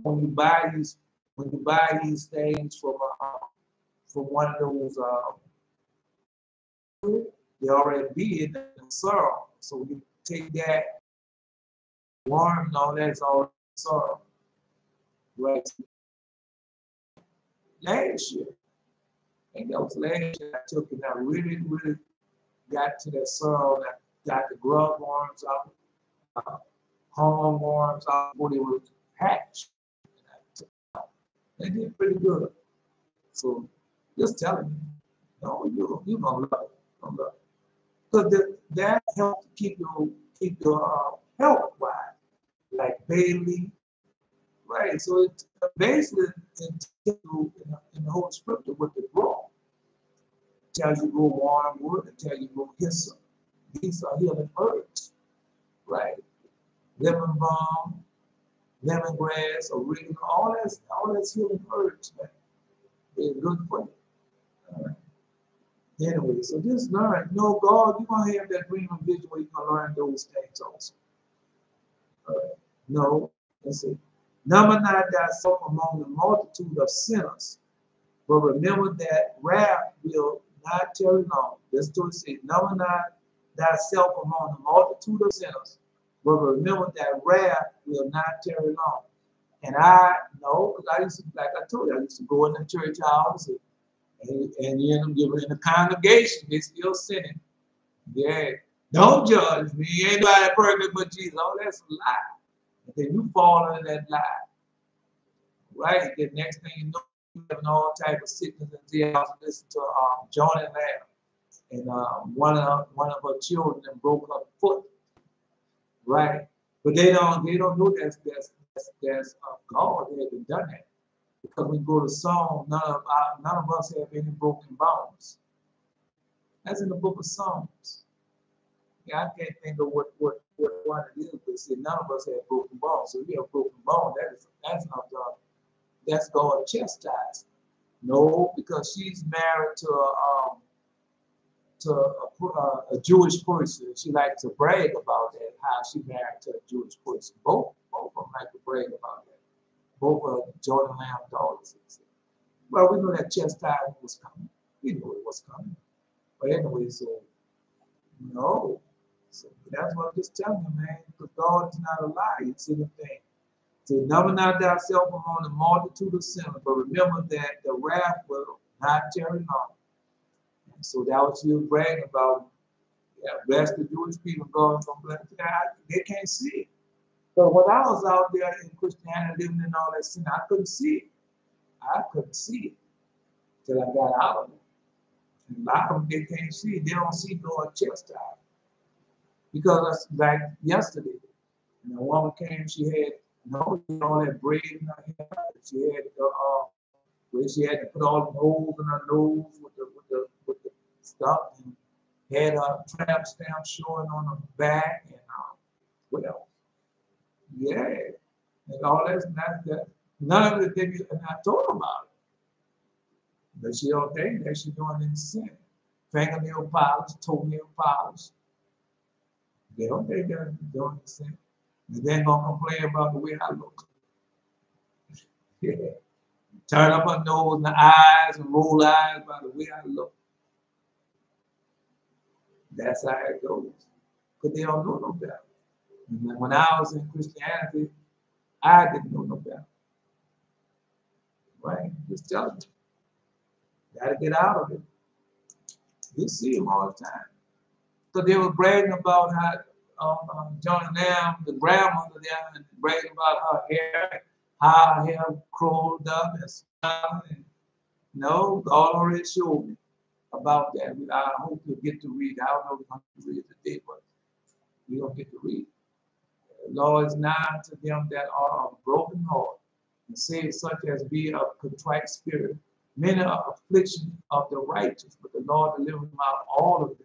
when you buy these things from one of those, they already be in the soil. So you take that worm and all that's all soil. Right. Last year, I think that was last year, I took it. I really, really got to that soil and I got the grub worms out, horn worms out before they were hatched. They did pretty good. So just telling you, you're gonna love it. Because that helps keep your health wise, like Bailey, right? So it basically in the whole scripture with the grow. Tells you go warm wood, it tells you go hyssop. These are healing herbs, right? Lemon balm, lemongrass, oregano, all that's healing herbs, man. They're good for you. All right. Anyway, so just learn. No, God, you're gonna have that dream and vision where you're gonna learn those things also. All right. No, let's see. Number not thyself among the multitude of sinners, but remember that wrath will not tarry long. That's what it says. Number not thyself among the multitude of sinners, but remember that wrath will not tarry long. And I know, because I used to, like I told you, I used to go in the church house and you know, give it in the congregation, they still sinning. Yeah. Don't judge me. Ain't nobody perfect but Jesus. Oh, that's a lie. And then you fall into that lie. Right? The next thing you know, you having all type of sickness and death. I was listening to Johnny Lamb. And one of her children broke her foot. Right? But they don't know that's God that had done that. Because we go to Psalm, none of us have any broken bones. That's in the book of Psalms. Yeah, I can't think of what one it is, but see, none of us have broken bones. So if you have broken bone, that's not God. That's God chastised. No, because she's married to a Jewish person. She likes to brag about that, how she married to a Jewish person. Both of them like to brag about that. Both of Jordan Lamb's daughters. Well, we know that chastisement was coming. We knew it was coming. But anyway, so no. So that's what I'm just telling you, man. Because God is not a liar. It's in the thing. So number not thyself among the multitude of sinners, but remember that the wrath will not tarry long. And so that was you bragging about. Yeah, bless the Jewish people, God gonna bless them. They can't see it. But when I was out there in Christianity, living in all that sin, I couldn't see it. I couldn't see it till I got out of it. And a lot of them, they can't see it. They don't see God chastised. Because like yesterday, and a woman came, she had all that braid in her hair. She had where she had to put all the holes in her nose with the stuff, and had a tramp stamp showing on her back, and what else? Yeah, and all that. None of the things, and I told her about it. But she don't think that she's doing any sin. Fingernail polish, toenail polish. They don't think they're doing the sin. And then gonna complain about the way I look. Yeah. Turn up her nose and the eyes and roll eyes by the way I look. That's how it goes. Because they don't know no better. And when I was in Christianity, I didn't know no better. Right? Just tell them. Gotta get out of it. You see them all the time. So they were bragging about how Johnny Lamb, the grandmother there, and bragging about her hair, how her hair curled up and stuff. And no, God already showed me about that. I hope you'll get to read. I don't know if we're going to read it today, but we don't get to read. The Lord is nigh to them that are of broken heart, and save such as be of contrite spirit. Many are affliction of the righteous, but the Lord deliver them out all of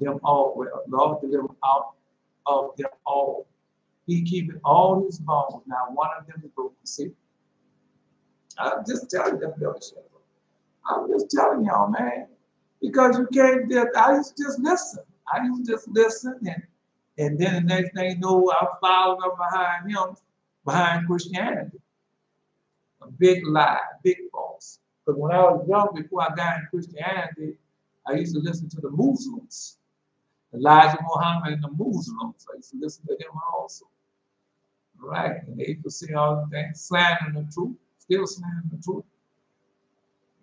them all. Well, Lord deliver them out of them all. He keepeth all his bones. Now one of them is broken. See, I'm just telling them, I'm just telling y'all, man, because you can't. I used to just listen. I used to just listen, and then the next thing you know, I followed up behind him, behind Christianity. A big lie, big false. Because when I was young, before I got in Christianity, I used to listen to the Muslims, Elijah Muhammad and the Muslims. I used to listen to them also. Right? And they used to say all the things, slandering the truth, still slandering the truth.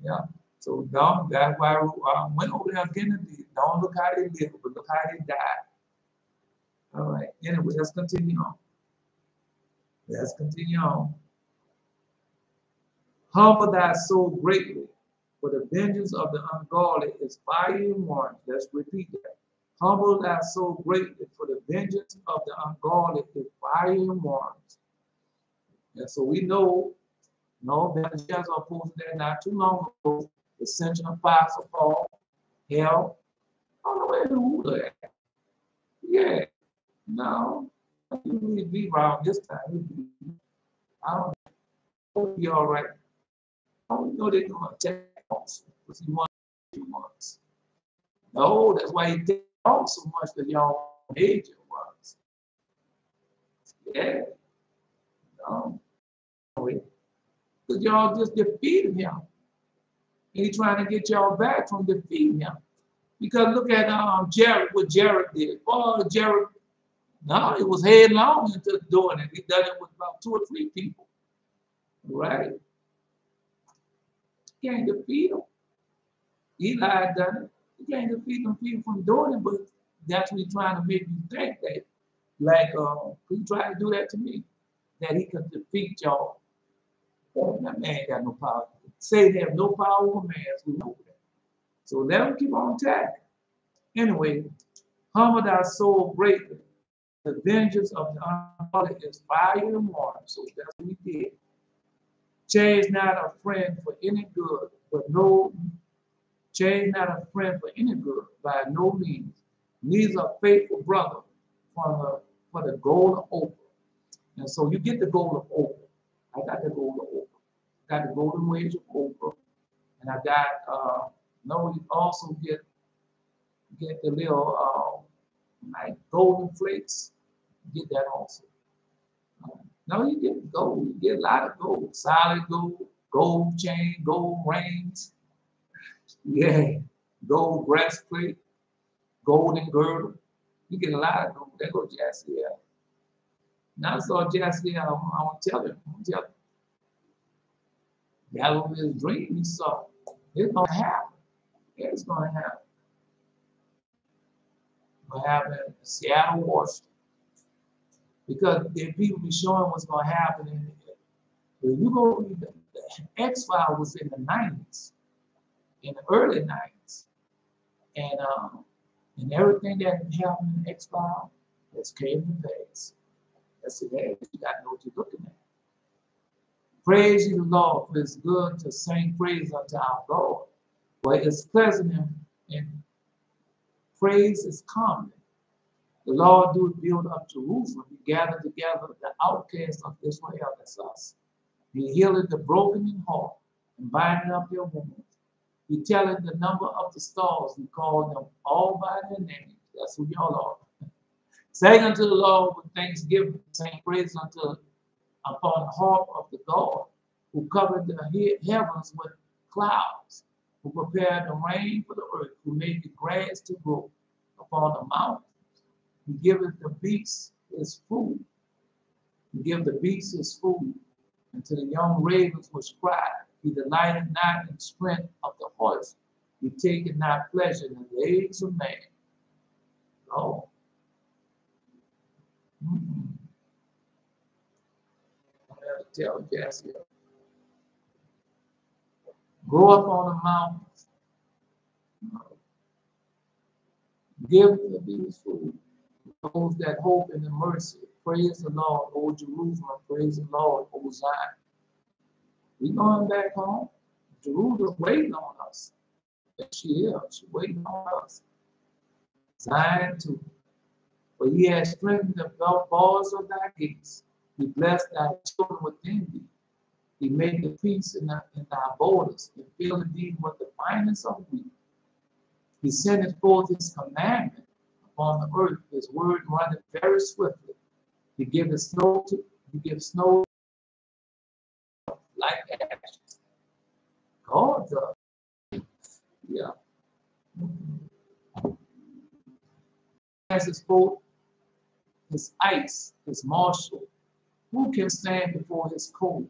Yeah. So that's why I went over there again. Don't look how they lived, but look how they died. All right. Anyway, let's continue on. Let's continue on. Humble thy soul greatly, for the vengeance of the ungodly is fiery and warm. Let's repeat that. Humble thy soul greatly, for the vengeance of the ungodly is fiery and warm. And so we know, that the shares are posted there not too long ago. The Ascension of Apostle Paul, hell. I don't know where the ruler at. Yeah. No. You need to be around this time. I don't know. It'll be all right. I don't know they're going to attack us because he wants 2 months. No, that's why he did off so much that y'all major ones. Yeah. No. Because y'all just defeated him. And he's trying to get y'all back from defeating him. Because look at Jared, what Jared did. Oh, Jared, no, it was headlong into doing it. He done it with about 2 or 3 people. Right? You can't defeat him. Eli done it. You can't defeat them people from doing it, but that's what he's trying to make you think that. Like, he tried to do that to me, that he could defeat y'all. Oh, that man got no power. Say they have no power over man, as we know that. So let him keep on attacking. Anyway, humble thy soul greatly. The vengeance of the ungodly is fire and water. So that's what we did. Change not a friend for any good, change not a friend for any good, by no means. Neither a faithful brother for the gold of opal. And so you get the gold of opal. I got the gold of opal. I got the golden wage of opal. And I got, you also get the little like golden flakes. Get that also. No, you get gold. You get a lot of gold. Solid gold, gold chain, gold rings. Yeah. Gold breastplate, golden girdle. You get a lot of gold. There goes Jassiel. Now I saw Jassiel. I want to tell him. That was his dream he saw. It's going to happen. It's going to happen. It's going to happen in Seattle, Washington. Because if people be showing what's going to happen, if you go, the X-File was in the 90s, in the early 90s. And everything that happened in X-File has came to pass. That's it. You got to know what you're looking at. Praise you, the Lord, for it's good to sing praise unto our God. For it's pleasant and praise is common. The Lord do build up Jerusalem. He gathered together the outcasts of Israel, that's us. He healed the broken in heart and binding up their wounds. He telleth the number of the stars. He called them all by their names. That's who y'all are. Sing unto the Lord with thanksgiving. Sing praise upon the harp of the God who covered the heavens with clouds, who prepared the rain for the earth, who made the grass to grow upon the mountains. He giveth the beasts his food. He giveth the beasts his food, and to the young ravens which cry. He delighteth not in strength of the horse. He taketh not pleasure in the legs of man. Oh. I have to tell Jesse, go up on the mountains, give the these food. Those that hope in the mercy, praise the Lord, O Jerusalem, praise the Lord, O Zion. We going back home. Jerusalem waiting on us. And she is. She waiting on us. Zion too. For he has strengthened the bars of thy gates. He blessed thy children within thee. He made the peace in thy borders, and filled thee with the finest of wheat. He sendeth forth his commandment upon the earth. His word runneth very swiftly. He giveth snow to like ashes. God does. Yeah. As his boat, his ice, his marshal. Who can stand before his cold?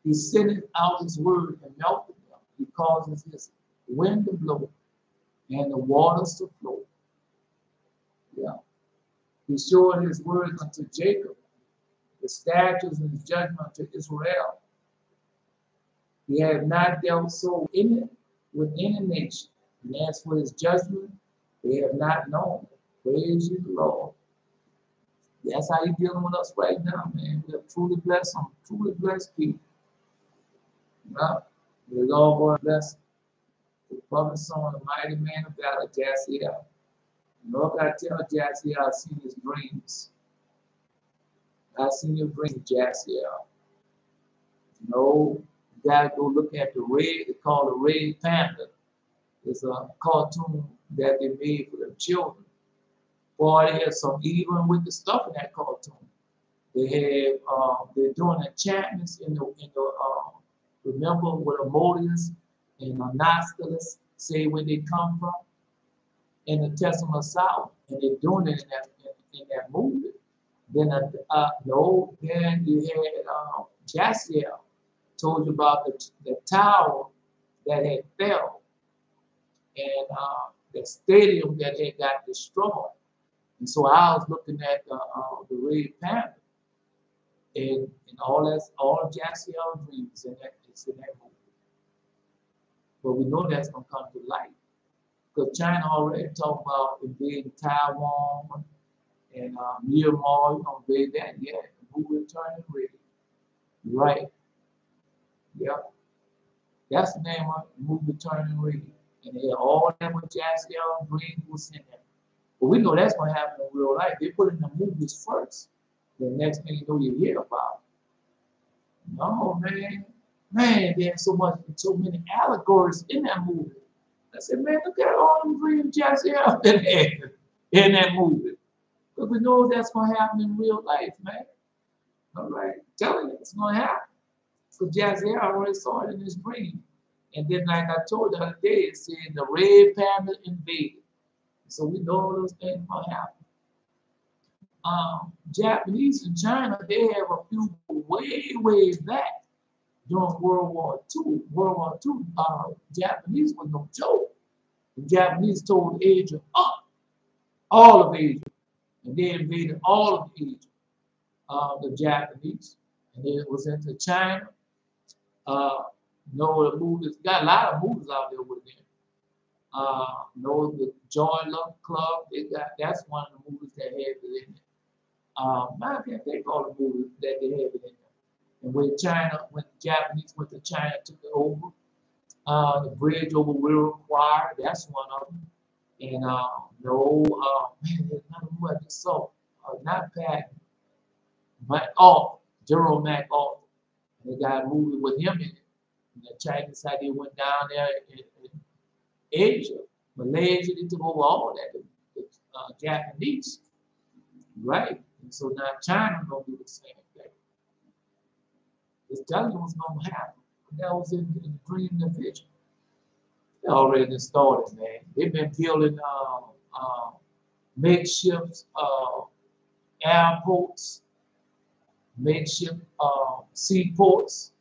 He sendeth out his word and melteth them. He causes his wind to blow and the waters to flow. Yeah. He showed his word unto Jacob, his statutes and his judgment to Israel. He had not dealt so in it with any nation. And as for his judgment, they have not known. Praise you, the Lord. That's how he's dealing with us right now, man. We're truly blessed, some truly blessed people. Yeah. The Lord bless the prophet son, the mighty man of valor, Jassiel. Lord, I tell Jassiel, I've seen his dreams. I've seen your dreams, Jassiel. You know, you gotta go look at the red, it's called the Red Panda. It's a cartoon that they made for the children. Boy, they have some even with the stuff in that cartoon. They have they're doing enchantments in the remember what Emodius and Nostradamus say where they come from in the Testament of Solomon, and they're doing it in that movie. Then then you had Jassiel told you about the tower that had fell and the stadium that had got destroyed. And so I was looking at the Red Panther and all Jassiel dreams, and it's in that movie. But we know that's gonna come to light because China already talked about invading Taiwan and Myanmar. You gonna invade that? Yeah, the movie turning red. Right. Yeah. That's the name of the movie Turning Red. And they all that with Jassiel Green was in there. But we know that's gonna happen in real life. They put in the movies first. The next thing you know, you hear about it. No, man. Man, there's so many allegories in that movie. I said, man, look at all them dreams Jassiel in that movie. Because we know that's gonna happen in real life, man. All right, telling you it's gonna happen. So Jassiel already saw it in his dream. And then, like I told the other day, it said the Red Panda invaded. So we know those things gonna happen. Japanese and China, they have a few way back during World War II. World War II, Japanese was no joke. The Japanese told Asia up, all of Asia, and they invaded all of Asia. The Japanese, and then it was into China. The movies got a lot of movies out there with them. The Joy Luck Club, that's one of the movies that had it in it. I can't think of all the movies that they had it in there. And when the Japanese went to China, took it over. The Bridge Over River Choir, that's one of them. And man, there's another one I just saw. Not Patton, but Gerald MacArthur. They got a movie with him in it. And the Chinese side, they went down there in Asia, Malaysia, they took over all that, the Japanese, right? And so now China gonna do the same thing. It's telling you what's gonna happen. That was in the dream and the vision. They already started, man. They've been building makeshift airports, makeshift seaports.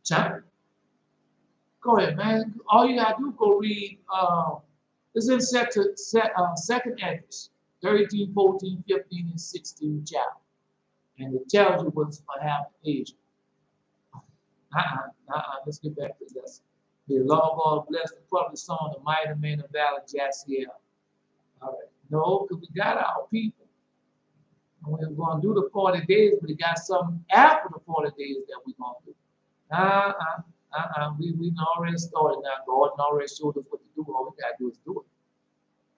China. Go ahead, man. All you gotta do go read. It's in second Esdras. 13, 14, 15, and 16 chapter. And it tells you what's going to happen to Asia. Let's get back to this. The Lord God bless the public song, the mighty man of valor, Jassiel. All right. No, because we got our people. And we're going to do the 40 days, but we got something after the 40 days that we're going to do. We already started now. God already showed us what to do. All we got to do is do it.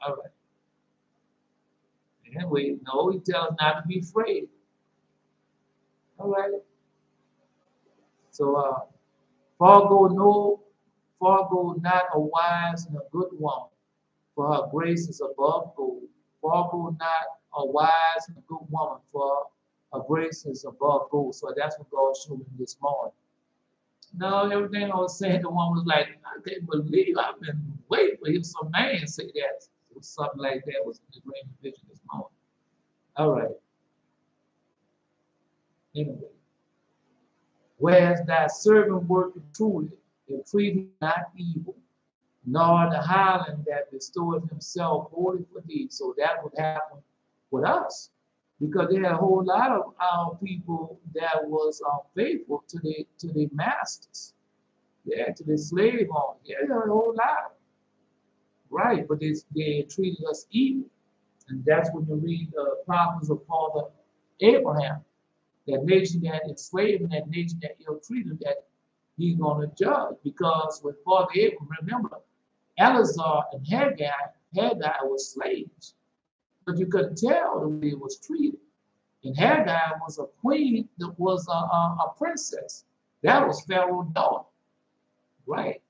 All right. Anyway, no, he tells us not to be afraid. All right. So, forego not a wise and a good woman, for her grace is above gold. Forego not a wise and a good woman, for her grace is above gold. So that's what God showed me this morning. No, everything I was saying, the one was like, I can't believe I've been waiting for him. Some man say that. It was something like that was in the dream vision this morning. All right. Anyway. Whereas thy servant worketh truly, and treated not evil, nor the hireling that bestoweth himself wholly for thee. So that would happen with us. Because there are a whole lot of our people that was faithful to the masters. Yeah, to the slave owners. Yeah, there are a whole lot. Right, but they treated us evil. And that's when you read the prophets of Father Abraham. That nation that enslaved and that nation that ill-treated, that he's going to judge. Because with Father Abraham, remember, Eleazar and Haggai were slaves. But you could tell the way it was treated. And Haggai was a queen that was a princess. That was Pharaoh's daughter. Right.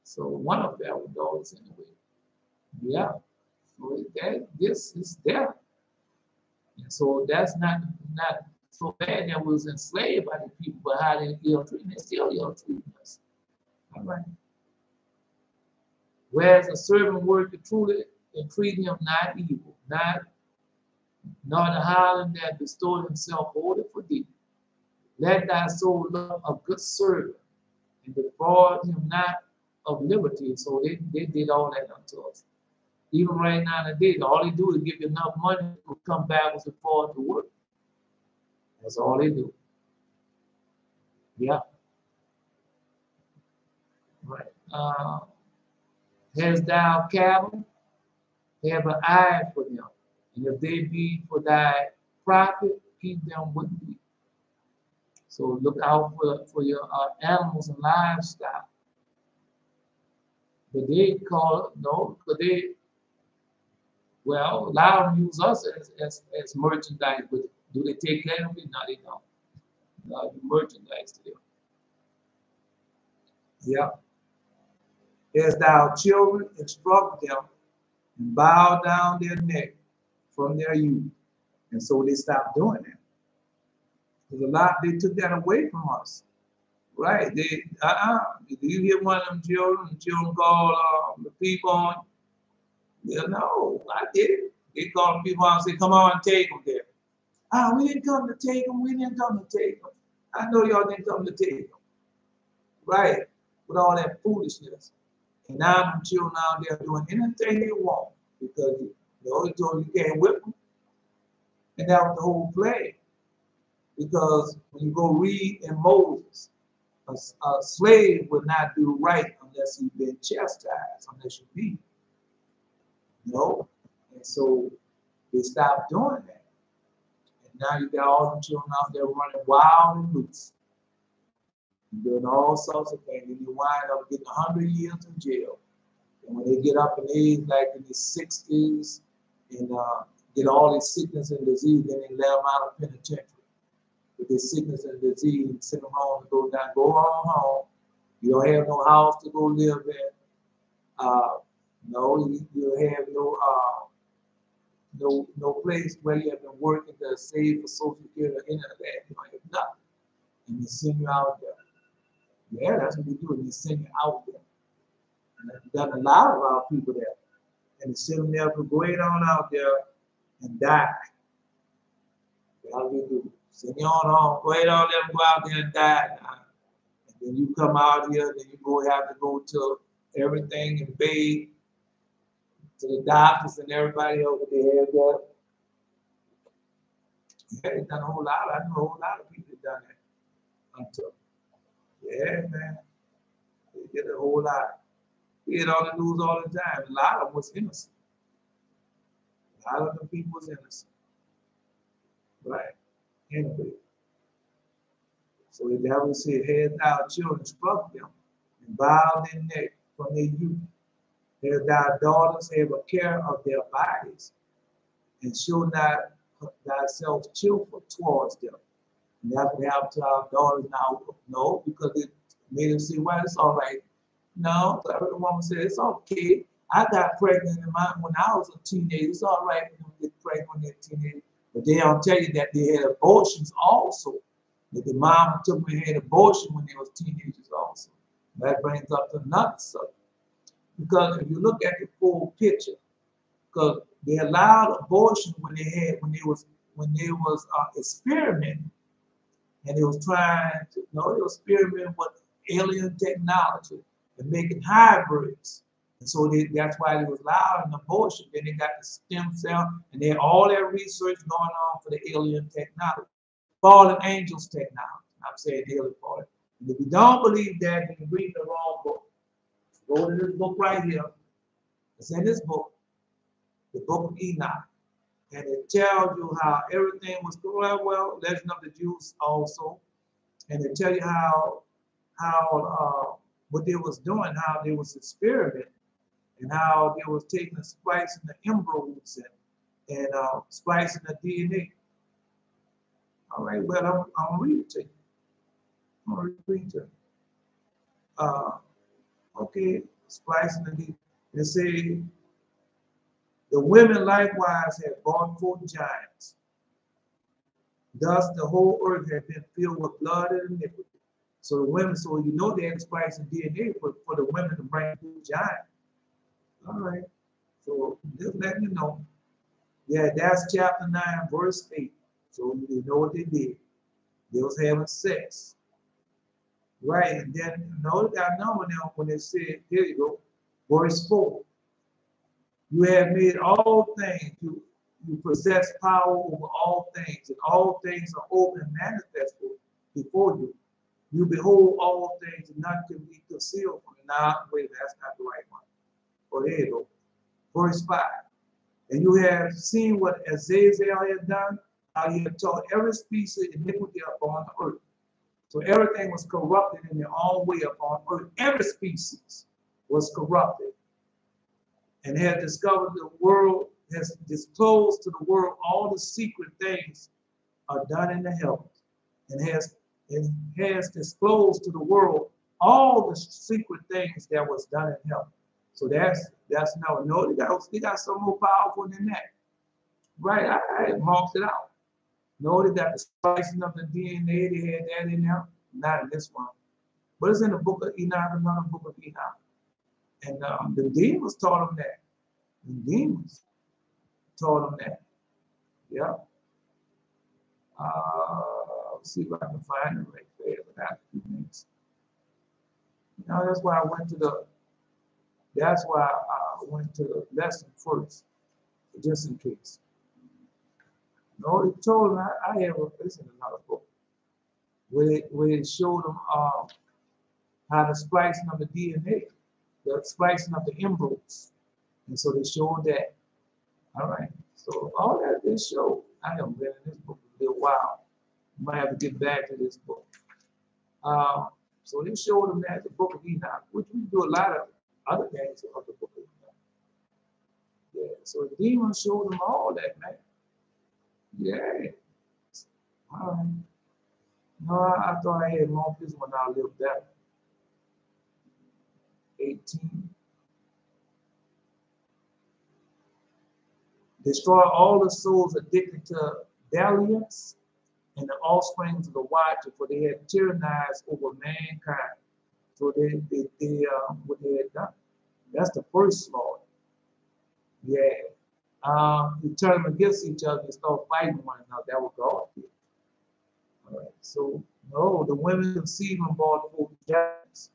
So one of Pharaoh's daughters anyway. Yeah. So this is there. And so that's not so bad that was enslaved by the people, but how they ill-treated, they still ill-treating us. All right. Whereas a servant worketh truly, and treat him not evil, nor the hireling that bestowed himself wholly for thee. Let thy soul love a good servant, and defraud him not of liberty. So they did all that unto us. Even right now today, all they do is give you enough money to come backwards and forward to work. That's all they do. Yeah. Right. Hast thou cattle? Have an eye for them. And if they be for thy profit, keep them with thee. So look out for your animals and livestock. But they call no, because well, a lot of them use us as merchandise, but do they take care of it? No, they don't. No, you merchandise to them. Yeah. As thou children instruct them and bow down their neck from their youth. And so they stopped doing that. There's a lot, they took that away from us. Right. They you hear one of them children call the people on? Yeah, no, I did it. They call people on and say, come on, take them there. We didn't come to take them. We didn't come to take them. I know y'all didn't come to take them. Right. With all that foolishness. And now them children out there doing anything they want because they always told you can't whip them. And that was the whole play. Because when you go read in Moses, a slave would not do right unless he'd been chastised, unless you beat him. And so they stopped doing that. And now you got all them children out there running wild and loose. And doing all sorts of things. And you wind up getting 100 years in jail. And when they get up in age, like in the 60s, and get all this sickness and disease, then they let them out of penitentiary. With this sickness and disease, and send them home to go down, go on home. You don't have no house to go live in. You have no place where you have been working to save for Social Security or any of that. You don't have nothing. And they send you out there. Yeah, that's what they do. They send you out there. And they've done a lot of our people there. And they send them there to go on out there and die. That's what they do. Send you on home. Go ahead on there and go out there and die now. And then you come out here, then you have to go to everything and bathe. to the doctors and everybody over there. Yeah, they done a whole lot. I know a whole lot of people done that. Until, yeah, man, they did a whole lot. We hear on the news all the time. A lot of them was innocent. A lot of the people was innocent. Right. Anyway. So the devil said, "Head thou children, struck them, and bowed their neck from their youth. Head thou daughters, have a care of their bodies, and show not thyself cheerful towards them." And that's what happened to our daughters now. No, because it made them say, "Well, it's all right." No, I heard a woman say, "It's okay. I got pregnant when I was a teenager. It's all right when they get pregnant when they're teenagers." But they don't tell you that they had abortions also. That the mom took me and had abortion when they was teenagers also. That brings up to another subject. Because if you look at the full picture, because they allowed abortion when they was experimenting, and they was trying to, they was experimenting with alien technology and making hybrids. And so that's why they was allowed an abortion. Then they got the stem cell, and then all that research going on for the alien technology. Fallen angels technology. I'm saying alien fallen. And if you don't believe that, you're reading the wrong book. Go to this book right here. It's in this book, the book of Enoch. And it tells you how everything was going well, Legend of the Jews also. And it tells you how what they was doing, how they was experimenting, and how they was taking and splicing the embryos and splicing the DNA. All right, well, I'm gonna read it to you. I'm gonna read it to you. Okay, splicing the DNA. It say, the women likewise had brought forth giants. Thus the whole earth had been filled with blood and iniquity. So the women, so you know they had splicing DNA for the women to bring forth giants. All right. So just let me know. Yeah, that's chapter 9, verse 8. So you know what they did. They was having sex. Right. And then notice I know when they said, here you go, verse 4. You have made all things, you possess power over all things, and all things are open and manifest before you. You behold all things, and none can be concealed from you. Now, wait, that's not the right one. Oh, there you go. Verse 5. And you have seen what Azazel had done, how he had taught every species of iniquity upon the earth. So everything was corrupted in their own way upon earth. Every species was corrupted. And has discovered the world, has disclosed to the world all the secret things are done in the heavens, and has disclosed to the world all the secret things that was done in heaven. So that's no, they got some more powerful than that. Right, I marked it out. No, they got the splicing of the DNA, they had that in there, not in this one. But it's in the book of Enoch, another book of Enoch. And the demons taught them that. The demons taught them that. Yeah. Let's see if I can find it right there without a few minutes. That's why I went to the lesson first, just in case. No, it told them I have this in another book where it showed them how the splicing of the DNA, the splicing of the embryos. And so they showed that. All right. So all that they showed. I haven't been in this book for a little while. Might have to get back to this book. So they showed them that the book of Enoch, which we do a lot of other things of the book of Enoch. Yeah. So the demons showed them all that, man. Yeah. All right. No, I thought I had marked this one out a little better. 18. Destroy all the souls addicted to dalliance and the offspring of the watcher, for they had tyrannized over mankind. So what they had done. That's the first slaughter. Yeah. You turn them against each other and start fighting one another. That was God. All right. So no, the women conceived and brought forth giants.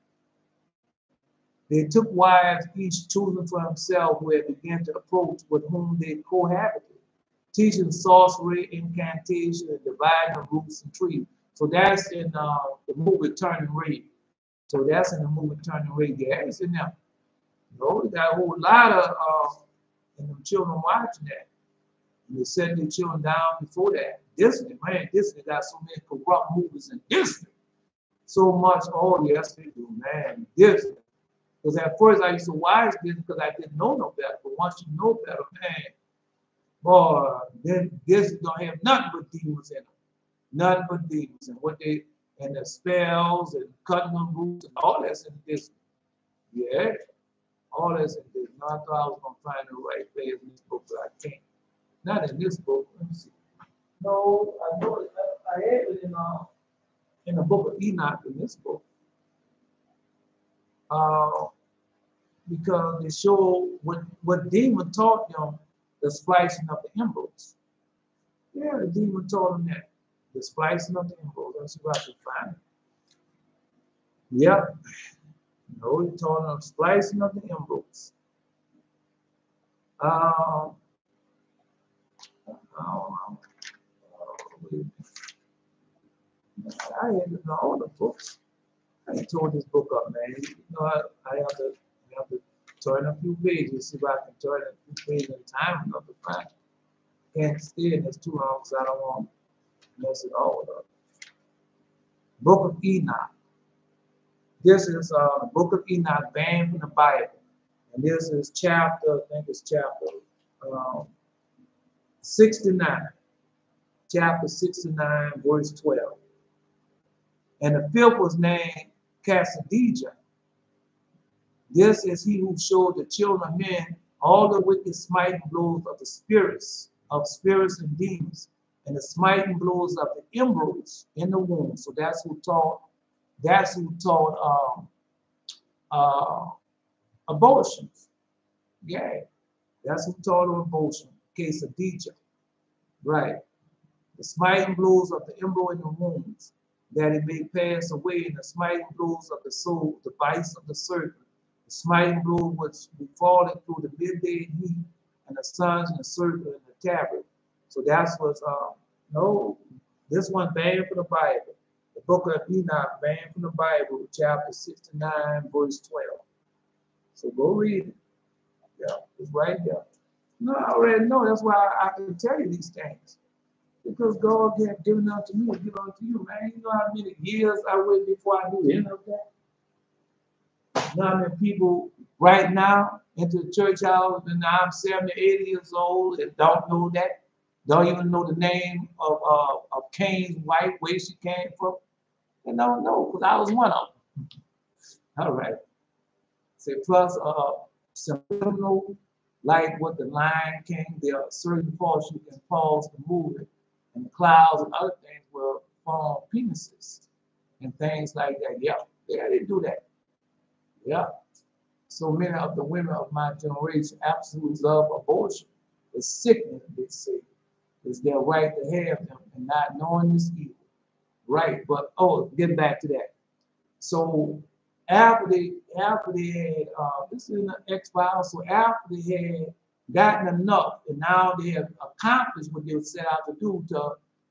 They took wives, each chosen for himself, who had begun to approach with whom they cohabited, teaching sorcery, incantation, and dividing of roots and trees. So that's in the movie Turning Red. So that's in the movie Turning Red. Yeah, it's in there. You know, we got a whole lot of and them children watching that. And they set their children down before that. Disney, man, Disney got so many corrupt movies in Disney. So much, oh yes, they do, man. Disney. Because at first I used to watch this because I didn't know no better. But once you know better, man, boy, then this is gonna have nothing but demons in them. Nothing but demons. And what they and the spells and cutting them roots and all that's in this. Yeah. All that's in this. No, I thought I was gonna find the right place in this book, but I can't. Not in this book. Let me see. No, I know it. I have it in the book of Enoch in this book. Because they show what demon taught them the splicing of the emeralds. Yeah, the demon taught them that. The splicing of the emeralds. Let's see if I can find it. Yep. No, he taught them splicing of the emeralds. I had to know all the books. I tore this book up, man. You know, I have to turn a few pages, see if I can turn a few pages at a time enough to find it. Can't stay in this too long because I don't want to mess it all up. Book of Enoch. This is the book of Enoch banned from the Bible. And this is chapter, I think it's chapter 69. Chapter 69, verse 12. And the fifth was named Cassadijah. This is he who showed the children of men all the wicked smiting blows of the spirits and demons, and the smiting blows of the emeralds in the womb. So that's who taught abortions. Yeah, that's who taught abortion. Cassadijah. Right. The smiting blows of the emerald in the wombs, that it may pass away, and the smiting blows of the soul, the vice of the serpent, the smiting blow which be falling through the midday heat, and the suns and the serpent and the tabret. So that's what's no, this one banned from the Bible. The book of Enoch banned from the Bible, chapter 69, verse 12. So go read it. Yeah, it's right there. No, I already know. That's why I can tell you these things. Because God had given unto me to give unto you, man. You know how many years I waited before I knew any of that? You know how many people right now into the church house, and now I'm 70, 80 years old and don't know that? Don't even know the name of Cain's wife, where she came from? They don't know, because I was one of them. All right. Say, plus, subliminal, like what the Lion King, there are certain parts you can pause the movie, and the clouds and other things will form penises and things like that. Yeah, they do that. Yeah. So many of the women of my generation absolutely love abortion. It's sickening, they say. It's their right to have them and not knowing this evil. Right, but get back to that. So after they had this is in the X-Files, so after they had gotten enough, and now they have accomplished what they were set out to do,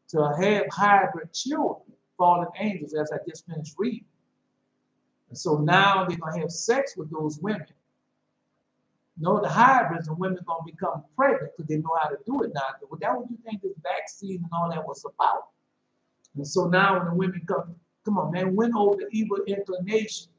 to have hybrid children, fallen angels, as I just finished reading. And so now they're gonna have sex with those women. No, the hybrids and women gonna become pregnant because they know how to do it now. But that what you think this vaccine and all that was about. And so now when the women come on, man, went over the evil inclination.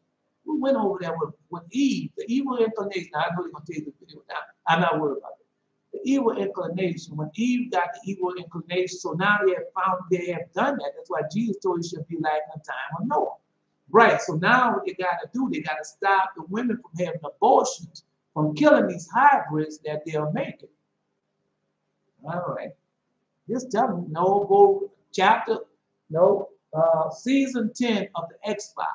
We went over that with Eve, the evil inclination. Now, I know they're gonna take the video now. I'm not worried about it. The evil inclination. When Eve got the evil inclination, so now they have done that. That's why Jesus told you should be like in the time of Noah. Right. So now what they gotta do, they gotta stop the women from having abortions, from killing these hybrids that they're making. All right. Just tell them, no, go chapter, no, season 10 of the X-Files.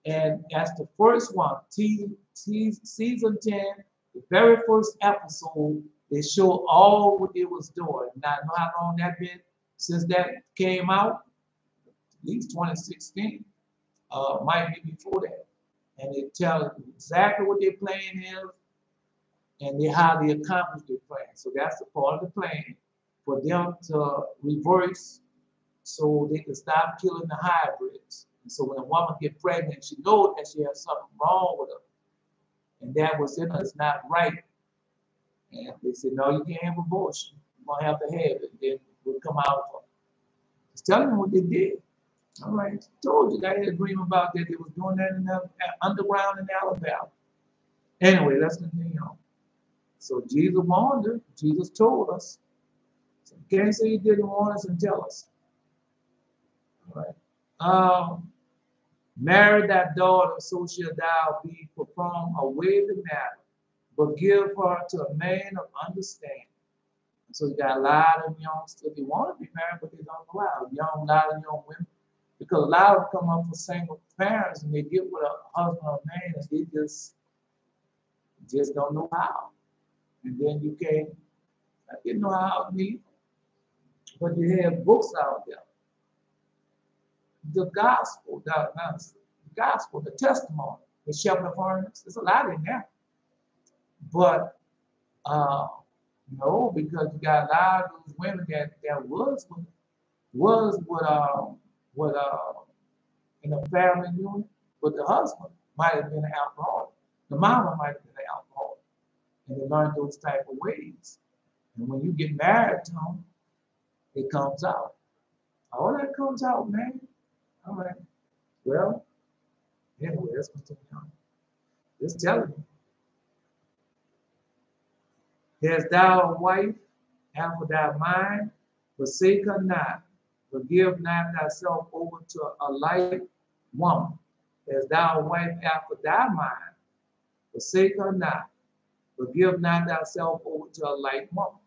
And that's the first one, season 10, the very first episode, they show all what it was doing. Now, I know how long that been since that came out, at least 2016, might be before that. and they tell exactly what their plan is and how they accomplish their plan. So that's the part of the plan for them to reverse so they can stop killing the hybrids. And so when a woman gets pregnant, she knows that she has something wrong with her. And that was in her, it's not right. And they said, no, you can't have abortion. You're going to have to have it. Then we'll come out of it. Just telling them what they did. All right, I told you I had a dream about that. They was doing that in the underground in Alabama. Anyway, let's continue on. So Jesus warned her. Jesus told us. So you can't say he didn't warn us and tell us. All right. Marry that daughter, so shall thou be perform away the matter, but give her to a man of understanding. So you got a lot of youngsters, they want to be married, but they don't know how. A lot of young women, because a lot of them come up with single parents and they get with a husband or man and they just don't know how. And then you can't, I didn't know how to meet, but you have books out there. The gospel, the testimony, the shepherd of harmonies, there's a lot in there. But no, because you got a lot of those women that was with in a family unit, but the husband might have been an alcoholic. The mama might have been an alcoholic. And they learned those type of ways. And when you get married to them, it comes out. All that comes out, man. All right. Well, anyway, let's continue on. Just telling you. Hast thou a wife after thy mind? Forsake her not. Forgive not thyself over to a like woman. Hast thou a wife after thy mind? Forsake her not. Forgive not thyself over to a like woman.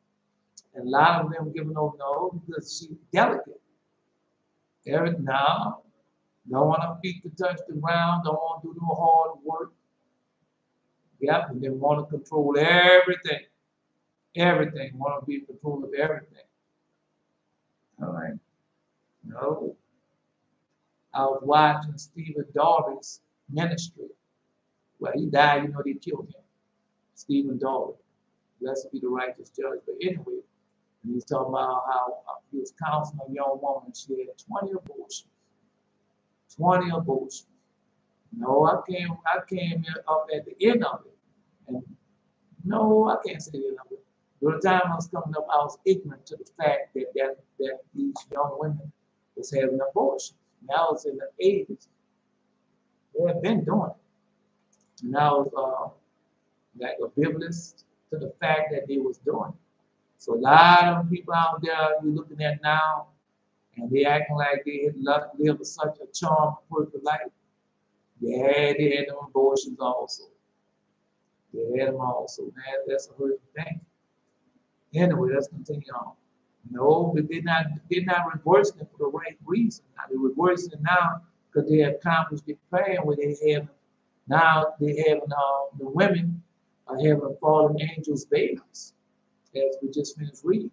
And a lot of them giving over no because she's delicate. Now, don't want her feet to touch the ground, don't want to do no hard work. Yep, and they want to control everything. Everything, want to be in control of everything. All right. No. I was watching Stephen Darby's ministry. Well, he died, you know, they killed him. Stephen Darby. Blessed be the righteous judge. But anyway, and he's talking about how he was counseling a young woman. She had 20 abortions. 20 abortions. No, I came here up at the end of it. And no, I can't say the end of it. By the time I was coming up, I was ignorant to the fact that these young women was having abortions. And I was in the 80s. They had been doing it. And I was like oblivious to the fact that they was doing it. So a lot of people out there you're looking at now, and they acting like they had lived such a charmed, perfect life. They had them abortions also. They had them also. Man, that's a hurting thing. Anyway, let's continue on. No, but they're not reversing it for the right reason. Now they're reversing it now because they have accomplished the plan where they have now they have the women are having fallen angels babies, as we just finished reading.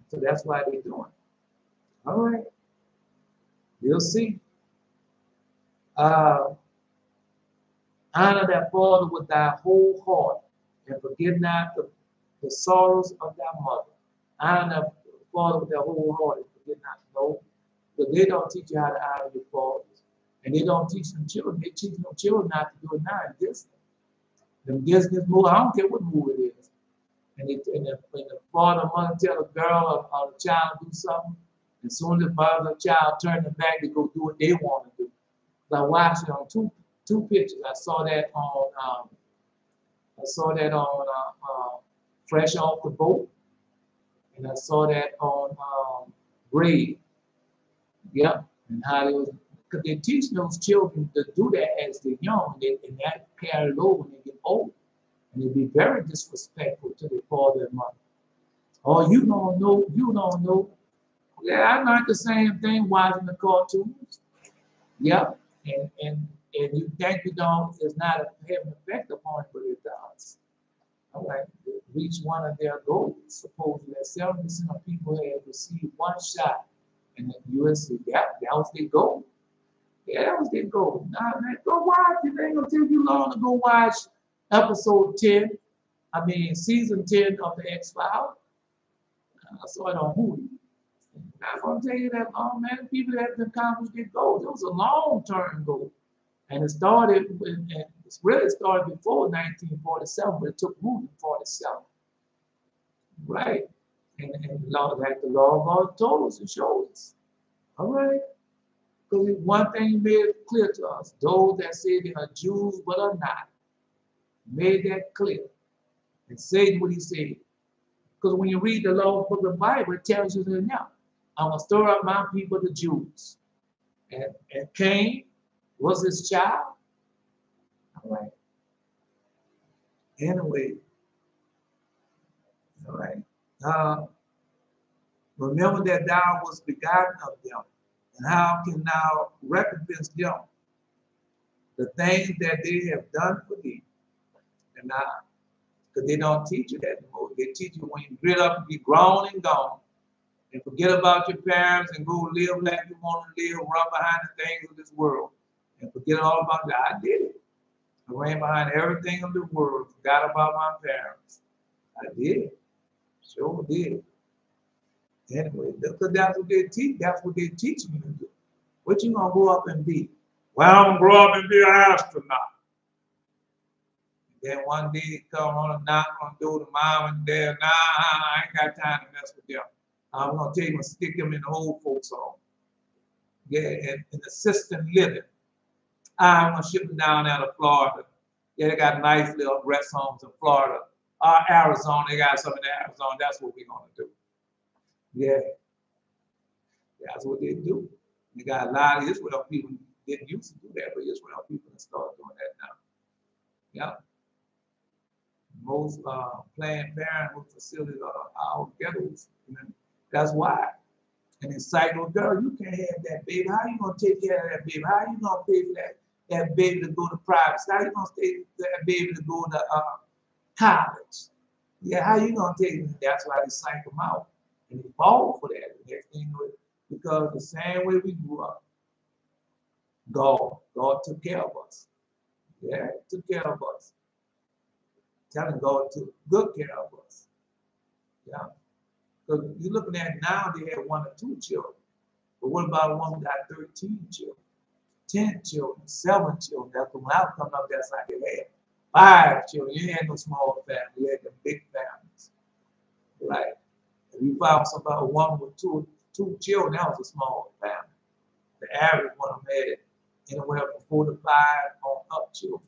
So that's why they're doing it. All right. You'll see. Honor thy father with thy whole heart, and forget not the sorrows of thy mother. Honor thy father with thy whole heart, and forget not. No, because they don't teach you how to honor your fathers, and they don't teach them children. They teach them children not to do it now in Disney. Them Disney movie, I don't care what movie it is. And when the father or mother tell a girl or a child to do something, as soon as the father or child turn their back, they go do what they want to do. So I watched it on two pictures. I saw that on Fresh Off the Boat, and I saw that on Grade. Yep, and how they was because they teach those children to do that as they're young, and that carries over when they get old. And they be very disrespectful to their father and mother. Oh, you don't know, you don't know. Yeah, I learned the same thing watching the cartoons. Yep, and you think you don't, it's not having an effect upon it, but it does. All right, reach one of their goals. Supposedly, 7% of people have received one shot in the USA. That was their goal. Yeah, that was their goal. Nah, man, go watch. It ain't gonna take you long to go watch episode 10. I mean, season 10 of the X-Files. I saw it on Hulu. I'm gonna tell you that long, man. People that have accomplished their goals. It was a long-term goal, and it started. And it really started before 1947, but it took moving 47, right? And the law, like the law of God told us and showed us. All right. Because one thing he made clear to us, those that say they are Jews but are not, made that clear. And Satan, what he said. Because when you read the law book of the Bible, it tells you that now, I'm going to stir up my people, the Jews. And Cain was his child. All right. Anyway, all right. Remember that thou was begotten of them, and how can thou recompense them the things that they have done for thee? And now, because they don't teach you that anymore. They teach you when you get up and be grown and gone, and forget about your parents and go live like you want to live, run behind the things of this world, and forget all about that. I did it. I ran behind everything of the world, forgot about my parents. I did. Sure did. Anyway, because that's what they teach. That's what they teach me to do. What you gonna grow up and be? Well, I'm gonna grow up and be an astronaut. Then one day he come on a knock on the door to mom and dad. Nah, I ain't got time to mess with them. I'm gonna take them and stick them in the old folks home. Yeah, and assisted living. I'm gonna ship them down out of Florida. Yeah, they got nice little rest homes in Florida. Arizona, they got some in Arizona. That's what we're gonna do. Yeah, that's what they do. You got a lot of Israel people didn't used to do that, but Israel people can start doing that now. Yeah. Most Planned Parenthood facilities are our ghettos. You know? That's why. And it's like, well, girl, you can't have that baby. How you gonna take care of that baby? How you gonna pay for that baby to go to private? How you gonna pay for that baby to go to college? Yeah, how you gonna take it? That's why they psych them out. And they fall for that. The next thing you know, because the same way we grew up, God took care of us. Yeah, took care of us. Telling God took good care of us. Yeah. Because you're looking at now, they have 1 or 2 children. But what about a woman that got 13 children, 10 children, 7 children? That's when I was coming up, that's like they had 5 children. You ain't had no small family, you had the big families. Right. If you found somebody, a woman with two children, that was a small family. The average one of them had anywhere from 4 to 5 on up children.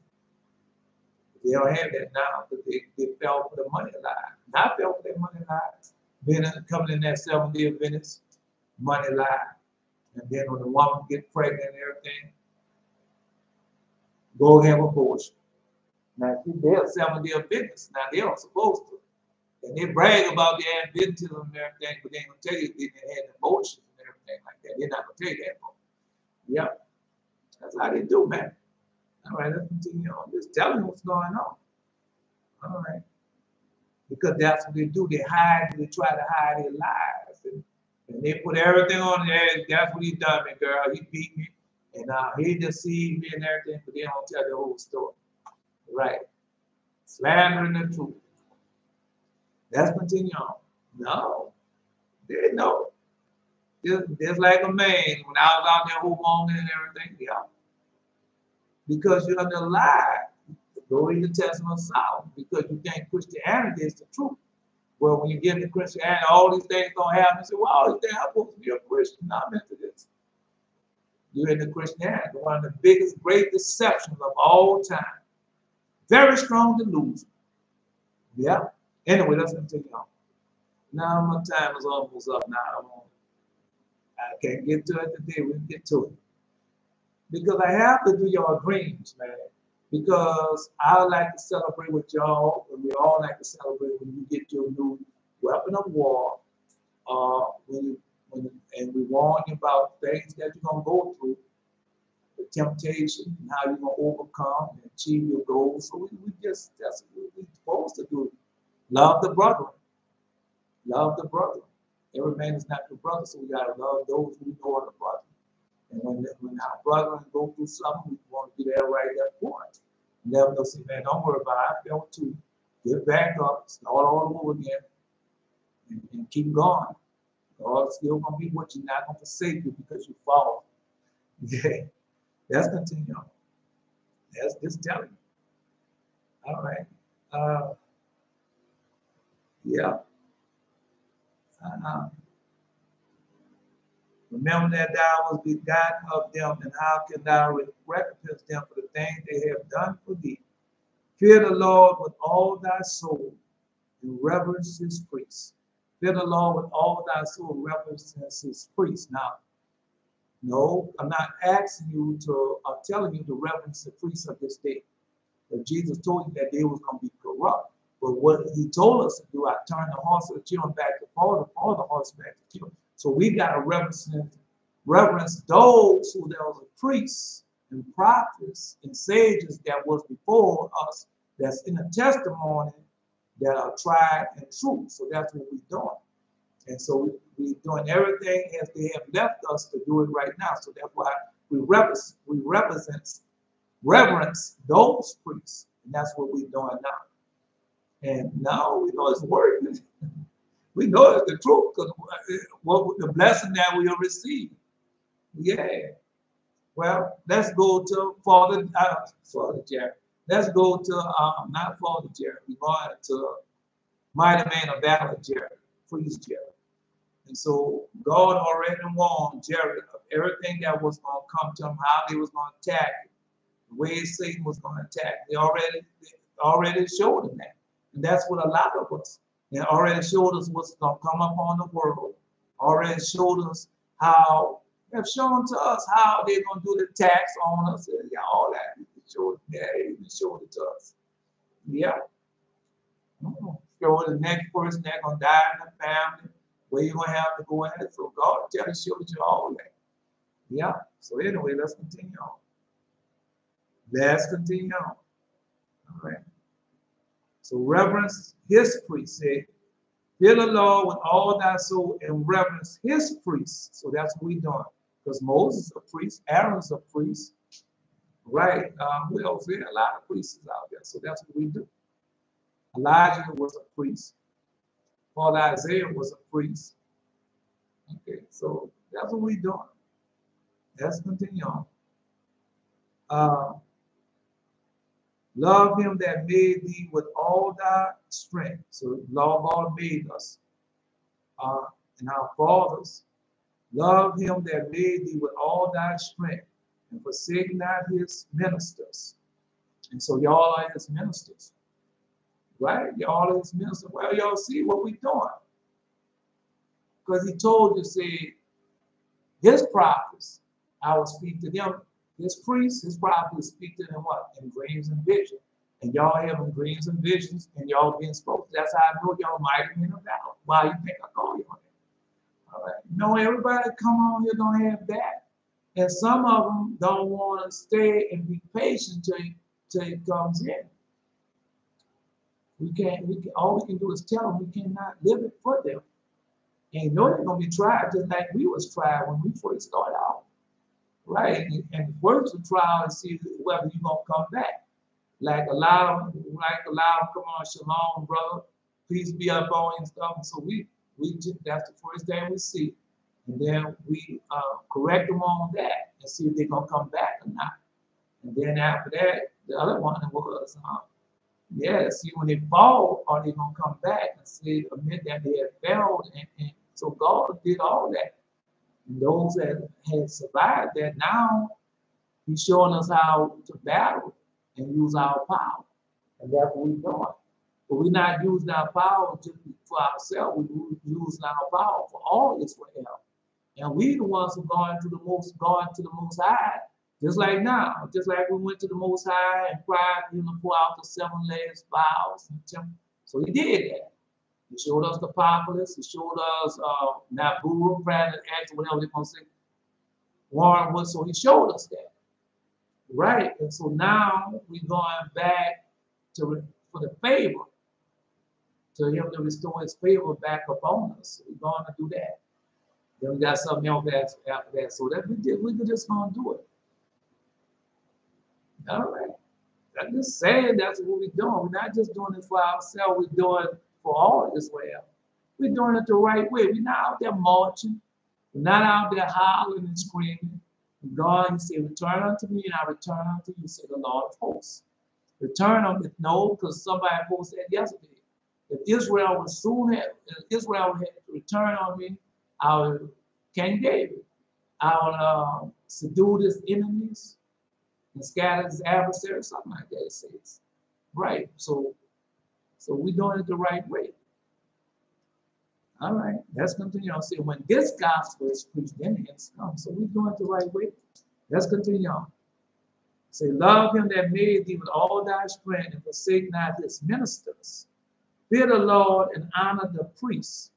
They don't have that now because they fell for the money line. I fell for that money line. Coming in that 7-day Adventist money line. And then when the woman gets pregnant and everything, go have abortion. Now, they're 7-day Adventists. Now, they aren't supposed to. And they brag about their Adventism and everything, but they ain't going to tell you they didn't have abortions and everything like that. They're not going to tell you that. Yep. That's how they do, man. All right, let's continue on. Just telling you what's going on. All right. Because that's what they do. They hide, they try to hide their lies. And they put everything on there. That's what he done, me, girl. He beat me. And he deceived me and everything, but they don't tell the whole story. Right. Slandering the truth. Let's continue on. No. They know. Just like a man, when I was out there hormoning and everything, yeah. Because you're under lie. Go read the Testament of Solomon, because you think Christianity is the truth. Well, when you get into Christianity, all these things don't happen. You say, well, all these things, I'm supposed to be a Christian. I'm into this. You're into Christianity, one of the biggest, great deceptions of all time. Very strong delusion. Yeah. Anyway, let's continue on. Now my time is almost up now. I can't get to it today. We'll get to it. Because I have to do your dreams, man. Because I like to celebrate with y'all, and we all like to celebrate when you get your new weapon of war. And we warn you about things that you're gonna go through, the temptation, and how you're gonna overcome and achieve your goals. So that's what we're supposed to do. Love the brother. Love the brother. Every man is not your brother, so we gotta love those who know are the brother. And when our brethren go through something, we want to do that right at that point. Never know, say, man, don't worry about it. I fell too. Get back up, start all over again, and keep going. God's still going to be with you, not going to forsake you because you fall. Yeah, that's continuing. That's just telling you. All right. Yeah. Remember that thou was begotten of them, and how can thou recompense them for the things they have done for thee? Fear the Lord with all thy soul, and reverence his priests. Fear the Lord with all thy soul, and reverence his priests. Now, no, I'm not asking you to, I'm telling you to reverence the priests of this day. But Jesus told you that they was going to be corrupt. But what he told us to do, I turn the horse of the children back to Paul, the horse back to children. So we got to reverence those who there was priests and prophets and sages that was before us, that's in the testimony that are tried and true. So that's what we're doing. And so we're doing everything as they have left us to do it right now. So that's why we reverence those priests. And that's what we're doing now. And now we know it's working. We know it's the truth because what the blessing that we will receive. Yeah. Well, let's go to Father Jerry. Let's go to not Father Jerry. We're going to Mighty Man of Valor Jerry, Priest Jerry. And so God already warned Jerry of everything that was going to come to him, how they was going to attack him, the way Satan was going to attack. They already showed him that. And that's what a lot of us. They already showed us what's going to come upon the world. Already showed us how, have shown to us how they're going to do the tax on us. And all that. Yeah, he showed it to us. Yeah. Show the next person that's going to die in the family, where you're going to have to go in. So God showed you all that. Yeah. So anyway, let's continue on. Let's continue on. All right. So reverence his priests. Say, fear the Lord with all thy soul and reverence his priests. So that's what we're doing. Because Moses is a priest, Aaron's a priest. Right. We also see a lot of priests out there. So that's what we do. Elijah was a priest. Father Isaiah was a priest. Okay, so that's what we're doing. Let's continue on. Love him that made thee with all thy strength. So Lord God made us and our fathers. Love him that made thee with all thy strength, and forsake not his ministers. And so y'all are his ministers. Right? Y'all are his ministers. Well, y'all see what we're doing. Because he told you, say, his prophets, I will speak to them. His priests, his prophets speak to them what? In dreams and visions. And y'all having dreams and visions, and y'all being spoken. That's how I know y'all mighty men of valor. Why you think I call you on that? All right. No, everybody come on here don't have that. And some of them don't want to stay and be patient till it comes in. All we can do is tell them we cannot live it for them. And you know they're going to be tried just like we was tried when we first started out. Right? And the first trial is see whether you're going to come back. Like a lot of them, come on, shalom, brother. Peace be upon you and stuff. And so that's the first thing we see. And then we correct them on that and see if they're going to come back or not. And then after that, the other one was, see, when they fall, are they going to come back and say, admit that they had failed? And so God did all that. And those that had survived that, now he's showing us how to battle and use our power. And that's what we're doing. But we're not using our power just for ourselves. We're using our power for all Israel. And we the ones who going to the most high. Just like now, just like we went to the Most High and cried, pour out the 7 layers, vows, and temple. So he did that. He showed us the populace. He showed us Naburu, Brandon, X, whatever they're going to say. Warren was, so he showed us that. Right? And so now we're going back for the favor, to him to restore his favor back upon us. So we're going to do that. Then we got something else after that. So that we just gonna do it. All right. I'm just saying that's what we're doing. We're not just doing it for ourselves, we're doing it for all Israel. We're doing it the right way. We're not out there marching. We're not out there hollering and screaming. God, he said, return unto me, and I return unto you, said the Lord of hosts. Return unto me, no, because somebody posted that yesterday. If Israel would soon have, if Israel had to return on me, our King David, I would subdue his enemies and scatter his adversaries, something like that it says. Right. So we're doing it the right way. All right. Let's continue on. See, when this gospel is preached, then it's come. So we're doing it the right way. Let's continue on. Say, love him that made thee with all thy strength, and forsake not his ministers. Fear the Lord and honor the priest,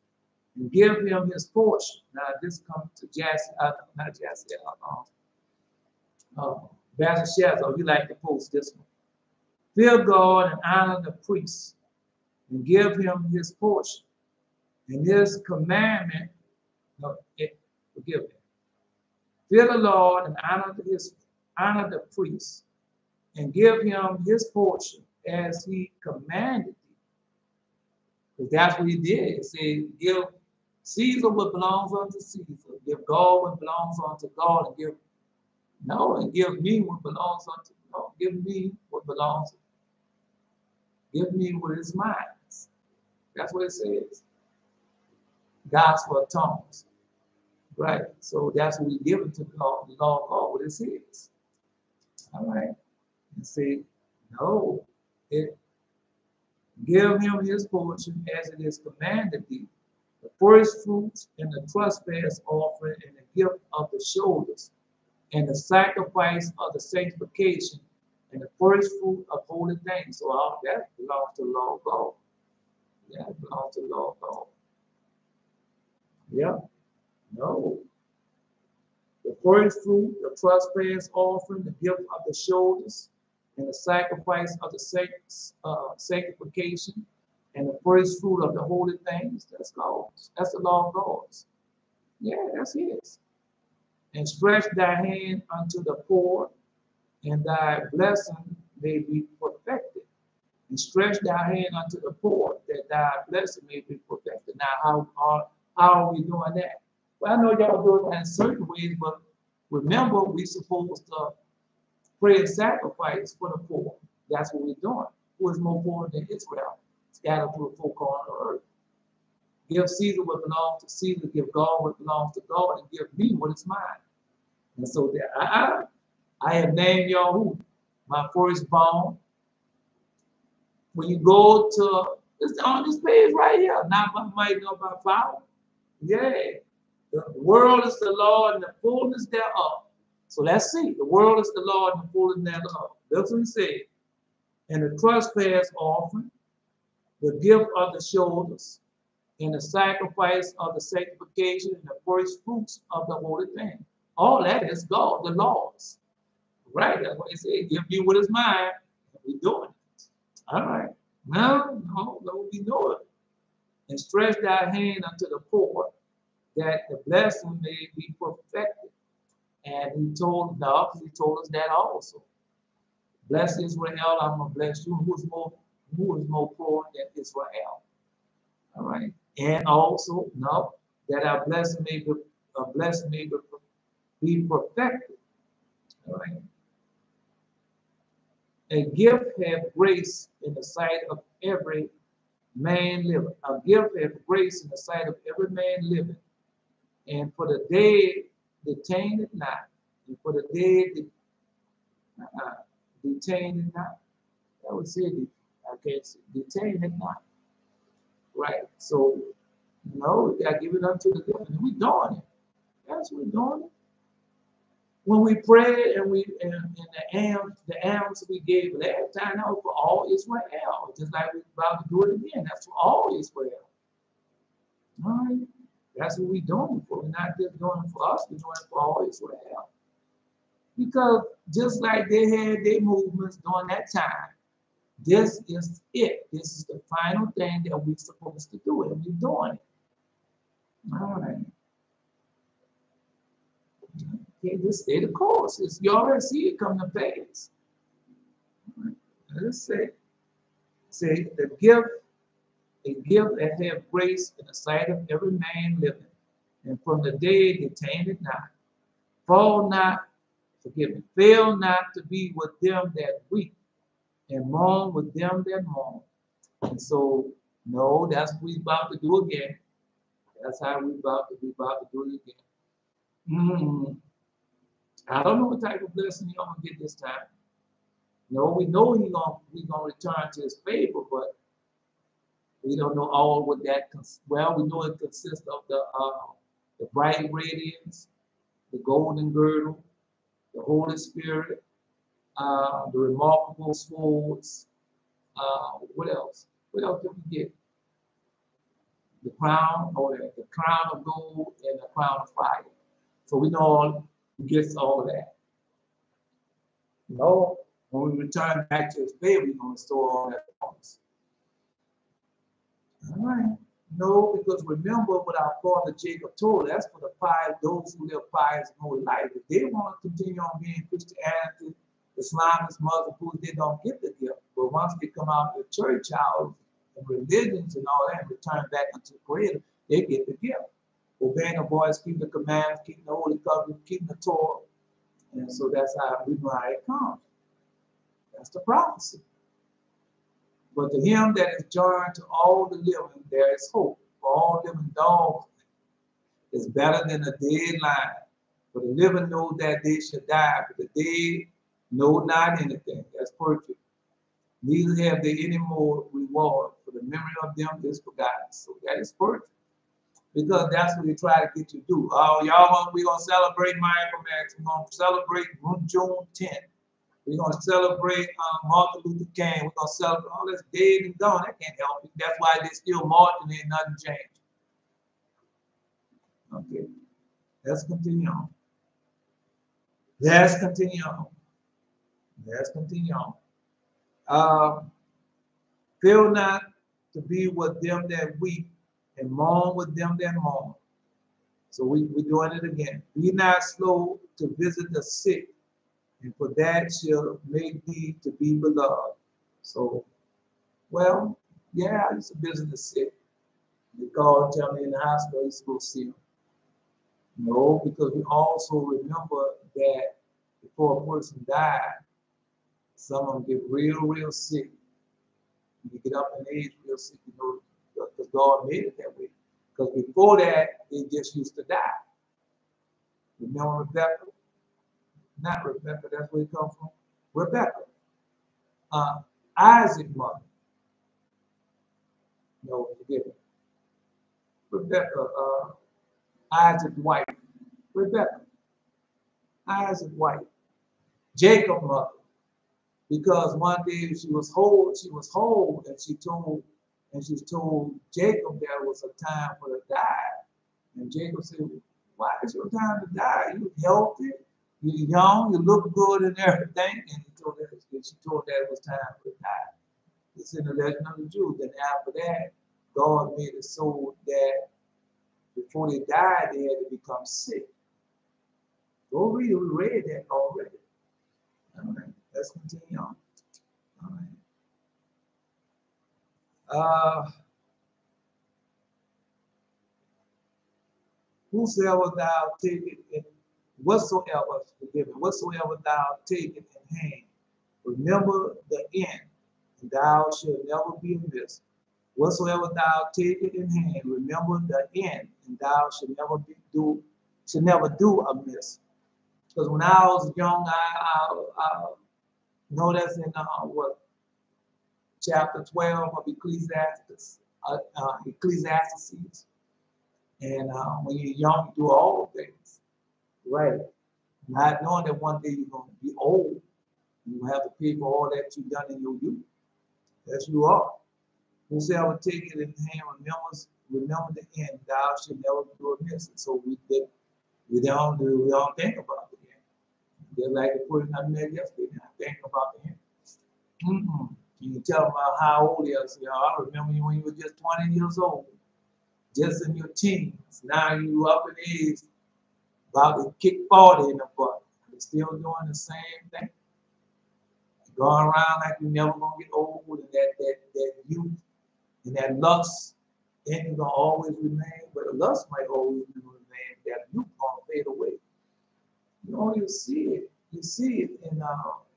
and give him his portion. Now this comes to Belshazzar. You like to post this one. Fear God and honor the priest, and give him his portion. And his commandment, forgive me. Fear the Lord and honor the priest, and give him his portion as he commanded thee. Because that's what he did. He said, give Caesar what belongs unto Caesar, give God what belongs unto God, and give me what belongs unto God. Give me what belongs. Give me what is mine. That's what it says. Gospel of tongues. Right. So that's what we give it to God, the law of God, what it says. All right. And say, no, give him his portion as it is commanded thee, the first fruits and the trespass offering and the gift of the shoulders and the sacrifice of the sanctification and the first fruit of holy things. So all that belongs to the law of God. Yeah, it belongs to the law of God. Yeah. No. The first fruit, the trespass offering, the gift of the shoulders, and the sacrifice of the sanctification, and the first fruit of the holy things, that's God's. That's the law of God's. Yeah, that's his. And stretch thy hand unto the poor, and thy blessing may be perfected. And stretch thy hand unto the poor, that thy blessing may be perfected. Now, how are we doing that? Well, I know y'all do it in certain ways, but remember, we're supposed to pray and sacrifice for the poor. That's what we're doing. Who is more poor than Israel, scattered through the four corners of the earth? Give Caesar what belongs to Caesar, give God what belongs to God, and give me what is mine. And so there, I have named y'all who? My firstborn. When you go to, it's on this page right here, not by might, nor by power. Yeah. The world is the Lord and the fullness thereof. So let's see. The world is the Lord and the fullness thereof. That's what he said. And the trespass offering, the gift of the shoulders, and the sacrifice of the sanctification, and the first fruits of the holy thing. All that is God, the laws. Right? That's what he said. Give me what is mine. And we're doing it. All right. No, we know it. And stretch thy hand unto the poor, that the blessing may be perfected. And he told us that also. Bless Israel, I'm gonna bless you. Who is more poor than Israel? All right. And also, that our blessing may be perfected. All right. A gift hath grace in the sight of every man living. A gift hath grace in the sight of every man living. And for the dead, detain it not. And for the dead, detain it not. That would say, I can't say, detain it not. Right. So, we got to give it unto the living. And we're doing it. That's what we're doing it. When we pray and the alms we gave last time, that was for all Israel. Just like we're about to do it again. That's for all Israel. All right. That's what we're doing for. We're not just doing it for us, we're doing it for all Israel. Because just like they had their movements during that time, this is it. This is the final thing that we're supposed to do, and we're doing it. All right. Okay, just stay the course. You already see it come to pass. Let's say the gift, a gift that have grace in the sight of every man living, and from the day detain it not. Fall not, forgive me, fail not to be with them that weep, and mourn with them that mourn. And so, no, that's what we about to do again. That's how we about to do it again. I don't know what type of blessing you're gonna get this time. No, we know he's gonna return to his favor, but we don't know all what that. Well, we know it consists of the bright radiance, the golden girdle, the Holy Spirit, the remarkable swords. What else? What else did we get? The crown, or the crown of gold and the crown of fire. So we know he gets all of that. No, when we return back to his favor, he's going to restore all that for us. All right. No, because remember what our father Jacob told us, that's for the pious, those who live pious and holy life. If they want to continue on being Christianity, Islamic, Muslim, they don't get the gift. But once they come out of the church house and religions and all that, and return back into the Creator, they get the gift. Obeying the voice, keeping the commands, keeping the holy covenant, keeping the Torah. And so that's how we know how it comes. That's the prophecy. But to him that is joined to all the living, there is hope. For all living dogs is better than a dead lion. For the living know that they shall die, but the dead know not anything. That's perfect. Neither have they any more reward, for the memory of them is forgotten. So that is perfect. Because that's what they try to get you to do. Oh, y'all, we're going to celebrate Malcolm X. We're going to celebrate June 10th. We're going to celebrate Martin Luther King. We're going to celebrate all that's dead and gone. That can't help you. That's why they're still marching and nothing changed. Okay. Let's continue on. Let's continue on. Let's continue on. Fail not to be with them that weep, and mourn with them that mourn. So we're doing it again. Be not slow to visit the sick, and for that shall make thee to be beloved. So, well, yeah, I used to visit the sick. They called and tell me in the hospital, I used to go see them. No, because we also remember that before a person died, some of them get real sick. You get up in age real sick, you know, because God made it that way. Because before that, they just used to die. Remember Rebecca? Not Rebecca, that's where it comes from. Rebecca. Isaac's mother. No, forgive me. Rebecca, Isaac's wife. Rebecca. Isaac's wife. Jacob's mother. Because one day she was whole, and she told Jacob there was a time for her to die. And Jacob said, why is your time to die? You're healthy, you're young, you look good and everything. And she told her it was time for her to die. It's in the Legend of the Jews. Then after that, God made it so that before they died, they had to become sick. Go read it, we read that already. All right, let's continue on. All right. Whosoever thou takest in whatsoever thou takest in hand, remember the end, and thou shalt never be amiss. Whatsoever thou takest in hand, remember the end, and thou shalt never do amiss. Because when I was young, I know that's in chapter 12 of Ecclesiastes. And when you're young, you do all things, right? Not knowing that one day you're going to be old, you have to pay for all that you've done in your youth. As you are. Whosoever take it in hand remember the end. Thou shalt never do amiss. And so we don't think about the end. Just like the person I met yesterday, I think about the end. You tell them about how old you are. Say, I remember you when you were just 20 years old. Just in your teens. Now you up in age, About to kick 40 in the butt. You're still doing the same thing. You're going around like you're never gonna get old, and that youth and that lust ain't gonna always remain, but the lust might always remain. That youth gonna fade away. You don't even see it. You see it in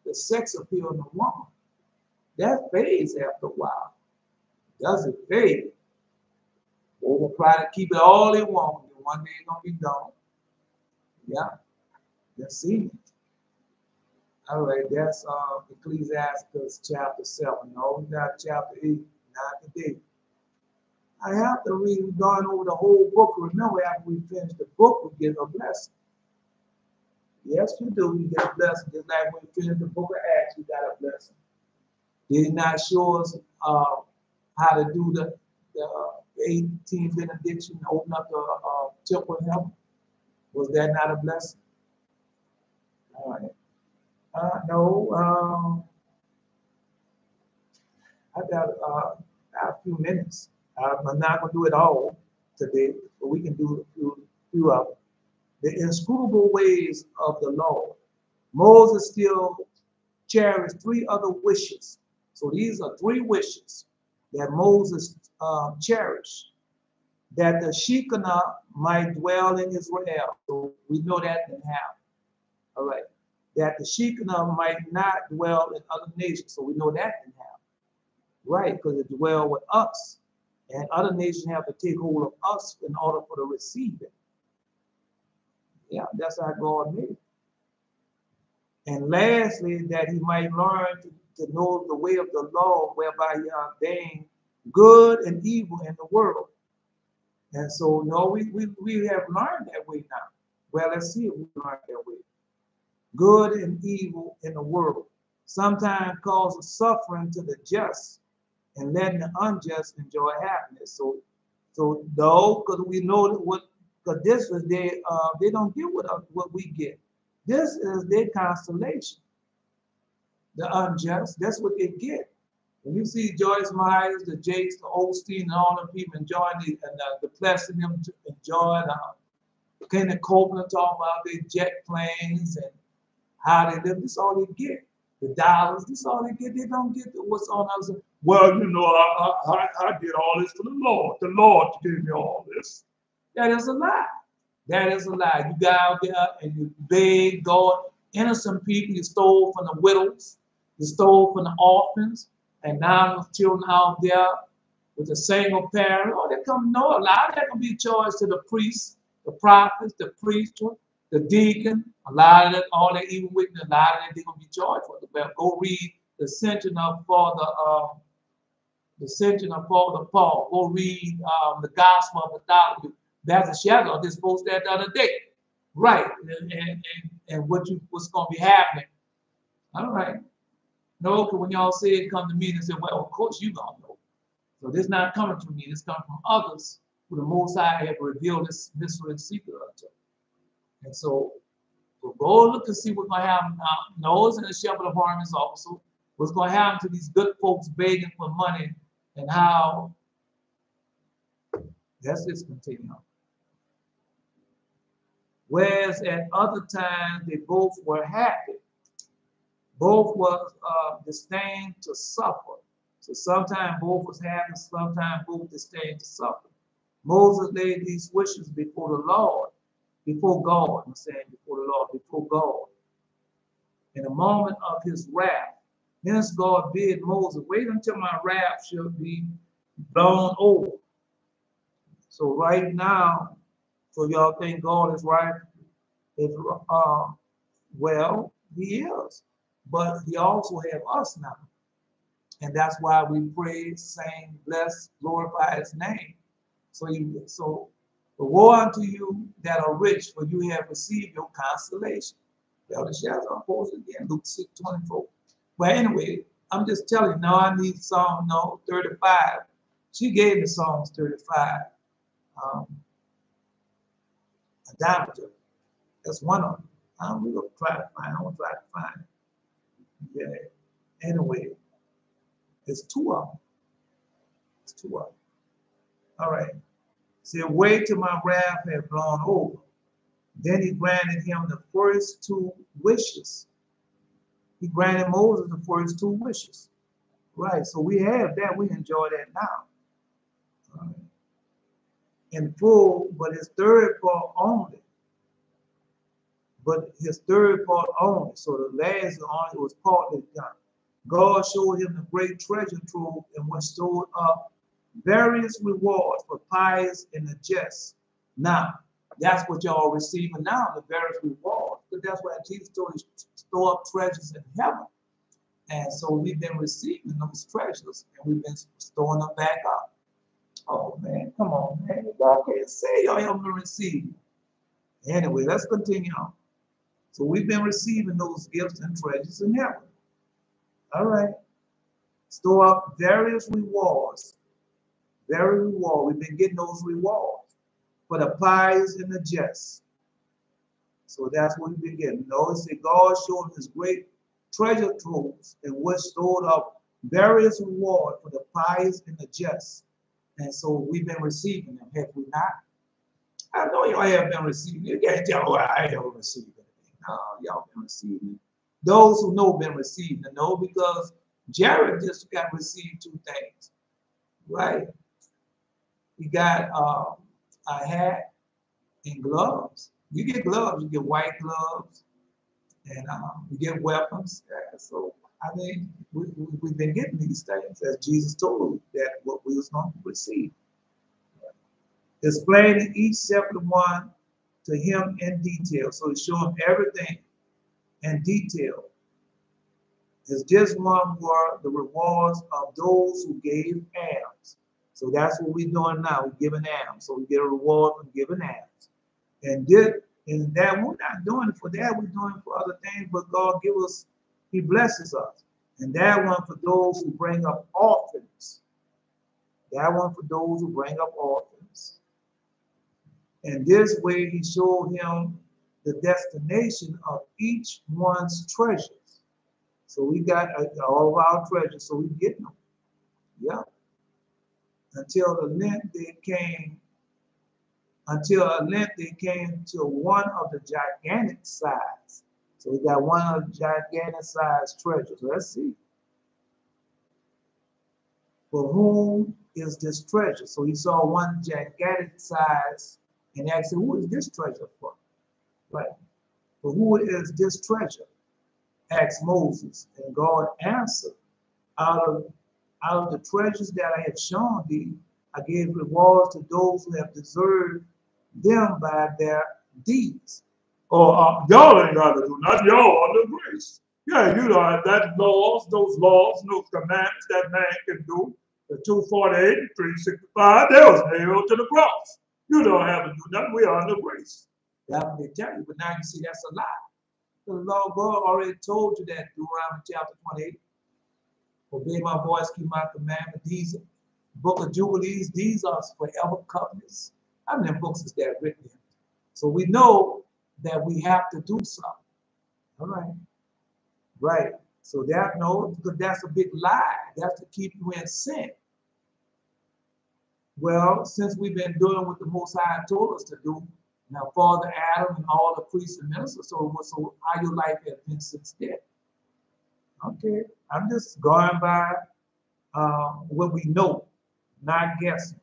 the sex appeal in the woman. That fades after a while. Doesn't fade. They will try to keep it all they want, and one day it's gonna be gone. Yeah, that's it. All right, that's Ecclesiastes chapter 7. No, we got chapter 8, not today. I have to read going over the whole book. Remember, after we finish the book, we get a blessing. Yes, you do. You get a blessing. Just like when we finish the book of Acts, you got a blessing. Did he not show us how to do the 18th benediction, open up the temple in heaven? Was that not a blessing? All right. No. I got a few minutes. I'm not going to do it all today, but we can do a few of them. The inscrutable ways of the Lord. Moses still cherished 3 other wishes. So these are 3 wishes that Moses cherished. That the Shekinah might dwell in Israel. So we know that didn't happen. All right. That the Shekinah might not dwell in other nations. So we know that didn't happen. Right, because it dwell with us. And other nations have to take hold of us in order for to receive it. Yeah, that's how God made it. And lastly, that he might learn to know the way of the Lord, whereby he ordained good and evil in the world. And so, no, we have learned that way now. Well, let's see if we learned that way. Good and evil in the world. Sometimes causes suffering to the just and letting the unjust enjoy happiness. So no, because we know that because this is they don't get what we get. This is their constellation. The unjust, that's what they get. When you see Joyce Myers, the Jakes, the Osteen, and all them people enjoying the blessing them to enjoy Kenneth Copeland talking about their jet planes and how they live. This is all they get. The dollars, this is all they get. They don't get what's on us. Well, you know, I did all this for the Lord. The Lord gave me all this. That is a lie. That is a lie. You go out there and you beg God. Innocent people, you stole from the widows. You stole from the orphans. And now the children out there with a single parent. Oh, they come, no, a lot of that can be charged to the priests, the prophets, the preacher, the deacon. A lot of that, all that evil witness, a lot of that they're going to be charged for. Well, go read the Ascension of Father Paul. Go read the Gospel of Bartholomew. That's a shadow. They supposed that the other day. Right. And what's going to be happening. All right. No, because when y'all say it, come to me and say, well, of course you going to know. So this not coming from me. This coming from others who the Most High have revealed this mystery and secret unto. And so go look and see what's going to happen now. Noah's and the shepherd of armies also. What's going to happen to these good folks begging for money and how that's just continuing. Whereas at other times they both were happy. Both was disdained to suffer. So sometimes both was happy, sometimes both disdained to suffer. Moses laid these wishes before the Lord, before God. I'm saying before the Lord, before God. In the moment of his wrath. Hence God bid Moses, wait until my wrath shall be blown over. So right now, so y'all think God is right? Well, he is. But he also have us now. And that's why we pray, sing, bless, glorify his name. So woe unto you that are rich, for you have received your consolation. Well, the shadows are opposed again, Luke 6:24. But anyway, I'm just telling you, now I need Psalm 35. She gave me Psalms 35. Adopted. That's one of them. We're going to try to find it. I'm going to try to find it. Yeah. Anyway, there's 2 of them. It's 2 of them. All right. See, wait till my wrath has blown over. Then he granted him the first two wishes. He granted Moses the first two wishes. Right, so we have that. We enjoy that now. In full, but his third part only. But his third part only. So the last only was partly done. God showed him the great treasure trove and was stored up various rewards for pious and the just. Now, that's what y'all receiving now, the various rewards. Because that's why Jesus told you to store up treasures in heaven. And so we've been receiving those treasures and we've been storing them back up. Oh man, come on, man. Y'all can't say y'all haven't been receiving. Anyway, let's continue on. So we've been receiving those gifts and treasures in heaven. All right. Store up various rewards. Very reward. We've been getting those rewards for the pious and the just. So that's what we've been getting. Notice that God showed his great treasure troves and was stored up various rewards for the pious and the just. And so we've been receiving them, have we not? I know y'all have been receiving. You can't tell why I haven't received anything. No, y'all been receiving. Those who know been receiving. No, because Jared just got received two things, right? He got a hat and gloves. You get gloves, you get white gloves, and you get weapons. So, I mean, we've been getting these things as Jesus told that what we was going to receive. Explaining each separate one to him in detail. So he showed him everything in detail. As just one were the rewards of those who gave alms. So that's what we're doing now. We're giving alms. So we get a reward for giving alms. And that we're not doing it for that. We're doing it for other things. But God give us, he blesses us. And that one for those who bring up orphans. That one for those who bring up orphans. And this way he showed him the destination of each one's treasures. So we got all of our treasures, so we get them. Yeah. Until at length they came to one of the gigantic size. So we got one of the gigantic size treasures. Let's see. For whom is this treasure? So he saw one gigantic size and asked him, who is this treasure for? Right. For who is this treasure? Asked Moses, and God answered, out of the treasures that I have shown thee, I gave rewards to those who have deserved them by their deeds. Or y'all ain't got to do nothing, y'all under grace. Yeah, you know, those laws, those commandments that man can do, the 248 and 365, they was nailed to the cross. You don't have to do nothing, we are under grace. That's what they tell you, but now you see that's a lie. The Lord God already told you that, Deuteronomy chapter 28. Obey my voice, keep my commandment. These book of Jubilees, these are forever covenants. How many books is that written in? So we know that we have to do something. All right. Right. So that's a big lie. That's to keep you in sin. Well, since we've been doing what the Most High told us to do, now Father Adam and all the priests and ministers, so how your life has been since then. Okay, I'm just going by what we know, not guessing.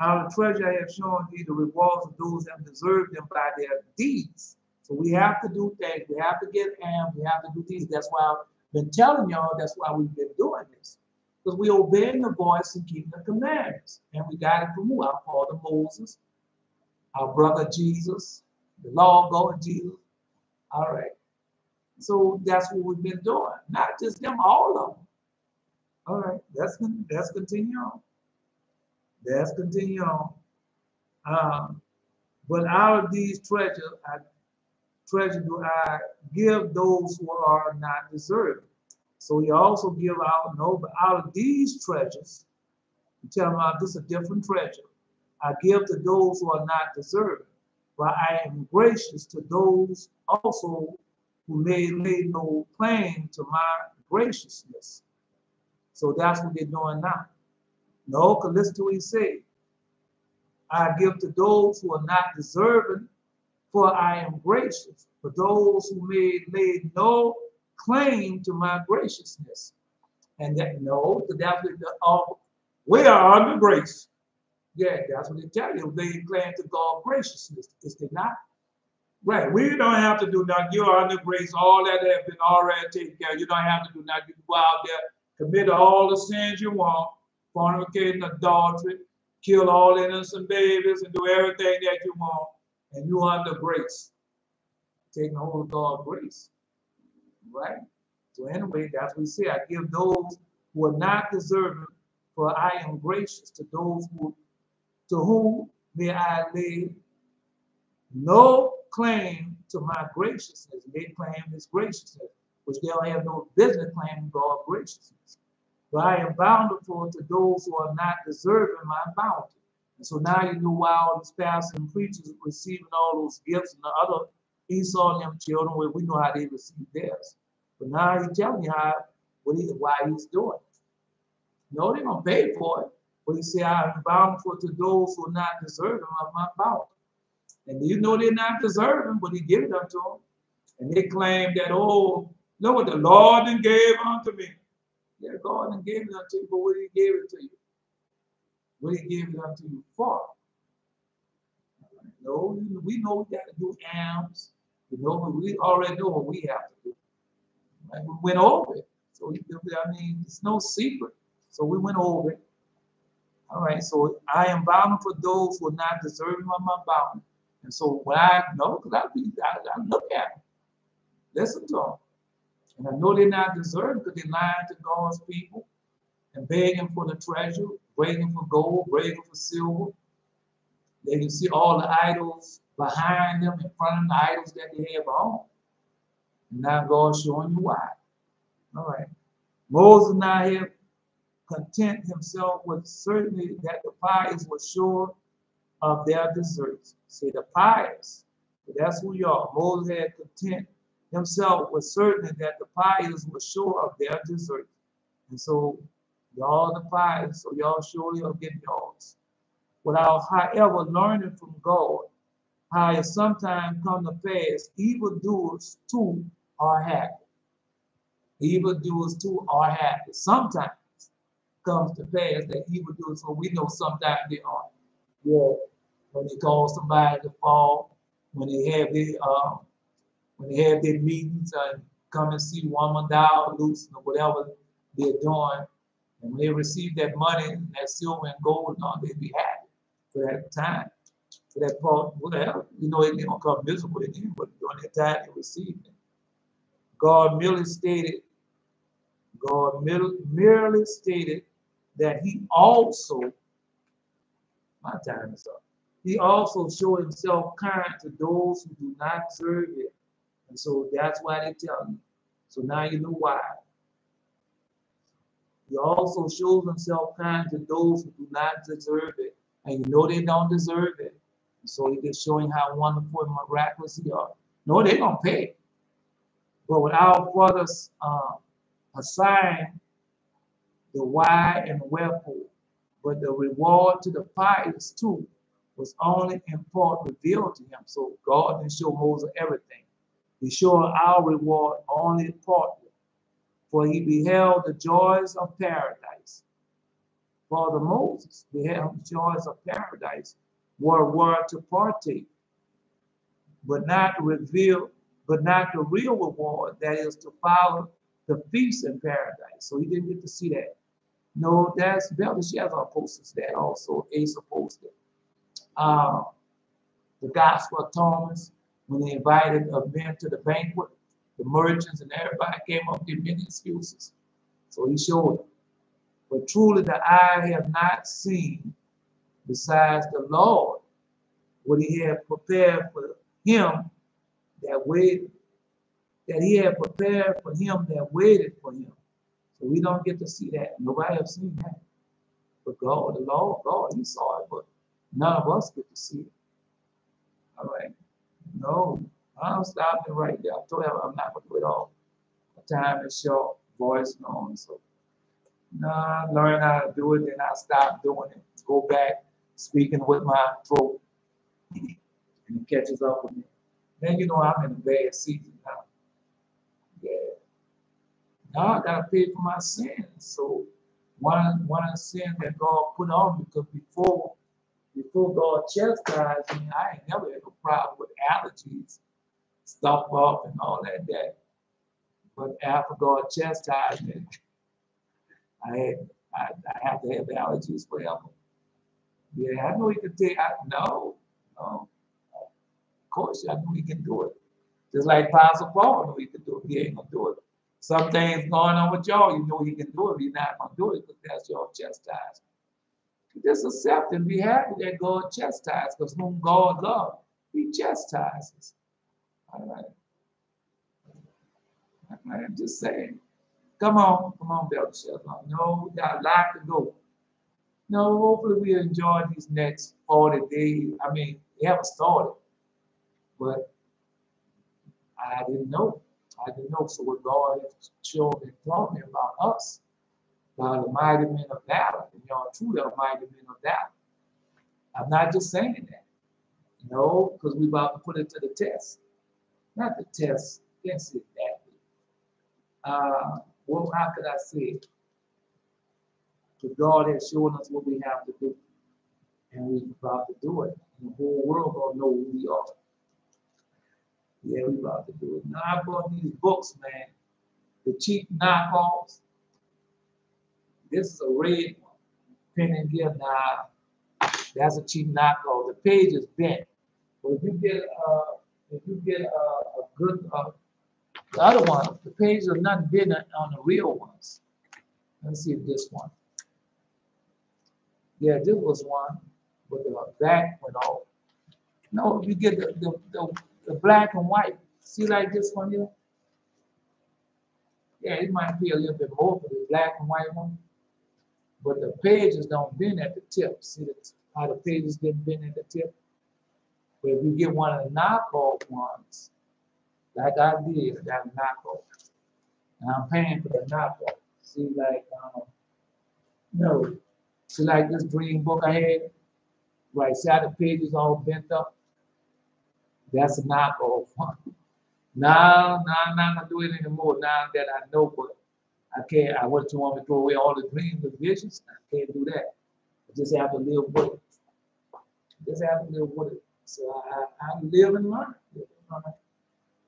Out of the treasure I have shown thee the rewards of those that deserve them by their deeds. So we have to do things. We have to get amped. We have to do these. That's why I've been telling y'all. That's why we've been doing this. Because we obeying the voice and keeping the commandments. And we got it from who? Our father Moses, our brother Jesus, the Lord God Jesus. All right. So that's what we've been doing. Not just them, all of them. All right. Let's continue on. Let's continue on. But out of these treasures do I give those who are not deserving. So he also give out, no, but out of these treasures, you tell them this is a different treasure. I give to those who are not deserving. But I am gracious to those also who may lay no claim to my graciousness. So that's what they're doing now. No, because listen to what he said. I give to those who are not deserving for I am gracious, for those who may lay no claim to my graciousness. And that, no, that's what we are under grace. Yeah, that's what they tell you. They claim to God's graciousness. Is they not? Right. We don't have to do nothing. You are under grace. All that has been already taken care of. You don't have to do nothing. You can go out there, commit all the sins you want, fornicating, adultery, kill all innocent babies, and do everything that you want. And you under grace. Taking hold of God's grace. Right? So anyway, that's what we say. I give those who are not deserving, for I am gracious to those to whom may I lay no claim to my graciousness. They claim His graciousness, which they don't have no business claiming God's graciousness. But I am bountiful to those who are not deserving my bounty. And so now you know why all these pastors and preachers receiving all those gifts, and the other Esau and them children, where we know how they receive theirs. But now He's telling you why He's doing it. No, they're going to pay for it. But He said, I am bountiful to those who are not deserving of my bounty. And you know they're not deserving, but He gave it unto them. And they claim that, oh, look what the Lord then gave unto me. Yeah, God then gave it unto you, but what He gave it to you? What He gave it unto you for? No, we know we got to do alms. You know, we already know what we have to do. Right? We went over it. So, I mean, it's no secret. So we went over it. All right, so I am bountiful for those who are not deserving of my bounty. And so when I know, because I look at them, listen to them. And I know they're not deserving because they're lying to God's people and begging for the treasure, begging for gold, begging for silver. They can see all the idols behind them, in front of the idols that they have on. And now God's showing you why. All right. Moses now here content himself with certainty that the pious were sure of their deserts. See, the pious, that's who you are. Moses had content himself with certainty that the pious were sure of their deserts. And so, y'all the pious, so y'all surely are getting yours. Without, however, learning from God, how it sometimes come to pass, evildoers too are happy. Evildoers too are happy. Sometimes comes to pass that evildoers, so we know sometimes they are. Yeah, when they call somebody to fall, when they have their meetings and come and see woman die or loose or whatever they're doing, and when they receive that money, that silver and gold, they be happy for that time. For that part, well, you know, they're gonna come miserable again, but during that time they receive it. God merely stated that He also, my time is up. He also showed Himself kind to those who do not deserve it. And so that's why they tell you. So now you know why. He also shows Himself kind to those who do not deserve it. And you know they don't deserve it. And so He's just showing how wonderful and miraculous He are. No, they're going to pay. But without further assign the why and wherefore, but the reward to the pious too was only in part revealed to him. So God didn't show Moses everything. He showed our reward only partly. For he beheld the joys of paradise. Father Moses beheld the joys of paradise were to partake, but not the real reward, that is to follow the feast in paradise. So he didn't get to see that. No, that's Beverly. She has our posters there also. Asa posted. The Gospel of Thomas, when they invited men to the banquet, the merchants and everybody came up with many excuses. So he showed them. But truly the eye have not seen, besides the Lord, what He had prepared for him that waited, that He had prepared for him that waited for Him. So we don't get to see that. Nobody have seen that. But God, the Lord, God, He saw it, but none of us get to see it. All right. No, I'm stopping right there. I told you I'm not going to do it all. My time is short, voice gone. So I learn how to do it, then I stop doing it. Go back speaking with my throat, and it catches up with me. Then you know I'm in a bad season now. Yeah. Now I gotta pay for my sins. So one sin that God put on me, because before God chastised me, I ain't never had no problem with allergies, stuff up and all that. But after God chastised me, I have to have allergies forever. Yeah, I know he can take. No, of course I know he can do it. Just like Apostle Paul knew he could do it. He ain't gonna do it. Some things going on with y'all, you know he can do it. He's not gonna do it because that's your chastisement. Just accept and be happy that God chastises, because whom God loves, he chastises. All right. I'm just saying. Come on, Belshazzar. No, we got a lot to go. No, hopefully we enjoy these next 40 days. I mean, we haven't started, but I didn't know. I didn't know. So what God has shown and taught me about us, about the mighty men of valor, and y'all truly are mighty men of valor. I'm not just saying that, because we're about to put it to the test. Not the test, can't say it that way. Well, how could I say it? Because God has shown us what we have to do, and we're about to do it. And the whole world gonna know who we are. Yeah, we're about to do it. Now I bought these books, man. The cheap knockoffs. This is a red one. Pen and Gift. Now that's a cheap knockoff. The page is bent. But if you get a good the other one, the pages are not bent on the real ones. Let's see if this one. Yeah, this was one, but the back went off. No, you get the black and white. See like this one here? Yeah, it might be a little bit more for the black and white one. But the pages don't bend at the tip. See how the pages didn't bend at the tip? But if you get one of the knockoff ones, like I did, I got a knockoff. And I'm paying for the knockoff. See, like, see, like this dream book I had, right? See how the pages all bent up? That's a knockoff one. Now I'm not gonna do it anymore. Now that I know, but I can't. I want to throw away all the dreams and visions. I can't do that. I just have to live with it. Just have to live with it. So I live and learn.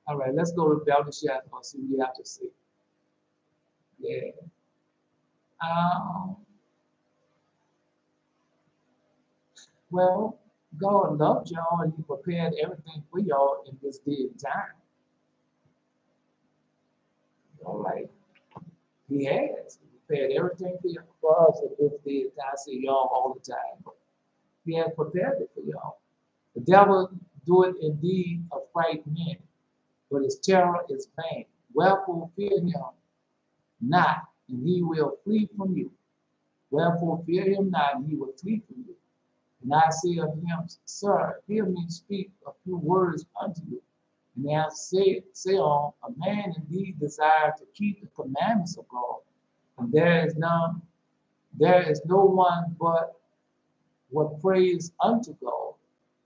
All right, let's go to Belshazzar and see what you have to say. Yeah. Well, God loved y'all and he prepared everything for y'all in this day and time. All right. He has. He prepared everything for us in this day and time. I say y'all all the time, but he has prepared it for y'all. The devil do it indeed of fright men, but his terror is vain. Wherefore fear him not, and he will flee from you. Wherefore fear him not, and he will flee from you. And I say unto him, Sir, hear me speak a few words unto you. And I say on, a man indeed desire to keep the commandments of God, and there is no one but what prays unto God,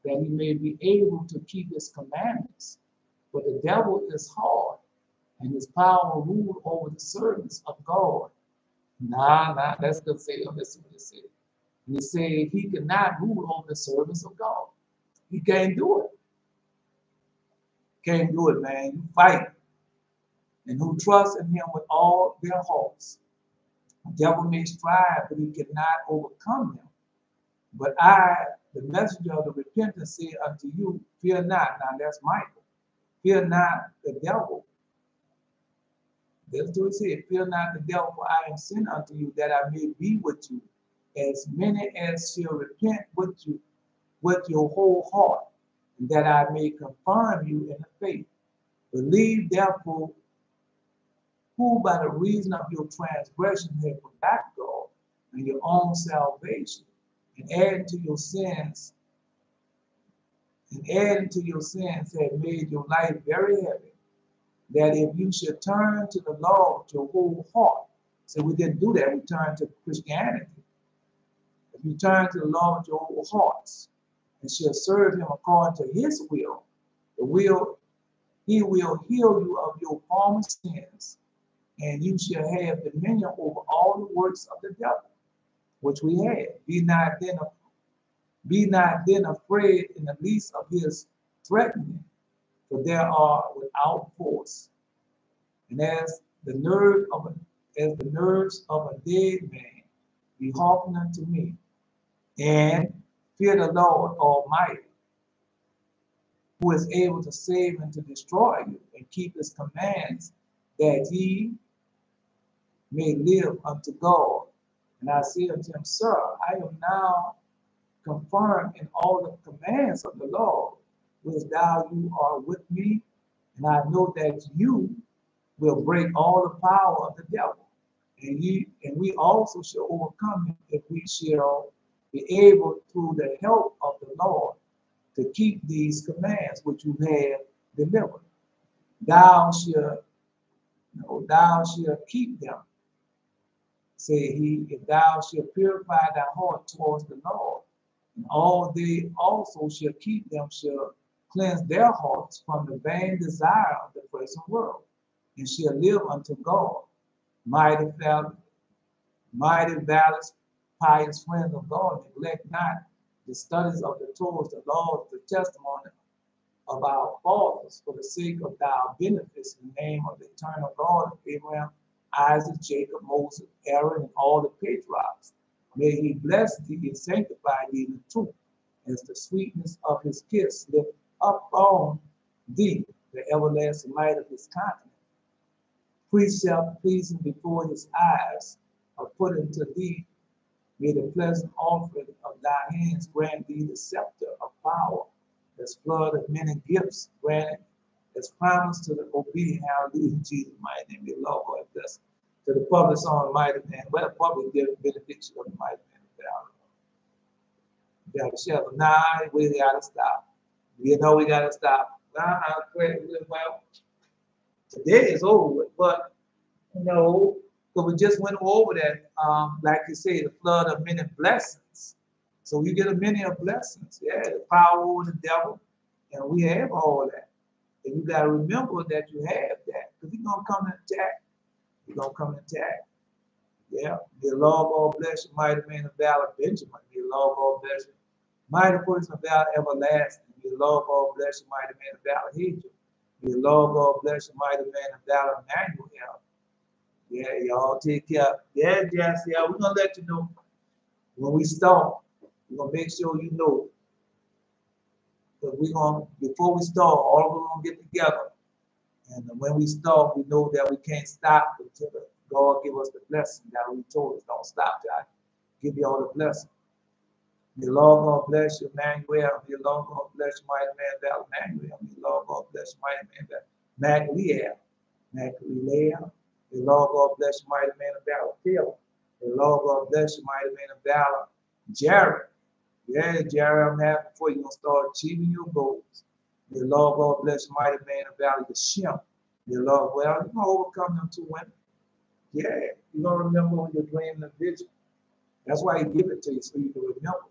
that he may be able to keep his commandments. But the devil is hard, and his power rule over the servants of God. Nah, that's good say. Listen what it said. He said he cannot rule over the servants of God. He can't do it. Can't do it, man. You fight. And who trust in him with all their hearts. The devil may strive, but he cannot overcome them. But I, the messenger of the repentance, say unto you, fear not. Now that's Michael. Fear not the devil. That's what it said. Fear not the devil, for I am sent unto you, that I may be with you, as many as shall repent with you, with your whole heart, and that I may confirm you in the faith. Believe therefore, who by the reason of your transgression have forgotten God and your own salvation, and adding to your sins, have made your life very heavy, that if you should turn to the Lord with your whole heart. So we didn't do that, we turned to Christianity. If you turn to the Lord with your whole hearts, and shall serve him according to his will, He will heal you of your former sins, and you shall have dominion over all the works of the devil, which we have. Be not then afraid in the least of his threatening, for there are without force. And as the nerves of a dead man, be hearkened unto me, and fear the Lord Almighty, who is able to save and to destroy you, and keep his commands, that ye may live unto God. And I said unto him, Sir, I am now confirmed in all the commands of the Lord, which you are with me, and I know that you will break all the power of the devil, and we also shall overcome him if we shall be able through the help of the Lord to keep these commands which you have delivered. Thou shalt keep them, say he, if thou shalt purify thy heart towards the Lord. And all they also shall keep them shall cleanse their hearts from the vain desire of the present world, and shall live unto God. Mighty valid, pious friends of God, neglect not the studies of the Torah, the laws, the testimony of our fathers, for the sake of thy benefits, in the name of the eternal God of Abraham, Isaac, Jacob, Moses, Aaron, and all the patriarchs. May he bless thee and sanctify thee in the truth, as the sweetness of his kiss lift up on thee the everlasting light of his countenance. Precept pleasing before his eyes are put into thee. May the pleasant offering of thy hands grant thee the scepter of power, as flood of many gifts granted, as promised to the obedient. Hallelujah, in Jesus' mighty name. May the Lord God bless. To the public song, the mighty man, well, public benediction of the mighty man. Nah, we gotta stop. You know we gotta stop. Well, today is over with, but no, because we just went over that, like you say, the flood of many blessings. So you get a many of blessings, yeah, the power over the devil, and we have all that. And you got to remember that you have that, because he's going to come and attack. He's going to come and attack. Yeah, may the Lord God bless you, mighty man of valor, Benjamin. May the Lord God bless you, mighty person of valor, everlasting. May the Lord God bless you, mighty man of valor, Hedron. May the Lord God bless you, mighty man of valor, Emmanuel. Yeah, y'all take care. Yeah, Jesse, yeah, we're going to let you know when we start. We're going to make sure you know. Because we're going to, before we start, all of us going to get together. And when we start, we know that we can't stop until God give us the blessing that we told us. Don't stop till I give you all the blessing. May the Lord God bless you, Emmanuel. May the Lord God bless you, mighty man, Val Emmanuel. May the Lord God bless you, mighty man, Macleah. Macleah. May the Lord God bless you, mighty man of valor, Phil. May the Lord God bless you, mighty man of valor, Jared. Yeah, Jared, I'm happy for you. You're going to start achieving your goals. May the Lord God bless you, mighty man of valor, Yeshim. May the Lord, well, you're going to overcome them two women. Yeah, you're going to remember when you're dreaming the vision. That's why he give it to you, so you can remember.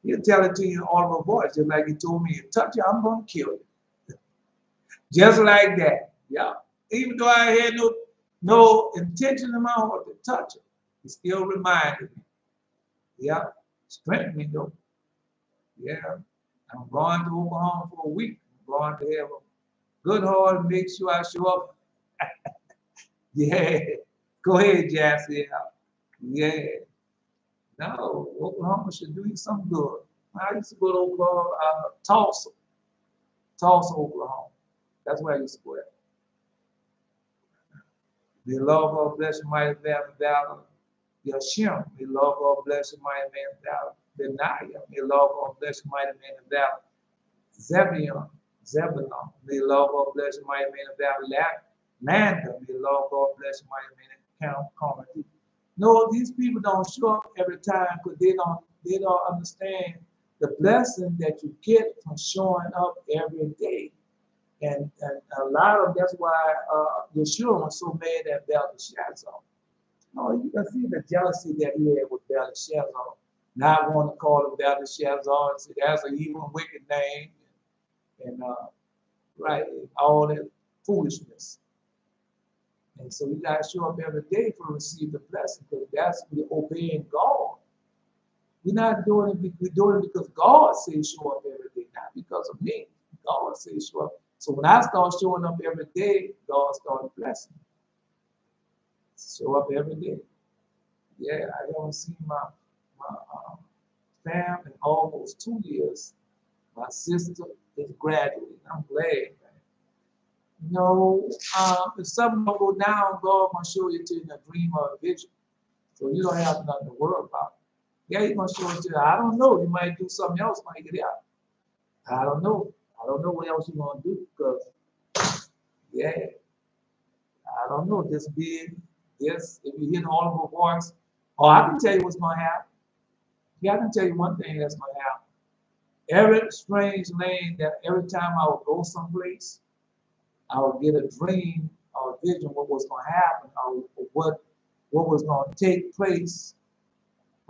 He'll tell it to you in audible voice, just like he told me, if touch you, I'm going to kill you. Just like that. Yeah. Even though I had no intention in my heart to touch it, he still reminded me. Yeah. Strengthened me though. Yeah. I'm going to Oklahoma for a week. I'm going to have a good heart and make sure I show up. Yeah. Go ahead, Jassy. Yeah. No, Oklahoma should do you some good. I used to go to Oklahoma, Tulsa, Oklahoma. That's where I used to go at. May the Lord God bless you, mighty man of valor. Yashim, may the Lord God bless you, mighty man of valor. Benaiah, may the Lord God bless you, mighty man of valor. Zebulon, may the Lord God bless you, mighty man of valor. Landa, may the Lord God bless you, mighty man of Carmody. No, these people don't show up every time because they don't understand the blessing that you get from showing up every day. And a lot of that's why Yeshua was so mad at Belshazzar. No, you can see the jealousy that he had with Belshazzar. Now I want to call him Belshazzar and say that's an evil and wicked name. and right, all that foolishness. And so you got to show up every day for receive the blessing, because that's we're obeying God. We're not doing it, we're doing it because God says show up every day, not because of me. God says show up. So when I start showing up every day, God started blessing me. Show up every day. Yeah, I haven't seen my family in almost 2 years. My sister is graduating. I'm glad. No, if something don't go down, God gonna show you to in a dream or a vision. So you don't have nothing to worry about. Yeah, He's gonna show it to you. I don't know. You might do something else, might get out. I don't know. I don't know what else you're gonna do, because yeah, I don't know. This big, this, if you hear the audible voice, oh, I can tell you what's gonna happen. Yeah, I can tell you one thing that's gonna happen. Every strange lane that every time I would go someplace, I would get a dream or a vision what was going to happen, or what was going to take place,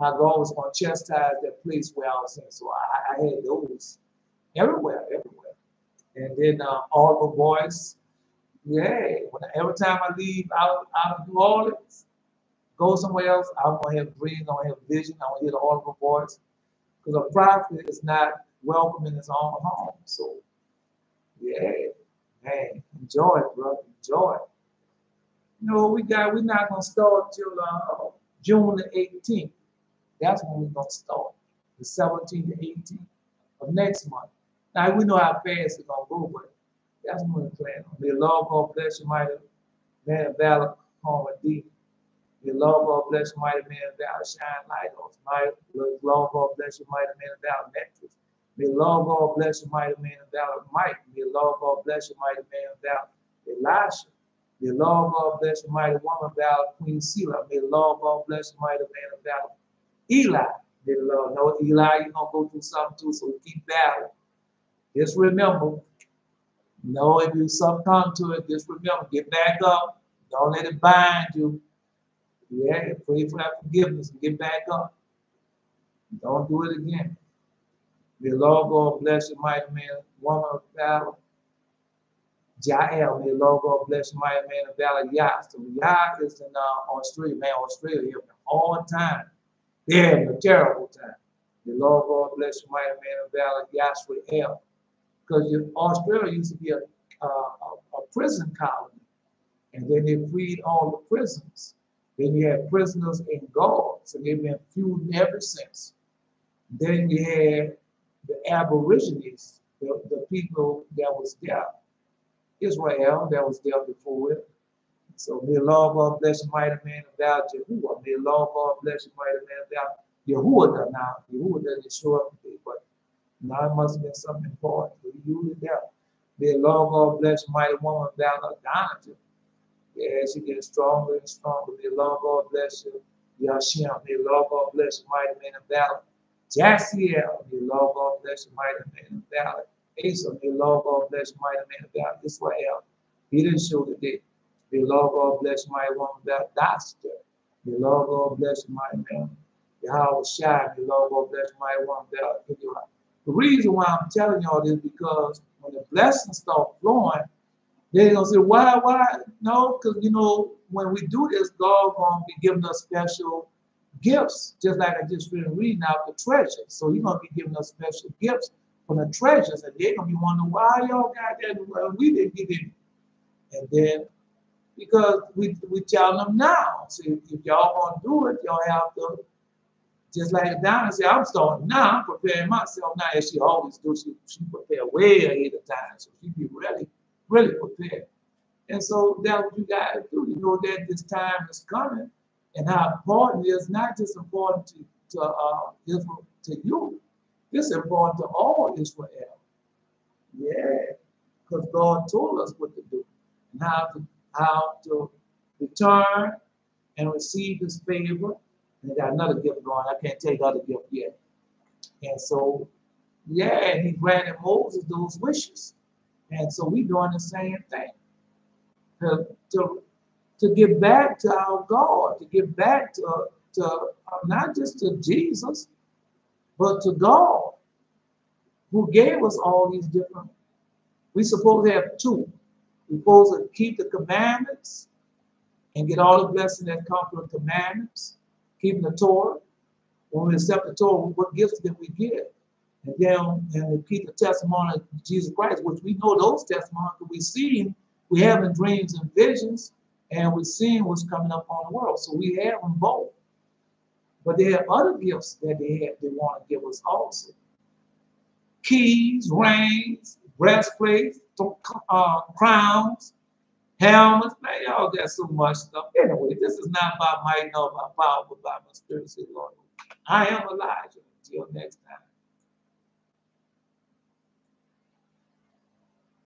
how God was going to chastise that place where I was in. So I had those everywhere. And then all the voice, yeah. Every time I leave out of New Orleans, go somewhere else, I'm going to have dreams, I'm going to have vision, I'm going to hear the audible voice. Because a prophet is not welcome in his own home. So, yeah, man, enjoy it, brother, enjoy it. You know, we're not gonna start till June the 18th. That's when we're gonna start. The 17th to 18th of next month. Now we know how fast it's gonna go, but that's when we're planning on. May the Lord God bless you, mighty man of valor, home and deep. May the Lord God bless you, mighty man of valor, shine light on us. Mighty Lord God bless you, mighty man of valor, necklace. May the Lord God bless you, mighty man of valor, Mike. May the Lord God bless you, mighty man of valor, Elisha. May the Lord God bless you, mighty woman of valor, Queen Sela. May the Lord God bless you, mighty man of valor, Eli. May the Lord know Eli, you're gonna go through something too, so keep battling. Just remember, if you succumb to it, just remember, get back up. Don't let it bind you. Yeah, pray for that forgiveness and get back up. Don't do it again. May the Lord God bless you, mighty man, woman of valor, Jael. May the Lord God bless you, mighty man of valor, Yah. So Yah is in Australia. Man, Australia having a hard time. They're having a terrible time. May the Lord God bless you, mighty man of valor, Yashrael. Because Australia used to be a prison colony. And then they freed all the prisoners. Then you had prisoners in guards, and they've been feuding ever since. Then you had the Aborigines, the people that was there. Israel that was there before it. So may the Lord God bless you, mighty man of valor, Jehovah. May the Lord God bless you, mighty man of valor, Yehuda. Now, Yehuda doesn't show up today, but now it must have been something important. He usually there. May the Lord God bless you, mighty woman of valor, Donathan. Yeah, she gets stronger and stronger. May the Lord God bless you, Yashim. May the Lord God bless you, mighty man of valor, Jassiel. May the Lord God bless you, mighty man of valor, Asa. May the Lord God bless you, mighty man of valor, Israel. He didn't show today. May the Lord God bless you, mighty woman of valor, Doster. May the Lord God bless you, mighty man. Yahweh Shai. May the Lord God bless you, mighty woman of valor. The reason why I'm telling y'all this is because when the blessings start flowing, they're going to say, why? No, because, when we do this, God going to be giving us special gifts, just like I just been reading out the treasures. So He's going to be giving us special gifts from the treasures, and they're going to be wondering, why y'all got that? Well, we didn't get it. And then, because we tell them now, so if y'all want to do it, y'all have to, just like Donna said, I'm starting now, I'm preparing myself now, as she always do. She prepare way ahead of time, so she be really prepared. And so that's what you got to do. You know that this time is coming, and how important it is, not just important to Israel, to you. It's important to all Israel. Yeah, because God told us what to do and how to return and receive His favor. And got another gift going. I can't take other gift yet. And so, yeah, and He granted Moses those wishes. And so we're doing the same thing. To give back to our God, to give back to not just to Jesus, but to God, who gave us all these different We supposed to have two. We're supposed to keep the commandments and get all the blessings that come from the commandments, keeping the Torah. When we accept the Torah, what gifts did we get? And then we keep the testimony of Jesus Christ, which we know those testimonies, because we see him, we have in dreams and visions, and we're seeing what's coming up on the world. So we have them both. But they have other gifts that they want to give us also. Keys, rings, breastplates, crowns, helmets. Man, y'all got so much stuff. Anyway, this is not about might, nor about power, but by my spirit, says the Lord. I am Elijah. Until next time.